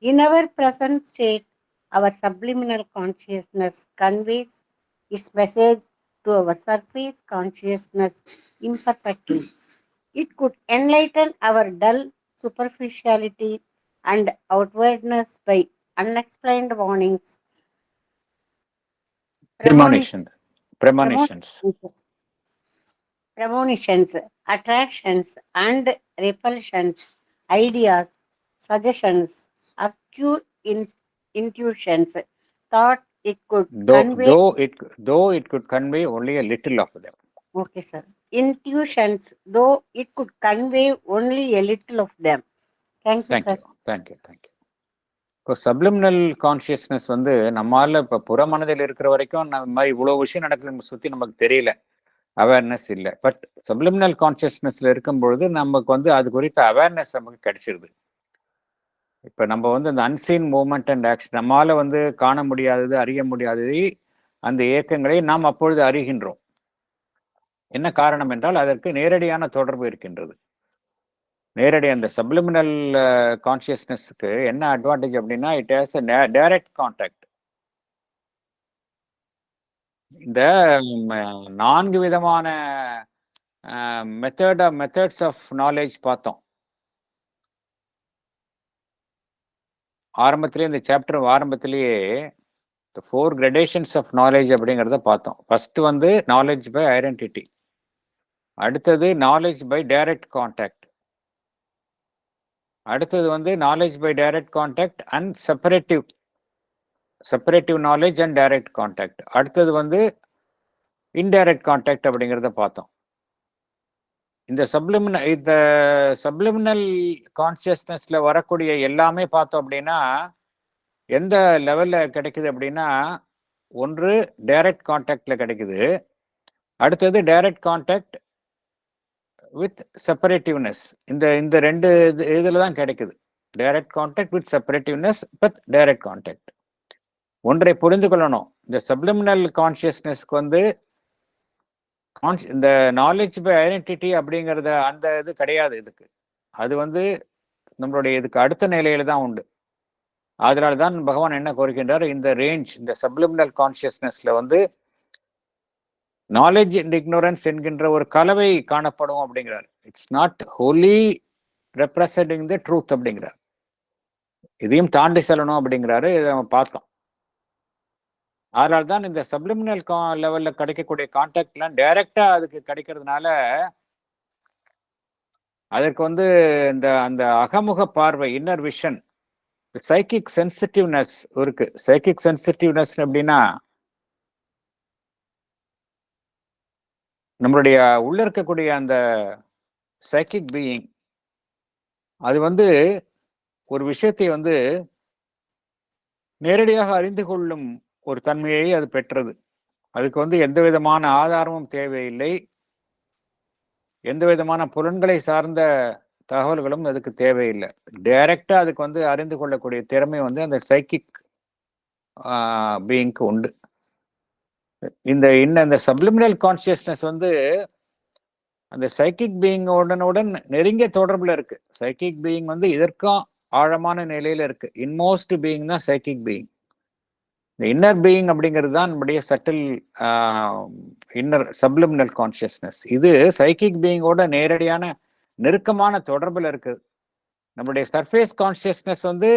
Speaker 8: In our present state, our subliminal consciousness conveys its message to our surface consciousness imperfectly. It could enlighten our dull superficiality and outwardness by unexplained warnings, premonitions, attractions, and repulsions, ideas, suggestions, obscure intuitions, thought it could convey.
Speaker 1: Though it could convey only a little of them.
Speaker 8: Okay, sir. Intuitions, though it could convey only a little of them. Thank you, sir.
Speaker 1: Thank you. இப்போ subliminal consciousness வந்து நம்மால இப்போ புற மனதில் இருக்கிற வரைக்கும் நம்ம மாதிரி இவ்வளோ விஷயம் நடக்குது நம்ம சுற்றி நமக்கு தெரியல, அவேர்னஸ் இல்லை. பட் சப்ளிமினல் கான்சியஸ்னஸ்ல இருக்கும் பொழுது நமக்கு வந்து அது குறித்த அவேர்னஸ் நமக்கு கிடைச்சிருது. இப்போ நம்ம வந்து அந்த அன்சீன் மூவ்மெண்ட் அண்ட் ஆக்ஷன், நம்மால வந்து காண முடியாதது, அறிய முடியாதது, அந்த இயக்கங்களை நாம் அப்பொழுது அறிகின்றோம். என்ன காரணம் என்றால் அதற்கு நேரடியான தொடர்பு இருக்கின்றது. நேரடி அந்த சப்ளிமினல் கான்சியஸ்னஸ்க்கு என்ன அட்வான்டேஜ் அப்படின்னா, it has a direct contact. இந்த 4 விதமான மெத்தட்ஸ் ஆஃப் நாலேஜ் பார்த்தோம் ஆரம்பத்திலே. இந்த சாப்டர் ஆரம்பத்திலேயே the 4 gradations of knowledge அப்படிங்கிறத பார்த்தோம். ஃபர்ஸ்ட் வந்து நாலேஜ் பை ஐடென்டிட்டி, அடுத்தது நாலேஜ் பை டைரக்ட் கான்டாக்ட், அடுத்தது வந்து knowledge by direct contact and separative knowledge and direct contact, அடுத்தது வந்து இன்டைரக்ட் கான்டாக்ட் அப்படிங்கிறத பார்த்தோம். இந்த சப்ளிமினல் கான்சியஸ்னஸ்ல வரக்கூடிய எல்லாமே பார்த்தோம் அப்படின்னா எந்த லெவல்ல கிடைக்குது அப்படின்னா, ஒன்று டைரக்ட் கான்டாக்ட்ல கிடைக்குது, அடுத்தது டைரக்ட் கான்டாக்ட் வித் செப்பரேட்டிவ்னஸ். இந்த ரெண்டு இதுல தான் கிடைக்குது. Direct contact with separativeness with direct contact. ஒன்றை புரிந்து கொள்ளணும், இந்த சப்ளிமினல் கான்சியஸ்னஸ்க்கு வந்து இந்த நாலேஜ் பை ஐடென்டிட்டி அப்படிங்கிறத அந்த இது கிடையாது இதுக்கு. அது வந்து நம்மளுடைய இதுக்கு அடுத்த நிலையில தான் உண்டு. அதனால தான் பகவான் என்ன கோருக்கின்றார், இந்த ரேஞ்ச், இந்த சப்ளிமினல் கான்சியஸ்னஸ்ல வந்து நாலேஜ் அண்ட் இக்னோரன்ஸ் என்கின்ற ஒரு கலவை காணப்படும் அப்படிங்கிறார். It's not wholly representing the truth அப்படிங்கிறார். இதையும் தாண்டி செல்லணும் அப்படிங்கிறாரு. இதை நம்ம பார்த்தோம். அதனால தான் இந்த சப்ளிமினல் லெவல்ல கிடைக்கக்கூடிய கான்டாக்ட்லாம் டைரக்டா அதுக்கு கிடைக்கிறதுனால அதற்கு வந்து இந்த அந்த அகமுக பார்வை, இன்னர் விஷன், சைக்கிக் சென்சிட்டிவ்னஸ் இருக்கு. சைக்கிக் சென்சிட்டிவ்னஸ் அப்படின்னா நம்மளுடைய உள்ள இருக்கக்கூடிய அந்த சைக்கிக் பீயிங் அது வந்து ஒரு விஷயத்தை வந்து நேரடியாக அறிந்து கொள்ளும் ஒரு தன்மையை அது பெற்றது. அதுக்கு வந்து எந்த விதமான ஆதாரமும் தேவையில்லை, எந்த விதமான புலன்களை சார்ந்த தகவல்களும் அதுக்கு தேவையில்லை. டைரக்டா அதுக்கு வந்து அறிந்து கொள்ளக்கூடிய திறமை வந்து அந்த சைக்கிக் பீயிங்க்கு உண்டு. இந்த சப்ளிமினல் கான்சியஸ்னஸ் வந்து அந்த சைக்கிக் பீயிங் உடனுடன் நெருங்கிய தொடர்புல இருக்கு. சைக்கிக் பீயிங் வந்து இதற்கும் ஆழமான நிலையில இருக்கு. இன்மோஸ்ட் பீயிங் தான் சைக்கிக் பீயிங். இந்த இன்னர் பீயிங் அப்படிங்கிறது தான் நம்முடைய சட்டில் இன்னர் சப்ளிமினல் கான்சியஸ்னஸ். இது சைக்கிக் பீயிங்கோட நேரடியான நெருக்கமான தொடர்புல இருக்கு. நம்முடைய சர்ஃபேஸ் கான்சியஸ்னஸ் வந்து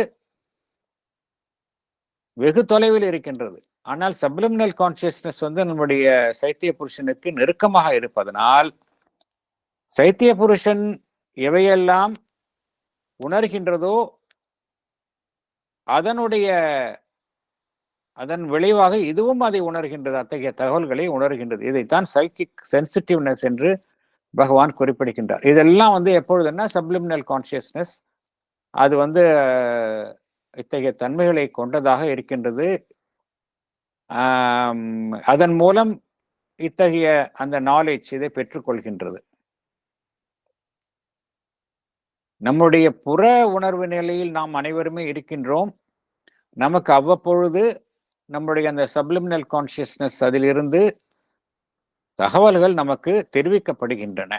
Speaker 1: வெகு தொலைவில் இருக்கின்றது. ஆனால் சப்ளிமினல் கான்சியஸ்னஸ் வந்து நம்முடைய சைத்திய புருஷனுக்கு நெருக்கமாக இருப்பதனால் சைத்திய புருஷன் எவையெல்லாம் உணர்கின்றதோ அதன் விளைவாக இதுவும் அதை உணர்கின்றது, அத்தகைய தகவல்களை உணர்கின்றது. இதைத்தான் சைக்கிக் சென்சிட்டிவ்னஸ் என்று பகவான் குறிப்பிடுகின்றார். இதெல்லாம் வந்து எப்பொழுதுன்னா சப்ளிமினல் கான்சியஸ்னஸ் அது வந்து இத்தகைய தன்மைகளை கொண்டதாக இருக்கின்றது. அதன் மூலம் இத்தகைய அந்த நாலேஜ் இதை பெற்றுக்கொள்கின்றது. நம்முடைய புற உணர்வு நிலையில் நாம் அனைவருமே இருக்கின்றோம். நமக்கு அவ்வப்பொழுது நம்முடைய அந்த சப்ளிமினல் கான்சியஸ்னஸ் அதிலிருந்து தகவல்கள் நமக்கு தெரிவிக்கப்படுகின்றன.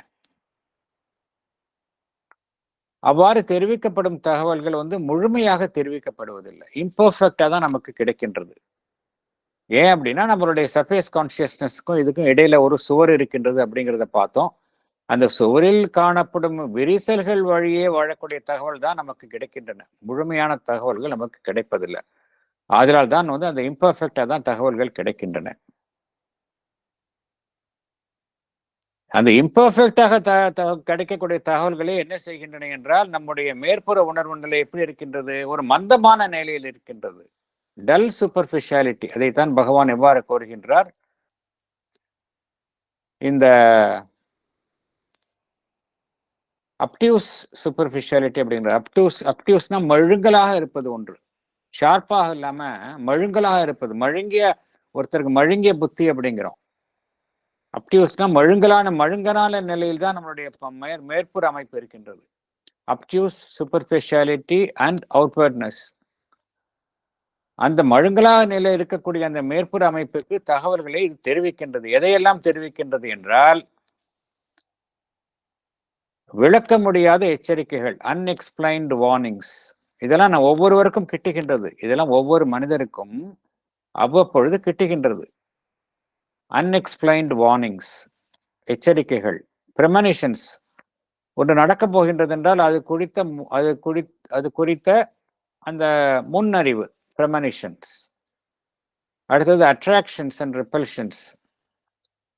Speaker 1: அவ்வாறு தெரிவிக்கப்படும் தகவல்கள் வந்து முழுமையாக தெரிவிக்கப்படுவதில்லை, இம்பர்ஃபெக்டா தான் நமக்கு கிடைக்கின்றது. ஏன் அப்படின்னா நம்மளுடைய சர்ஃபேஸ் கான்சியஸ்னஸ்க்கும் இதுக்கும் இடையில ஒரு சுவர் இருக்கின்றது அப்படிங்கிறத பார்த்தோம். அந்த சுவரில் காணப்படும் விரிசல்கள் வழியே வாழக்கூடிய தகவல் தான் நமக்கு கிடைக்கின்றன. முழுமையான தகவல்கள் நமக்கு கிடைப்பதில்லை. அதனால் தான் வந்து அந்த இம்பர்ஃபெக்டா தான் தகவல்கள் கிடைக்கின்றன. அந்த இம்பர்ஃபெக்டாக கிடைக்கக்கூடிய தகவல்களே என்ன செய்கின்றன என்றால் நம்முடைய மேற்புற உணர்வு நிலை எப்படி இருக்கின்றது? ஒரு மந்தமான நிலையில் இருக்கின்றது. டல் சூப்பர்ஃபிஷியாலிட்டி. அதைத்தான் பகவான் எவ்வாறு கோருகின்றார்? இந்த அப்டியூஸ் சூப்பர்ஃபிஷியாலிட்டி அப்படிங்கிற அப்டியூஸ்னா மழுங்கலாக இருப்பது ஒன்று, ஷார்ப்பாக இல்லாம மழுங்கலாக இருப்பது. ஒருத்தருக்கு மழுங்கிய புத்தி அப்படிங்கிறோம். அப்டியூஸ்னா மழுங்கலான நிலையில் தான் நம்மளுடைய மேற்புற அமைப்பு இருக்கின்றது. Obtuse superficiality and outwardness. அந்த மழுங்கலாக நிலை இருக்கக்கூடிய அந்த மேற்புற அமைப்புக்கு தகவல்களை இது தெரிவிக்கின்றது. எதையெல்லாம் தெரிவிக்கின்றது என்றால் விளக்க முடியாத எச்சரிக்கைகள், அன்எக்ஸ்பிளைன்டு வார்னிங்ஸ். இதெல்லாம் நான் ஒவ்வொருவருக்கும் கிட்டுகின்றது. இதெல்லாம் ஒவ்வொரு மனிதருக்கும் அவ்வப்பொழுது கிட்டுகின்றது. அன்எக்ஸ்பிளைன்டு வார்னிங்ஸ், எச்சரிக்கைகள், ப்ரெமனிஷன்ஸ். ஒன்று நடக்கப் போகின்றது என்றால் அது குறித்த அந்த முன்னறிவு, ப்ரெமனிஷன்ஸ். அடுத்தது அட்ராக்ஷன்ஸ் அண்ட் ரிப்பல்ஷன்ஸ்.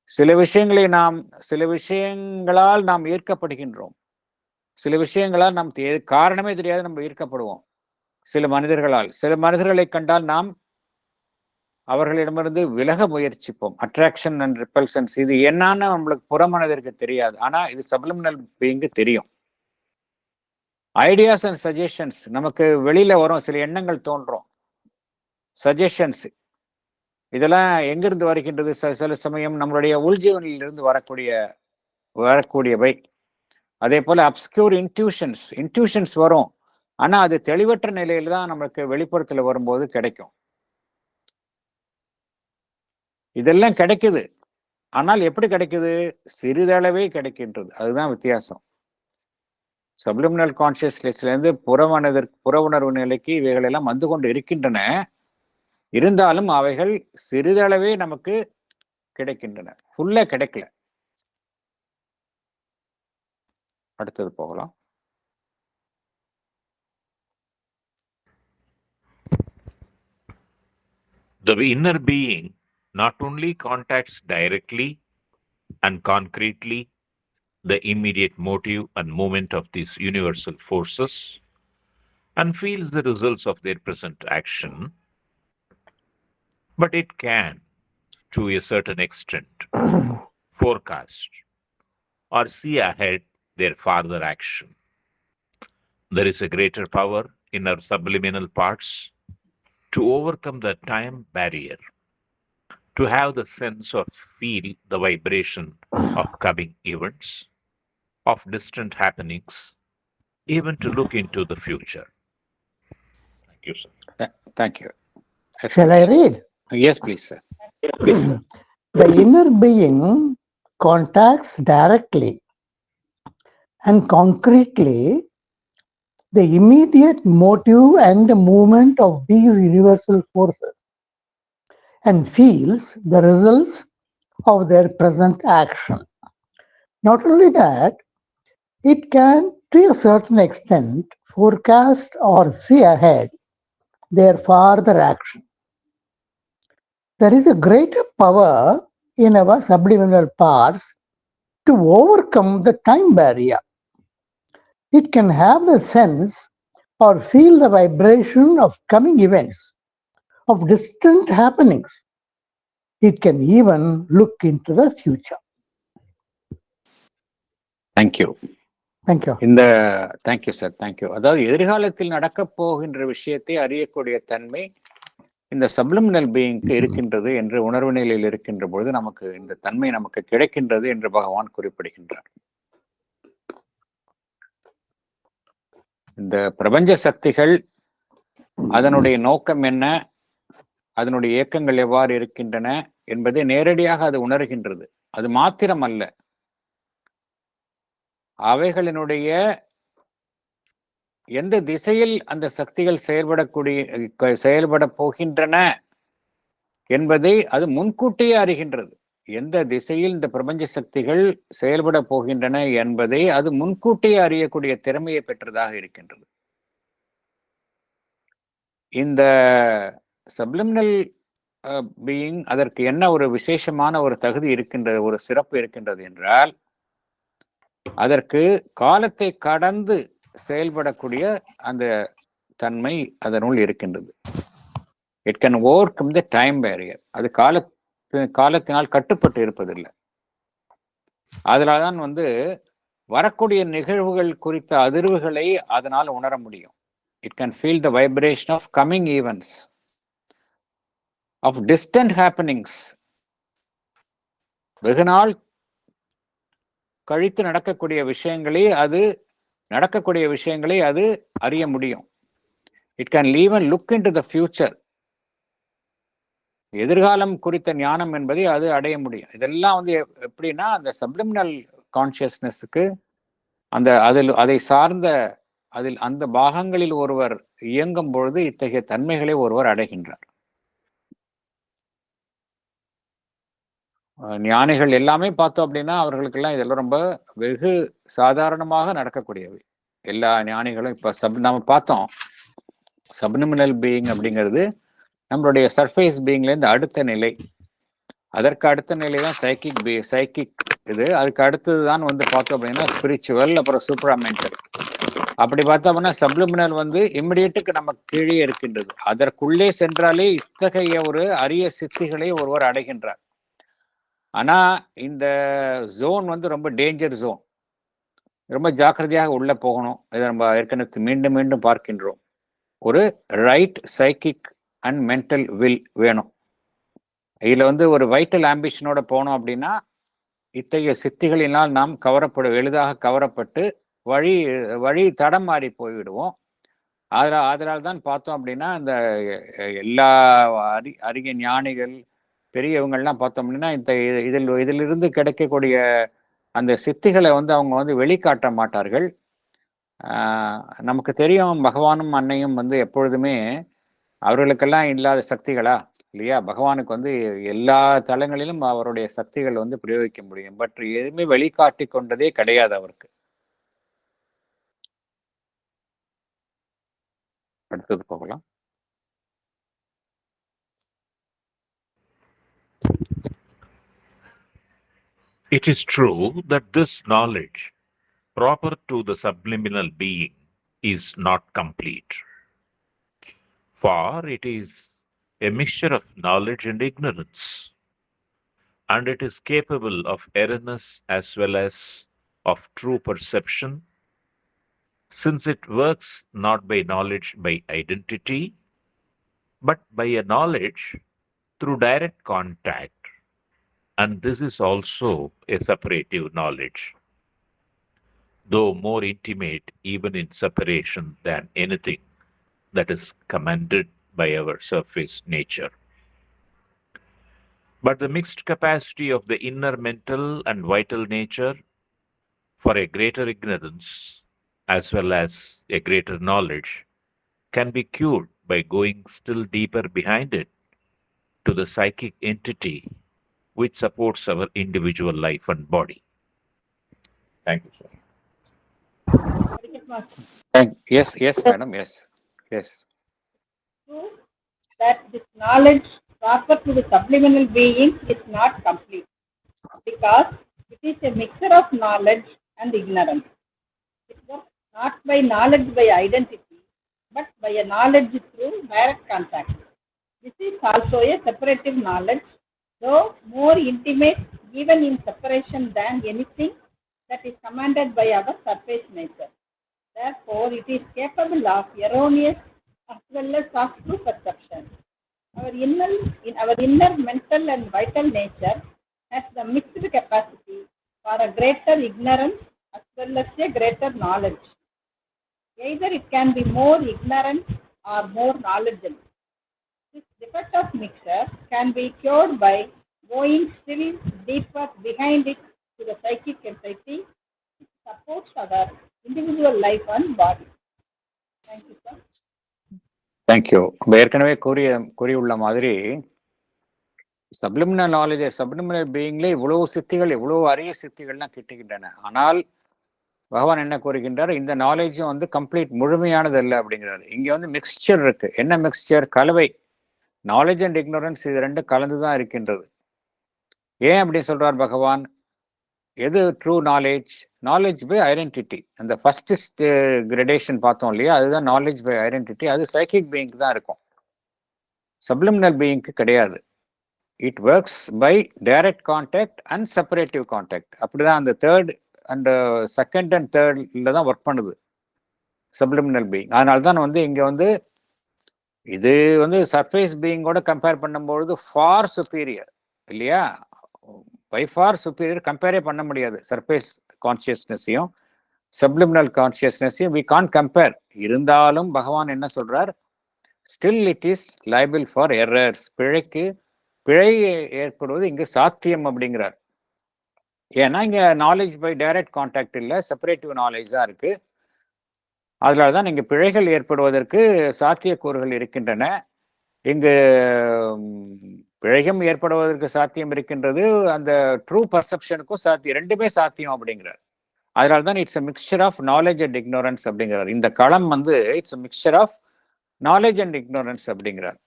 Speaker 1: சில விஷயங்களால் நாம் ஈர்க்கப்படுகின்றோம். சில விஷயங்களால் நாம் காரணமே தெரியாது நம்ம ஈர்க்கப்படுவோம். சில மனிதர்களை கண்டால் நாம் அவர்களிடமிருந்து விலக முயற்சிப்போம். Attraction and repulsions. இது என்னன்னு நம்மளுக்கு புறமனதிற்கு தெரியாது, ஆனா இது சப்ளிமினல் பீயிங்க்கு தெரியும். Ideas and suggestions. நமக்கு வெளியில வரும், சில எண்ணங்கள் தோன்றும், சஜஷன்ஸ். இதெல்லாம் எங்கிருந்து வருகின்றது? சில சமயம் நம்மளுடைய உள்ஜீவனில் இருந்து வரக்கூடியவை. அதே போல அப்ஸ்கியூர் இன்ட்யூஷன்ஸ் வரும், ஆனா அது தெளிவற்ற நிலையில தான் நமக்கு வெளிப்புறத்துல வரும்போது கிடைக்கும். இதெல்லாம் கிடைக்குது, ஆனால் எப்படி கிடைக்குது? சிறிதளவே கிடைக்கின்றது. அதுதான் வித்தியாசம். சப்ளிமினல் கான்சியஸ்னஸ்ல இருந்து புற உணர்வு நிலைக்கு இவைகள் எல்லாம் வந்து கொண்டு இருக்கின்றன. இருந்தாலும் அவைகள் சிறிதளவே நமக்கு கிடைக்கின்றன, ஃபுல்லா கிடைக்கல. அடுத்தது போகலாம்.
Speaker 2: The inner being not only contacts directly and concretely the immediate motive and movement of these universal forces and feels the results of their present action, but it can, to a certain extent, forecast or see ahead their farther action. There is a greater power in our subliminal parts to overcome the time barrier, to have the sense or feel the vibration of coming events, of distant happenings, even to look into the future. Thank you, sir.
Speaker 1: Thank you.
Speaker 9: Shall I read?
Speaker 1: Yes, please, sir.
Speaker 9: The inner being contacts directly and concretely the immediate motive and movement of these universal forces and feels the results of their present action. Not only that, it can, to a certain extent, forecast or see ahead their farther action. There is a greater power in our subliminal parts to overcome the time barrier. It can have the sense or feel the vibration of coming events, of distant happenings. It can even look into the future.
Speaker 1: Thank you.
Speaker 9: Thank you.
Speaker 1: Thank you sir, thank you. அதாவது எதிர்காலத்தில் நடக்கப் போகின்ற விஷயத்தை அறியக்கூடிய தன்மை இந்த subliminal பீயிங்க்கு இருக்கின்றது என்று உணர்வு நிலையில் இருக்கின்ற பொழுது நமக்கு இந்த தன்மை நமக்கு கிடைக்கின்றது என்று பகவான் குறிப்பிடுகின்றார். இந்த பிரபஞ்ச சக்திகள் அதனுடைய நோக்கம் என்ன, அதனுடைய இயக்கங்கள் எவ்வாறு இருக்கின்றன என்பதை நேரடியாக அது உணர்கின்றது. அது மாத்திரமல்ல, அவைகளினுடைய எந்த திசையில் அந்த சக்திகள் செயல்பட போகின்றன என்பதை அது முன்கூட்டியே அறிகின்றது. எந்த திசையில் இந்த பிரபஞ்ச சக்திகள் செயல்பட போகின்றன என்பதை அது முன்கூட்டியே அறியக்கூடிய திறமையை பெற்றதாக இருக்கின்றது. இந்த சப்ளிமினல் பீயிங் அதற்கு என்ன ஒரு விசேஷமான ஒரு தகுதி இருக்கின்றது, ஒரு சிறப்பு இருக்கின்றது என்றால், அதற்கு காலத்தை கடந்து செயல்படக்கூடிய அந்த தன்மை அதனுள் இருக்கின்றது. It can overcome the time barrier. அது காலத்தினால் கட்டுப்பட்டு இருப்பதில்லை. அதனால்தான் வரக்கூடிய நிகழ்வுகள் குறித்த அதிர்வுகளை அதனால் உணர முடியும். It can feel the vibration of coming events, of distant happenings. வெகு நாள் கழித்து நடக்கக்கூடிய விஷயங்களை அது அறிய முடியும். It can even look into the future. எதிர்காலம் குறித்த ஞானம் என்பதை அது அடைய முடியும். இதெல்லாம் எப்படின்னா, அந்த சப்ளிமினல் கான்சியஸ்னஸுக்கு அதை சார்ந்த அந்த பாகங்களில் ஒருவர் இயங்கும் பொழுது இத்தகைய தன்மைகளை ஒருவர் அடைகின்றார். ஞானிகள் எல்லாமே பார்த்தோம் அப்படின்னா அவர்களுக்கெல்லாம் இதெல்லாம் ரொம்ப வெகு சாதாரணமாக நடக்கக்கூடியவை. எல்லா ஞானிகளும் இப்ப நம்ம பார்த்தோம், சப்லிமினல் பீயிங் அப்படிங்கிறது நம்மளுடைய சர்ஃபேஸ் பீயிங்ல இருந்து அடுத்த நிலை. அதற்கு அடுத்த நிலை தான் சைக்கிக் இது. அதுக்கு அடுத்தது தான் பார்த்தோம் அப்படின்னா ஸ்பிரிச்சுவல், அப்புறம் சூப்பராமென்டல். அப்படி பார்த்தோம்னா சப்லிமினல் இம்மிடியேட்டுக்கு நமக்கு கீழே இருக்கின்றது. அதற்குள்ளே சென்றாலே இத்தகைய ஒரு அரிய சித்திகளை ஒருவர் அடைகின்றார். ஆனா இந்த ஜோன் ரொம்ப டேஞ்சர் ஜோன். ரொம்ப ஜாக்கிரதையாக உள்ள போகணும். இதை நம்ம ஏற்கனவே மீண்டும் மீண்டும் பார்க்கின்றோம். ஒரு right psychic and mental will வேணும். இதுல ஒரு வைட்டல் ஆம்பிஷனோட போனோம் அப்படின்னா இத்தகைய சித்திகளினால் நாம் எளிதாக கவரப்பட்டு வழி தடம் மாறி போய்விடுவோம். அதனால தான் பார்த்தோம் அப்படின்னா இந்த எல்லா அரிய ஞானிகள் பெரியவங்கள்லாம் பார்த்தோம் அப்படின்னா இதிலிருந்து கிடைக்கக்கூடிய அந்த சித்திகளை அவங்க வெளிக்காட்ட மாட்டார்கள். நமக்கு தெரியும், பகவானும் அன்னையும் எப்பொழுதுமே அவர்களுக்கெல்லாம் இல்லாத சக்திகளா இல்லையா? பகவானுக்கு எல்லா தளங்களிலும் அவருடைய சக்திகள் பிரயோகிக்க முடியும். பட் எதுவுமே வெளிக்காட்டி கொண்டதே கிடையாது அவருக்கு. அடுத்தது போகலாம்.
Speaker 2: It is true that this knowledge, proper to the subliminal being, is not complete, for it is a mixture of knowledge and ignorance, and it is capable of erroneous as well as of true perception, since it works not by knowledge by identity, but by a knowledge through direct contact, and this is also a separative knowledge, though more intimate even in separation than anything that is commanded by our surface nature. But the mixed capacity of the inner mental and vital nature for a greater ignorance as well as a greater knowledge can be cured by going still deeper behind it to the psychic entity which supports our individual life and body. Thank you, sir.
Speaker 1: Yes, madam. Yes.
Speaker 10: Prove that this knowledge proper to the subliminal being is not complete because it is a mixture of knowledge and ignorance. It works not by knowledge by identity, but by a knowledge through direct contact. This is also a separative knowledge, though more intimate even in separation than anything that is commanded by our surface nature. Therefore, it is capable of erroneous as well as of true perception. Our inner mental and vital nature has the mixed capacity for a greater ignorance as well as a greater knowledge. Either it can be more ignorant or more knowledgeable. This defect of mixture can be cured by going still deeper behind it to the psychic entity which supports our individual life and body. Thank you, sir.
Speaker 1: Thank you. ஏற்கனவே கூறியுள்ள மாதிரி subliminal knowledge, subliminal பீயிங்ல இவ்வளவு சித்திகள், இவ்வளவு அரிய சித்திகள்லாம் கிட்டுகின்றன. ஆனால் பகவான் என்ன கூறுகின்றார், இந்த நாலேஜும் வந்து கம்ப்ளீட் முழுமையானது இல்லை அப்படிங்கிறாரு. இங்க வந்து மிக்ஸ்சர் இருக்கு. என்ன மிக்ஸ்சர்? கலவை. நாலேஜ் அண்ட் இக்னோரன்ஸ் இது ரெண்டும் கலந்துதான் இருக்கின்றது. ஏன் அப்படி சொல்றார் பகவான்? எது true knowledge? Knowledge by identity. அந்த ஃபர்ஸ்ட் கிரடேஷன் பார்த்தோம் இல்லையா, அதுதான் நாலேஜ் பை ஐடென்டிட்டி. அது சைக்கிக் பீயிங்க்கு தான் இருக்கும், சப்ளிமினல் பீயிங்க்கு கிடையாது. It works by direct contact and separative contact. அப்படிதான் அந்த தேர்ட் அண்ட் செகண்ட் அண்ட் தேர்ட்ல தான் ஒர்க் பண்ணுது சப்ளிமினல் பீயிங். அதனால தான் வந்து இங்க வந்து இது வந்து சர்ஃபேஸ் பீயிங்கோட கம்பேர் பண்ணும்பொழுது ஃபார் சுப்பீரியர் இல்லையா, பை ஃபார் சுப்பீரியர். கம்பேரே பண்ண முடியாது சர்ஃபேஸ் கான்சியஸ்னஸையும் சப்ளிமினல் கான்சியஸ்னஸையும். We can't compare. இருந்தாலும் பகவான் என்ன சொல்றார், still it is liable for errors. பிழை ஏற்படுவது இங்கு சாத்தியம் அப்படிங்கிறார். ஏன்னா இங்க நாலேஜ் பை டைரக்ட் கான்டாக்ட் இல்லை, செப்பரேட்டிவ் நாலேஜ் தான் இருக்கு. அதனால தான் இங்க பிழைகள் ஏற்படுவதற்கு சாத்தியக்கூறுகள் இருக்கின்றன. இங்கு பிழைகம் ஏற்படுவதற்கு சாத்தியம் இருக்கின்றது, அந்த ட்ரூ பர்செப்ஷனுக்கும் சாத்தியம், ரெண்டுமே சாத்தியம் அப்படிங்கிறார். அதனால தான் it's a mixture of knowledge and ignorance அப்படிங்கிறார். இந்த களம் வந்து it's a mixture of knowledge and ignorance அப்படிங்கிறார்.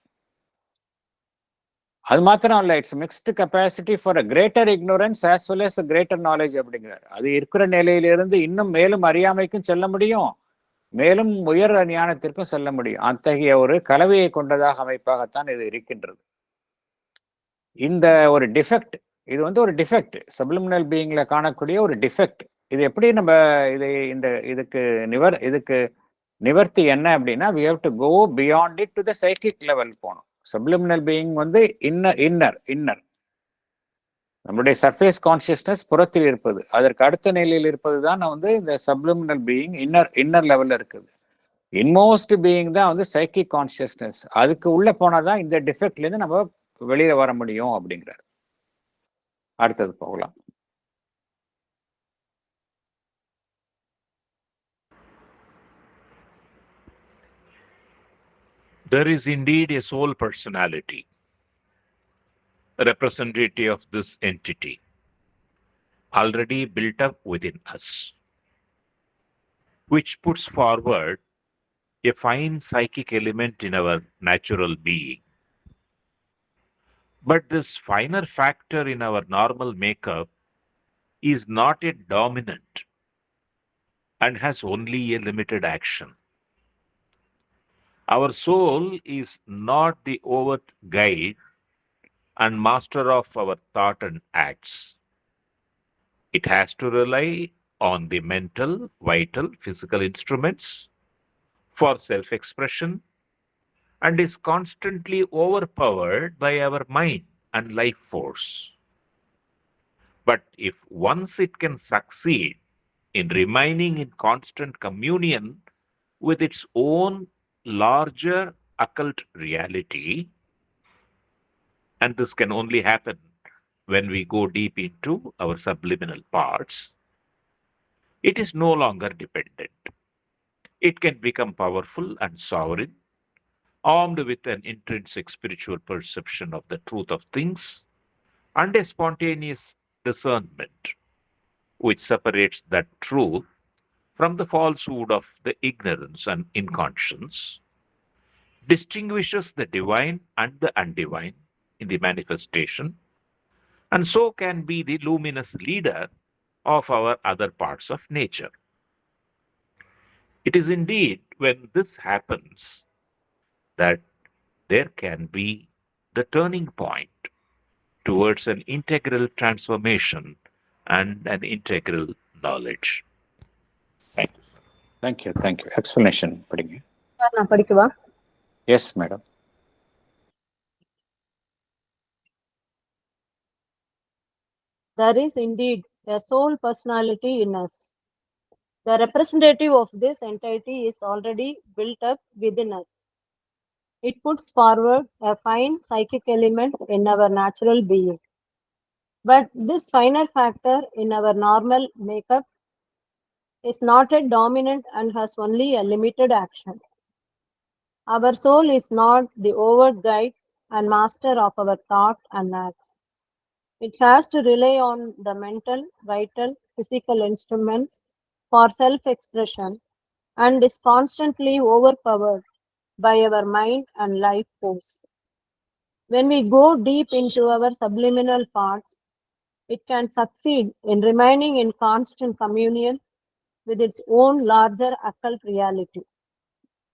Speaker 1: அது மாத்திரம் இல்ல, it's mixed capacity for a greater ignorance as well as greater knowledge அப்படிங்கிறார். அது இருக்கிற நிலையிலிருந்து இன்னும் மேலும் அறியாமைக்கும் செல்ல முடியும், மேலும் உயர் ஞானத்திற்கும் செல்ல முடியும். அத்தகைய ஒரு கலவையை கொண்டதாக அமைப்பாகத்தான் இது இருக்கின்றது. இந்த ஒரு டிஃபெக்ட், இது வந்து ஒரு டிஃபெக்ட், சப்ளிமினல் பீயிங்ல காணக்கூடிய ஒரு டிஃபெக்ட். இது எப்படி நம்ம இதுக்கு நிவர்த்தி என்ன அப்படின்னா, we have to go beyond it to the psychic level போகணும். சப்ளிமினல் பீயிங் வந்து இன்னர் நம்மளுடைய சர்ஃபேஸ் கான்சியஸ்னஸ் புறத்தில் இருப்பது, அதற்கு அடுத்த நிலையில் இருப்பது தான் வந்து இந்த சப்ளிமினல் பீயிங் இன்னர் லெவல்ல இருக்குது. இன்மோஸ்ட் பீயிங் தான் வந்து சைக்கிக் கான்சியஸ்னஸ். அதுக்கு உள்ள போனாதான் இந்த டிஃபெக்ட்ல இருந்து நம்ம வெளியில வர முடியும் அப்படிங்கிறார். அடுத்தது போகலாம்.
Speaker 2: There is indeed a soul personality, a representative of this entity, already built up within us, which puts forward a fine psychic element in our natural being. But this finer factor in our normal makeup is not a dominant and has only a limited action. Our soul is not the overt guide and master of our thought and acts. It has to rely on the mental, vital, physical instruments for self expression and is constantly overpowered by our mind and life force. But if once it can succeed in remaining in constant communion with its own larger occult reality, and this can only happen when we go deep into our subliminal parts, it is no longer dependent. It can become powerful and sovereign, armed with an intrinsic spiritual perception of the truth of things and a spontaneous discernment which separates that truth from the falsehood of the ignorance and inconscience, distinguishes the divine and the undivine in the manifestation, and so can be the luminous leader of our other parts of nature. It is indeed when this happens that there can be the turning point towards an integral transformation and an integral knowledge. Thank you.
Speaker 1: Thank you. Thank you. Explanation. படிங்க.
Speaker 11: Sir நான் படிக்கவா?
Speaker 1: Yes, madam.
Speaker 11: There is indeed a soul personality in us. The representative of this entity is already built up within us. It puts forward a fine psychic element in our natural being. But this finer factor in our normal makeup is not a dominant and has only a limited action. Our soul is not the overt guide and master of our thought and acts. It has to rely on the mental, vital, physical instruments for self-expression and is constantly overpowered by our mind and life force. When we go deep into our subliminal parts, it can succeed in remaining in constant communion with its own larger occult reality.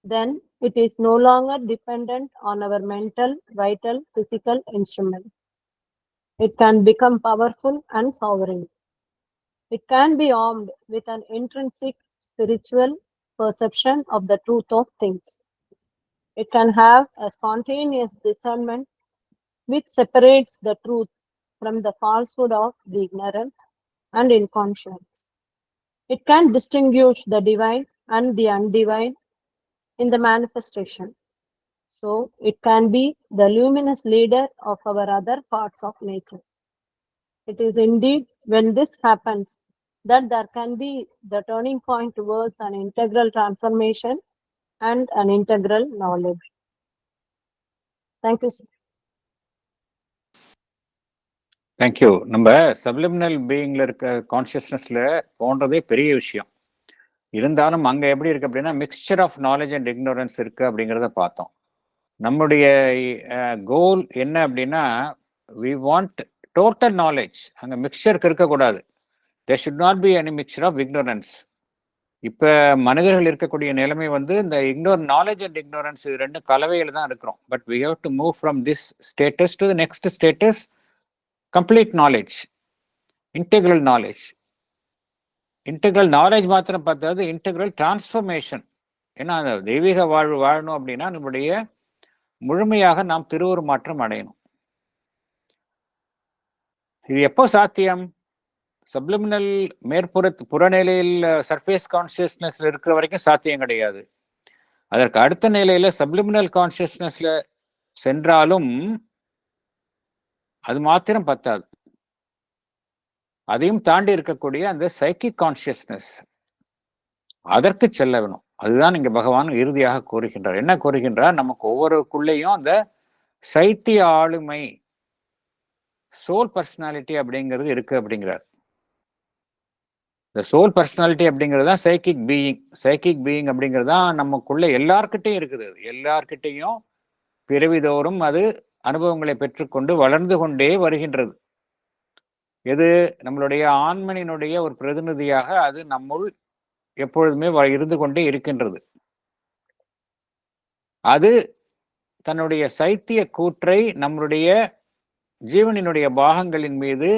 Speaker 11: Then it is no longer dependent on our mental, vital, physical instruments. It can become powerful and sovereign. It can be armed with an intrinsic spiritual perception of the truth of things. It can have a spontaneous discernment which separates the truth from the falsehood of the ignorance and inconscience. It can distinguish the divine and the undivine in the manifestation. So it can be the luminous leader of our other parts of nature. It is indeed when this happens that there can be the turning point towards an integral transformation and an integral knowledge. Thank you, sir.
Speaker 1: Thank you. நம்ம subliminal பீயிங்ல இருக்க கான்சியஸ்னஸ்ல போன்றதே பெரிய விஷயம். இருந்தாலும் அங்க எப்படி இருக்கு அப்படின்னா mixture of knowledge and ignorance இருக்கு அப்படிங்கிறத பார்த்தோம். நம்முடைய கோல் என்ன அப்படின்னா வி வாண்ட் டோட்டல் நாலேஜ். அங்க மிக்சருக்கு இருக்கக்கூடாது. There should not be any mixture of ignorance. இப்போ மனிதர்கள் இருக்கக்கூடிய நிலைமை வந்து இந்த நாலேஜ் அண்ட் இக்னோரன்ஸ் இது ரெண்டும் கலவையில் தான் இருக்கிறோம். But we have to move from this status to the next status, complete knowledge, integral knowledge. Integral knowledge மாத்திரம் பார்த்தாது, இன்டெக்ரல் டிரான்ஸ்ஃபர்மேஷன். ஏன்னா அந்த தெய்வீக வாழ்வு வாழணும் அப்படின்னா நம்முடைய முழுமையாக நாம் திருவுருமாற்றம் அடையணும். இது எப்போ சாத்தியம்? சப்லிமினல் புறநிலையில் சர்ஃபேஸ் கான்சியஸ்னஸ்ல இருக்கிற வரைக்கும் சாத்தியம் கிடையாது. அதற்கு அடுத்த நிலையில சப்லிமினல் கான்சியஸ்னஸ்ல சென்றாலும் அது மாத்திரம் பத்தாது. அதையும் தாண்டி இருக்கக்கூடிய அந்த சைக்கிக் கான்சியஸ்னஸ், அதற்கு செல்ல வேணும். அதுதான் இங்க பகவான் இறுதியாக கூறுகின்றார். என்ன கூறுகின்றார்? நமக்கு ஒவ்வொருக்குள்ளேயும் அந்த சைத்திய ஆளுமை, சோல் பர்சனாலிட்டி அப்படிங்கிறது இருக்கு அப்படிங்கிறார். இந்த சோல் பர்சனாலிட்டி அப்படிங்கிறது தான் சைக்கிக் பீயிங். சைக்கிக் பீயிங் அப்படிங்கிறது தான் நமக்குள்ள எல்லார்கிட்டையும் இருக்குது. எல்லார்கிட்டையும் பிறவிதோறும் அது அனுபவங்களை பெற்றுக்கொண்டு வளர்ந்து கொண்டே வருகின்றது. எது நம்மளுடைய ஆண்மனினுடைய ஒரு பிரதிநிதியாக அது நம்முள் எப்பொழுதுமே இருந்து கொண்டே இருக்கின்றது. அது தன்னுடைய சைத்திய கூற்றை நம்முடைய ஜீவனினுடைய பாகங்களின் மீது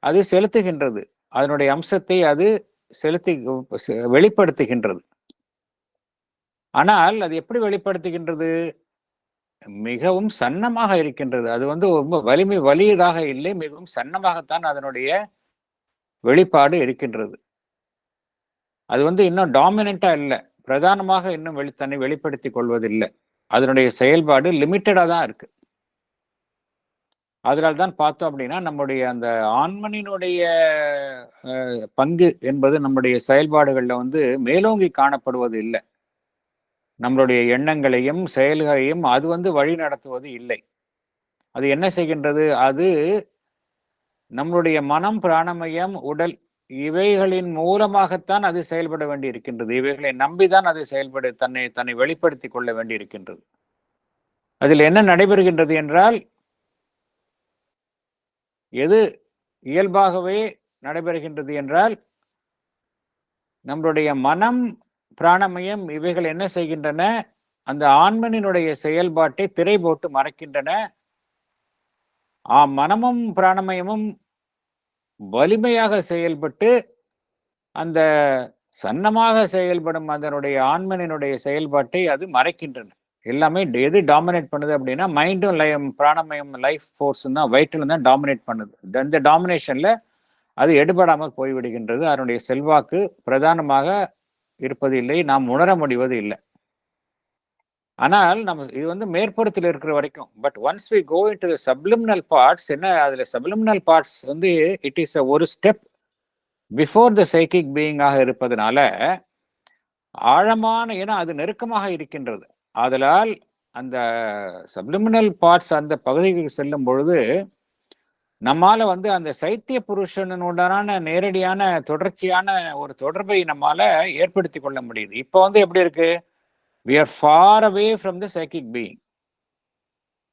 Speaker 1: அது செலுத்துகின்றது. அதனுடைய அம்சத்தை அது வெளிப்படுத்துகின்றது. ஆனால் அது எப்படி வெளிப்படுத்துகின்றது? மிகவும் சன்னமாக இருக்கின்றது. அது ரொம்ப வலியதாக இல்லை, மிகவும் சன்னமாகத்தான் அதனுடைய வெளிப்பாடு இருக்கின்றது. அது இன்னும் டாமினண்டா இல்லை, பிரதானமாக இன்னும் தன்னை வெளிப்படுத்திக் கொள்வதில்லை. அதனுடைய செயல்பாடு லிமிட்டடா தான் இருக்கு. அதனால தான் பார்த்தோம் அப்படின்னா நம்முடைய அந்த ஆண்மனினுடைய பங்கு என்பது நம்முடைய செயல்பாடுகள்ல மேலோங்கி காணப்படுவது இல்லை. நம்மளுடைய எண்ணங்களையும் செயல்களையும் அது வழி நடத்துவது இல்லை. அது என்ன செய்கின்றது? அது நம்மளுடைய மனம், பிராணமயம், உடல் இவைகளின் மூலமாகத்தான் அது செயல்பட வேண்டி இருக்கின்றது. இவைகளை நம்பிதான் அது தன்னை வெளிப்படுத்தி கொள்ள வேண்டி இருக்கின்றது. அதில் என்ன நடைபெறுகின்றது என்றால், எது இயல்பாகவே நடைபெறுகின்றது என்றால், நம்மளுடைய மனம், பிராணமயம் இவைகள் என்ன செய்கின்றன? அந்த ஆண்மனினுடைய செயல்பாட்டை திரை போட்டு மறைக்கின்றன. மனமும் பிராணமயமும் வலிமையாக செயல்பட்டு அந்த சன்னமாக செயல்படும் அதனுடைய ஆண்மனினுடைய செயல்பாட்டை அது மறைக்கின்றன. எல்லாமே எது டாமினேட் பண்ணுது அப்படின்னா, மைண்டும் பிராணமயம் லைஃப் ஃபோர்ஸ் தான், வயிற்றுல தான் டாமினேட் பண்ணுது. இந்த டாமினேஷன்ல அது எடுபடாமல் போய்விடுகின்றது. அதனுடைய செல்வாக்கு பிரதானமாக இருப்பது இல்லை, நாம் உணர முடிவது இல்லை. ஆனால் நம்ம இது மேற்புறத்தில் இருக்கிற வரைக்கும். But once we go into the subliminal parts, என்ன அதுல சப்லிமினல் பார்ட்ஸ் இட் இஸ் ஒரு ஸ்டெப் பிஃபோர் த சைக்கிக் பீயிங்காக இருப்பதனால ஆழமான, ஏன்னா அது நெருக்கமாக இருக்கின்றது. ஆதலால் அந்த சப்லிமினல் பார்ட்ஸ் அந்த பகுதிக்கு செல்லும் பொழுது நம்மால அந்த சைத்திய புருஷனுடனான நேரடியான தொடர்ச்சியான ஒரு தொடர்பை நம்மால ஏற்படுத்தி கொள்ள முடியுது. இப்போ எப்படி இருக்கு? We are far away from the psychic being.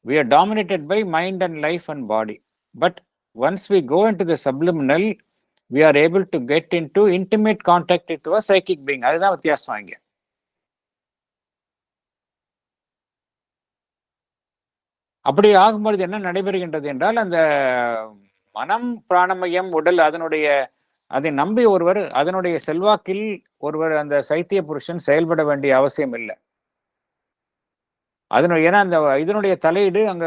Speaker 1: We are dominated by mind and life and body. But once we go into the subliminal, we are able to get into intimate contact with our psychic being. அதுதான் வித்தியாசம் இங்க. அப்படி ஆகும்பொழுது என்ன நடைபெறுகின்றது என்றால், அந்த மனம், பிராணமயம், உடல் அதை நம்பி ஒருவர், அதனுடைய செல்வாக்கில் ஒருவர் அந்த சைத்திய புருஷன் செயல்பட வேண்டிய அவசியம் இல்லை. ஏன்னா அந்த இதனுடைய தலையீடு அங்க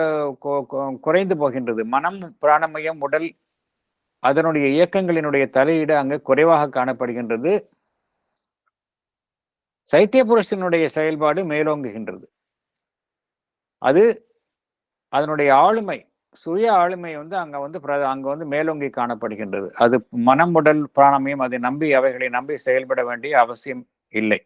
Speaker 1: குறைந்து போகின்றது. மனம், பிராணமயம், உடல் அதனுடைய இயக்கங்களினுடைய தலையீடு அங்கு குறைவாக காணப்படுகின்றது. சைத்திய புருஷனுடைய செயல்பாடு மேலோங்குகின்றது. அது அதனுடைய ஆளுமை, சுய ஆளுமை அங்க மேலோங்கி காணப்படுகின்றது. அது மனம், உடல், பிராணமயம் அவைகளை நம்பி செயல்பட வேண்டிய அவசியம் இல்லை.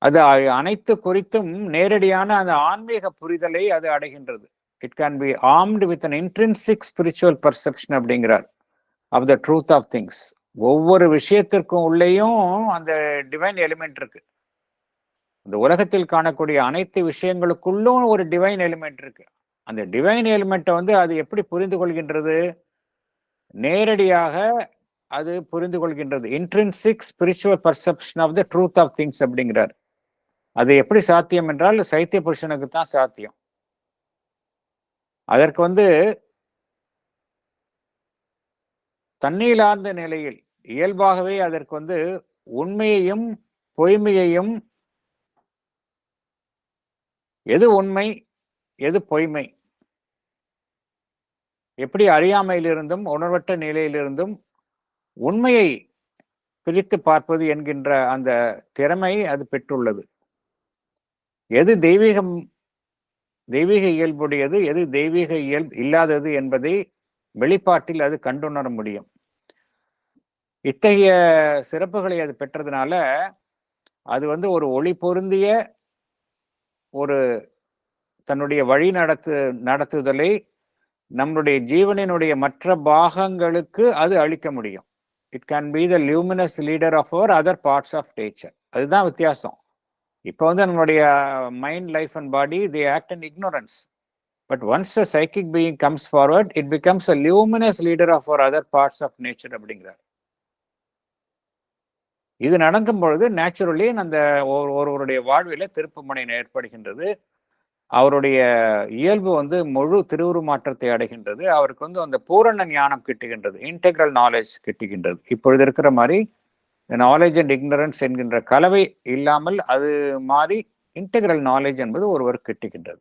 Speaker 1: அது அனைத்து குறித்தும் நேரடியான அந்த ஆன்மீக புரிதலை அது அடைகின்றது. It can be armed with an intrinsic spiritual perception அப்படிங்கிறார் of the truth of things. ஒவ்வொரு விஷயத்திற்கும் உள்ளேயும் அந்த டிவைன் எலிமெண்ட் இருக்கு. இந்த உலகத்தில் காணக்கூடிய அனைத்து விஷயங்களுக்குள்ளும் ஒரு டிவைன் எலிமெண்ட் இருக்கு. அந்த டிவைன் எலிமெண்ட்டை அது எப்படி புரிந்து கொள்கின்றது? நேரடியாக அது புரிந்து கொள்கின்றது. Intrinsic spiritual perception of the truth of things அப்படிங்கிறார். அது எப்படி சாத்தியம் என்றால் சைத்திய புருஷனுக்கு தான் சாத்தியம். அதற்கு தண்ணீரார்ந்த நிலையில் இயல்பாகவே அதற்கு உண்மையையும் பொய்மையையும், எது உண்மை எது பொய்மை, எப்படி அறியாமையிலிருந்தும் உணர்வற்ற நிலையிலிருந்தும் உண்மையை பிரித்து பார்ப்பது என்கின்ற அந்த திறமை அது பெற்றுள்ளது. எது தெய்வீக இயல்புடையது, எது தெய்வீக இயல்பு இல்லாதது என்பதை வெளிப்பாட்டில் அது கண்டுணர முடியும். இத்தகைய சிறப்புகளை அது பெற்றதுனால அது ஒரு ஒளி பொருந்திய ஒரு தன்னுடைய வழி நடத்துதலை நம்முடைய ஜீவனினுடைய மற்ற பாகங்களுக்கு அது அளிக்க முடியும். It can be the luminous leader of our other parts of nature. அதுதான் வித்தியாசம். இப்போ நம்மளுடைய mind, life and body they act in ignorance. But once a psychic being comes forward, it becomes a luminous leader of our other parts of nature அப்படிங்கிறார். இது நடக்கும் பொழுது naturally அந்த ஒருவருடைய வாழ்வில திருப்புமுனை ஏற்படுகின்றது. அவருடைய இயல்பு வந்து முழு திருவுருமாற்றத்தை அடைகின்றது. அவருக்கு வந்து அந்த பூரண ஞானம் கிட்டுகின்றது, இன்டெக்ரல் நாலேஜ் கிட்டுகின்றது. இப்பொழுது இருக்கிற மாதிரி நாலேஜ் அண்ட் இக்னரன்ஸ் என்கின்ற கலவை இல்லாமல் அது மாதிரி இன்டெக்ரல் நாலேஜ் என்பது ஒருவர் கிட்டுகின்றது.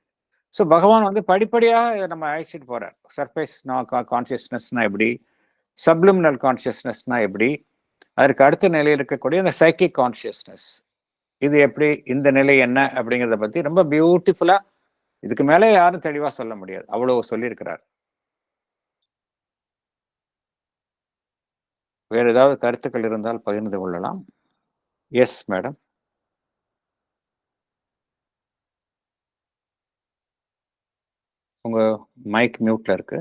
Speaker 1: ஸோ பகவான் வந்து படிப்படியாக நம்ம அழைச்சிட்டு போறார். சர்ஃபேஸ் கான்சியஸ்னஸ்னா எப்படி, சப்லிமினல் கான்சியஸ்னஸ்னா எப்படி, அதற்கு அடுத்த நிலையில் இருக்கக்கூடிய அந்த சைக்கிக் கான்சியஸ்னஸ் இது எப்படி, இந்த நிலை என்ன அப்படிங்கிறத பத்தி ரொம்ப பியூட்டிஃபுல்லா, இதுக்கு மேலே யாரும் தெளிவா சொல்ல முடியாது, அவ்வளவு சொல்லியிருக்கிறார். வேற ஏதாவது கருத்துக்கள் இருந்தால் பகிர்ந்து கொள்ளலாம். Yes madam. உங்க மைக் மியூட்ல இருக்கு.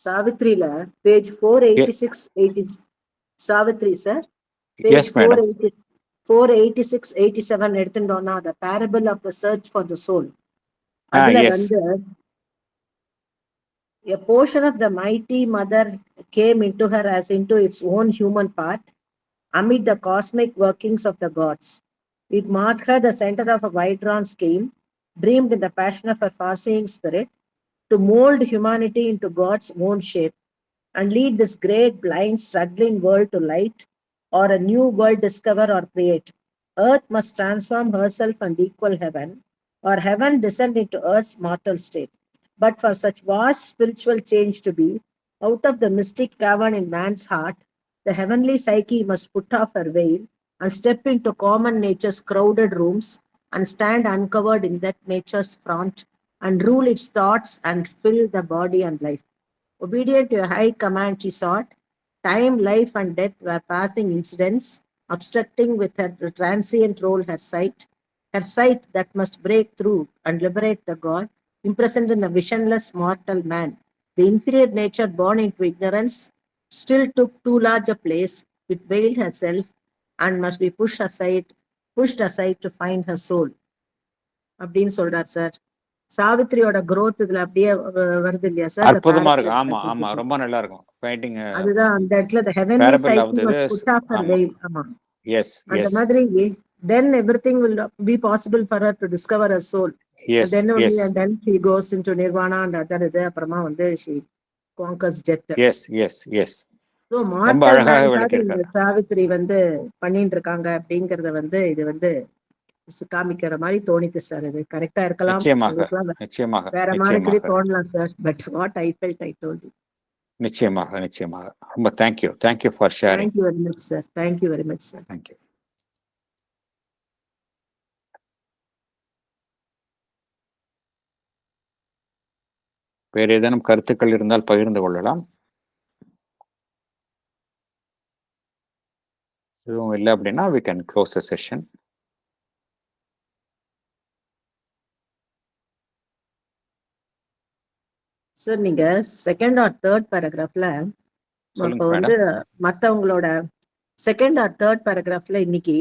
Speaker 12: சாவித்ரியில page 486 Savitri sir,
Speaker 1: yes madam.
Speaker 12: 486-87 எடுத்துட்டோம்னா the parable of the search for the soul. அதுல வந்து a portion of the mighty mother came into her as into its own human part amid the cosmic workings of the gods. It marked her the center of a wide-drawn scheme, dreamed in the passion of her far-seeing spirit, to mold humanity into God's own shape and lead this great, blind, struggling world to light or a new world discover or create. Earth must transform herself and equal heaven, or heaven descend into earth's mortal state. But for such vast spiritual change to be, out of the mystic cavern in man's heart, the heavenly psyche must put off her veil and step into common nature's crowded rooms and stand uncovered in that nature's front and rule its thoughts and fill the body and life. Obedient to a high command she sought, time, life, and death were passing incidents, obstructing with her transient role her sight that must break through and liberate the God, imprisoned in the visionless mortal man. The inferior nature born into ignorance still took too large a place, it veiled herself and must be pushed aside to find her soul. அப்படின்னு சொல்றார் sir. சாவித்ரியோட growth இதுல அப்படியே வருது இல்லையா sir?
Speaker 1: அற்புதமா இருக்கு. ஆமா ஆமா, ரொம்ப நல்லா இருக்கும். ஃபைட்டிங்
Speaker 12: அதுதான் அந்த இடத்துல the heavenly psyche must put off her veil. ஆமா,
Speaker 1: எஸ்
Speaker 12: அந்த மாதிரி then everything will be possible for her to discover her soul.
Speaker 1: Yes,
Speaker 12: then only,
Speaker 1: yes.
Speaker 12: and then she goes into nirvana and other இது அப்புறமா வந்து she conquers death.
Speaker 1: Yes.
Speaker 12: So
Speaker 1: ரொம்ப
Speaker 12: mortal
Speaker 1: அழகாக
Speaker 12: man
Speaker 1: விளக்கியிருக்காரு.
Speaker 12: இந்த சாவித்ரி வந்து பண்ணிட்டு இருக்காங்க அப்படிங்கறத வந்து இது வந்து காமிக்கிற மாதிரி தோணித்து சார். இது கரெக்டா இருக்கலாம்,
Speaker 1: நிச்சயமாக
Speaker 12: வேற மாதிரி தோணலாம் sir. But what I felt I told you.
Speaker 1: நிச்சயமாக ரொம்ப thank you for sharing.
Speaker 12: Thank you very much sir. Thank you very much sir.
Speaker 1: Thank you. வேறு ஏதேனும் கருத்துக்கள் இருந்தால் பகிர்ந்து கொள்ளலாம். எதுவும் இல்லை அப்படின்னா we can close the session.
Speaker 12: Sir நீங்க செகண்ட் ஆர் தேர்ட் பேராகிராஃப்ல இப்போ வந்து மற்றவங்களோட செகண்ட் ஆர் தேர்ட் பேராகிராஃப்ல இன்னைக்கு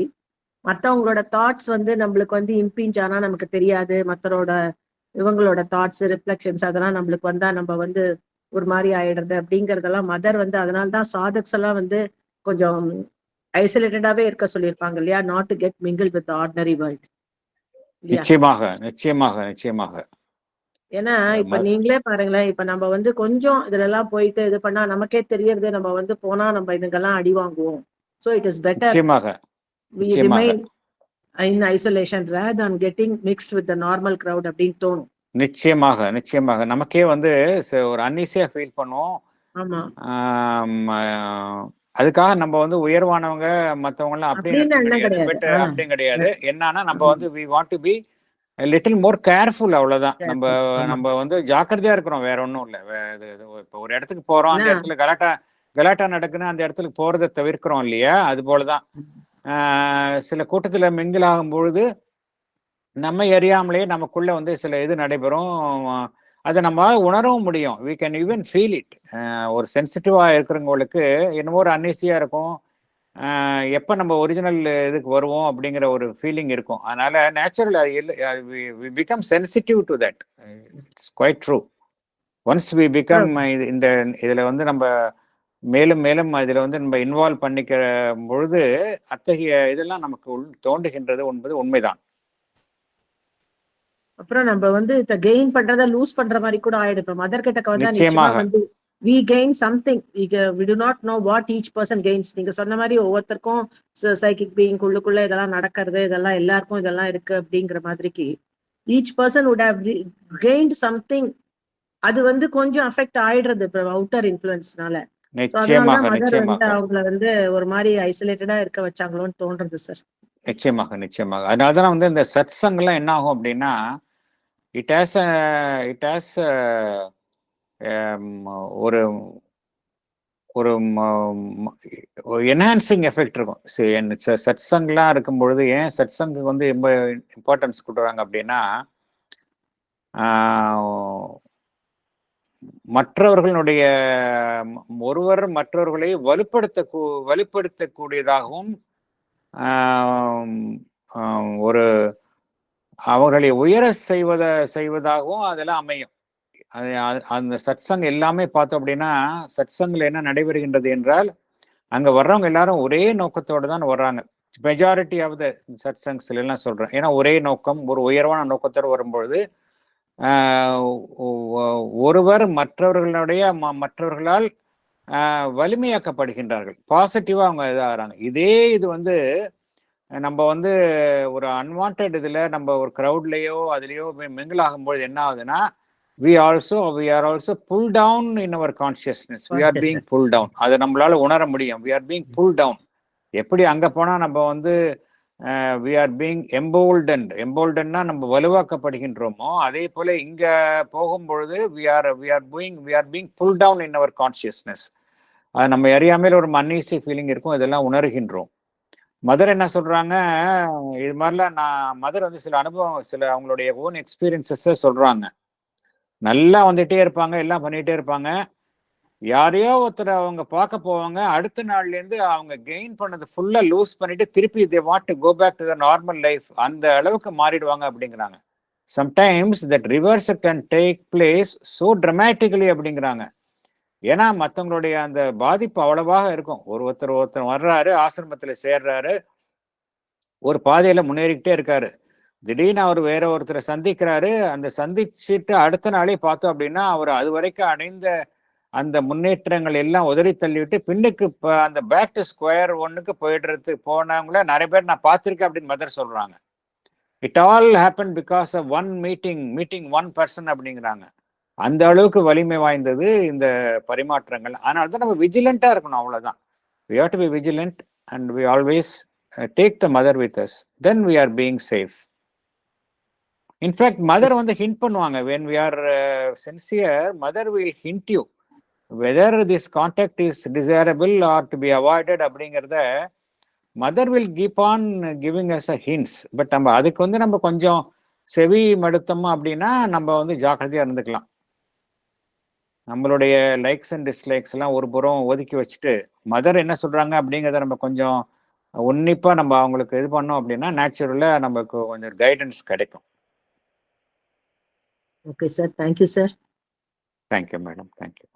Speaker 12: மற்றவங்களோட தாட்ஸ் வந்து நம்மளுக்கு வந்து இம்பீஞ்ச் ஆனா நமக்கு தெரியாது, மற்றவரோட இவங்களோட தாட்ஸ் ரிஃப்ளெக்ஷன்ஸ் அதெல்லாம் நம்மளுக்கு வந்தா நம்ம வந்து ஒரு மாதிரி ஆயிடுறது அப்படிங்கறதெல்லாம் மதர் வந்து அதனால தான் சாதக்ஸ் எல்லாம் வந்து கொஞ்சம் ஐசோலேட்டடாவே இருக்க சொல்லியிருப்பாங்க இல்லையா, not to get mingle with ordinary world.
Speaker 1: நிச்சயமாக.
Speaker 12: ஏன்னா இப்ப நீங்களே பாருங்களேன், இப்ப நம்ம வந்து கொஞ்சம் இதுல எல்லாம் போயிட்டு இது பண்ணா நமக்கே தெரியறது, நம்ம வந்து போனா நம்ம இதுக்கெல்லாம் அடி வாங்குவோம். So it is better we remain in isolation rather than getting mixed with the normal crowd அப்படின்னு தோணும்.
Speaker 1: நிச்சயமாக நமக்கே வந்து ஒரு அன்ஈஸியா ஃபீல் பண்ணுவோம்.
Speaker 12: ஆமா,
Speaker 1: அதுக்காக நம்ம வந்து உயர்வானவங்க மற்றவங்க எல்லாம் அப்படின்னு கிடையாது. என்னன்னா நம்ம வந்து we want to be a little more careful, அவ்வளவுதான். நம்ம வந்து ஜாக்கிரதையா இருக்கிறோம், வேற ஒன்றும் இல்லை. இப்போ ஒரு இடத்துக்கு போறோம், அந்த இடத்துல கலாட்டா நடக்குன்னு அந்த இடத்துக்கு போறதை தவிர்க்கிறோம் இல்லையா, அது போலதான் சில கூட்டத்துல மிங்கில் ஆகும் பொழுது நம்ம அறியாமலே நமக்குள்ள வந்து சில இது நடைபெறும். அதை நம்ம உணரவும் முடியும். we can even feel it. ஒரு சென்சிட்டிவா இருக்கிறவங்களுக்கு என்னமோ ஒரு அன்ஈஸியா இருக்கும், எப்போ நம்ம ஒரிஜினல் இதுக்கு வருவோம் அப்படிங்கிற ஒரு ஃபீலிங் இருக்கும். அதனால natural become sensitive to that. It's quite true. Once we become இந்த இதில் வந்து நம்ம மேலும் மேலும் இதில் வந்து நம்ம இன்வால்வ் பண்ணிக்கிற பொழுது அத்தகைய இதெல்லாம் நமக்கு தோன்றுகின்றது என்பது உண்மைதான்.
Speaker 12: அப்புறம் நம்ம வந்து இப்ப கெயின் பண்றத லூஸ் பண்ற மாதிரி கூட ஆயிடும். இப்ப மதர் கிட்ட வந்தா நிச்சயமா
Speaker 1: நிச்சயமாக
Speaker 12: வந்து we gain something, we do not know what each person gains. நீங்க சொன்ன மாதிரி ஒவ்வொருத்தருக்கும் சைக்கிக் பீயிங் உள்ளுக்குள்ள இதெல்லாம் நடக்கிறது, இதெல்லாம் எல்லாருக்கும் இதெல்லாம் இருக்கு அப்படிங்கிற மாதிரிக்கு each person would have gained something. அது வந்து கொஞ்சம் அஃபெக்ட் ஆயிடுறது இப்ப அவுட்டர் இன்ஃபுளுன்ஸ்னால.
Speaker 1: நிச்சயமாக
Speaker 12: மதர் வந்து
Speaker 1: நிச்சயமாக
Speaker 12: அவங்கள வந்து ஒரு மாதிரி ஐசோலேட்டடா இருக்க வச்சாங்களோன்னு தோன்றது சார்.
Speaker 1: நிச்சயமாக நிச்சயமாக. அதனால தான் வந்து இந்த சத்சங்கெல்லாம் என்ன ஆகும் அப்படின்னா இட் ஹேஸ் ஒரு ஒரு என்ஹான்சிங் எஃபெக்ட் இருக்கும். சத்சங்லாம் இருக்கும் பொழுது ஏன் சத்சங்கு வந்து ரொம்ப இம்பார்ட்டன்ஸ் கொடுக்குறாங்க அப்படின்னா மற்றவர்களுடைய ஒருவர் மற்றவர்களை வலுப்படுத்தக்கூடியதாகவும் ஒரு அவர்களை உயர செய்வதாகவும் அதெல்லாம் அமையும். அந்த சத்சங் எல்லாமே பார்த்தோம் அப்படின்னா சத்சங்கில் என்ன நடைபெறுகின்றது என்றால் அங்க வர்றவங்க எல்லாரும் ஒரே நோக்கத்தோடு தான் வர்றாங்க. மெஜாரிட்டி ஆஃப் த சத்சங்ஸ்ல எல்லாம் சொல்றேன். ஏன்னா ஒரே நோக்கம், ஒரு உயர்வான நோக்கத்தோடு வரும்பொழுது ஒருவர் மற்றவர்களால் வலிமையாக்கப்படுகின்றார்கள். பாசிட்டிவா அவங்க இதாகிறாங்க. இது வந்து நம்ம வந்து ஒரு அன்வான்ட் இதுல நம்ம ஒரு க்ரௌட்லயோ அதுலயோ மிங்கிள் ஆகும்போது என்ன ஆகுதுன்னா we are also pulled down in our consciousness. We are being pulled down. அது நம்மளால உணர முடியும். We are being pulled down. எப்படி அங்க போனா நம்ம வந்து we are being emboldened நம்ம வலுவாக்கப்படுகின்றோமோ அதே போல இங்க போகும்பொழுது we are being pulled down in our consciousness. அது நம்ம அறியாமையில ஒரு அன்ஈஸி ஃபீலிங் இருக்கும். இதெல்லாம் உணர்கின்றோம். மதர் என்ன சொல்றாங்க, இது மாதிரிலாம் மதர் வந்து சில அனுபவம், சில அவங்களுடைய ஓன் எக்ஸ்பீரியன்சஸ் சொல்றாங்க. நல்லா வந்துட்டே இருப்பாங்க, எல்லாம் பண்ணிட்டே இருப்பாங்க. யாரையோ ஒருத்தர் அவங்க பார்க்க போவாங்க. அடுத்த நாள்ல இருந்து அவங்க கெயின் பண்ணது ஃபுல்லா லூஸ் பண்ணிட்டு திருப்பி they want to go back to the normal life. அந்த அளவுக்கு மாறிடுவாங்க அப்படிங்கிறாங்க. Sometimes that reverse can take place so dramatically அப்படிங்கிறாங்க. ஏன்னா மற்றவங்களுடைய அந்த பாதிப்பு அவ்வளவாக இருக்கும். ஒருத்தர் வர்றாரு, ஆசிரமத்தில் சேர்றாரு, ஒரு பாதையில முன்னேறிக்கிட்டே இருக்காரு. திடீர்னு அவர் வேற ஒருத்தரை சந்திக்கிறாரு. அந்த சந்திச்சுட்டு அடுத்த நாளே பார்த்தோம் அப்படின்னா அவர் அது வரைக்கும் அடைந்த அந்த முன்னேற்றங்கள் எல்லாம் உதறி தள்ளிவிட்டு பின்னுக்கு அந்த பேக் டு ஸ்கொயர் ஒன்னுக்கு போனவங்கள நிறைய பேர் நான் பார்த்திருக்கேன் அப்படின்னு மதர் சொல்றாங்க. It all happen because of one meeting one person அப்படிங்கிறாங்க. அந்த அளவுக்கு வலிமை வாய்ந்தது இந்த பரிமாற்றங்கள். அதனால தான் நம்ம விஜிலண்டா இருக்கணும், அவ்வளவுதான். we have to be vigilant and we always take the mother with us, then we are being safe. In fact, mother வந்து hint பண்ணுவாங்க. when we are sincere, mother will hint you whether this contact is desirable or to be avoided அப்படிங்கிறத mother will keep on giving us a hints. But நம்ம அதுக்கு வந்து நம்ம கொஞ்சம் செவி மடுத்தோம் அப்படின்னா நம்ம வந்து ஜாக்கிரதையா இருந்துக்கலாம். நம்மளுடைய லைக்ஸ் அண்ட் டிஸ்லைக்ஸ் எல்லாம் ஒரு புறம் ஒதுக்கி வச்சுட்டு மதர் என்ன சொல்றாங்க அப்படிங்கிறத நம்ம கொஞ்சம் உன்னிப்பா நம்ம அவங்களுக்கு இது பண்ணோம் அப்படின்னா நேச்சுரலா நமக்கு கொஞ்சம் கைடன்ஸ் கிடைக்கும்.
Speaker 12: Okay sir, thank you sir.
Speaker 1: Thank you madam, thank you.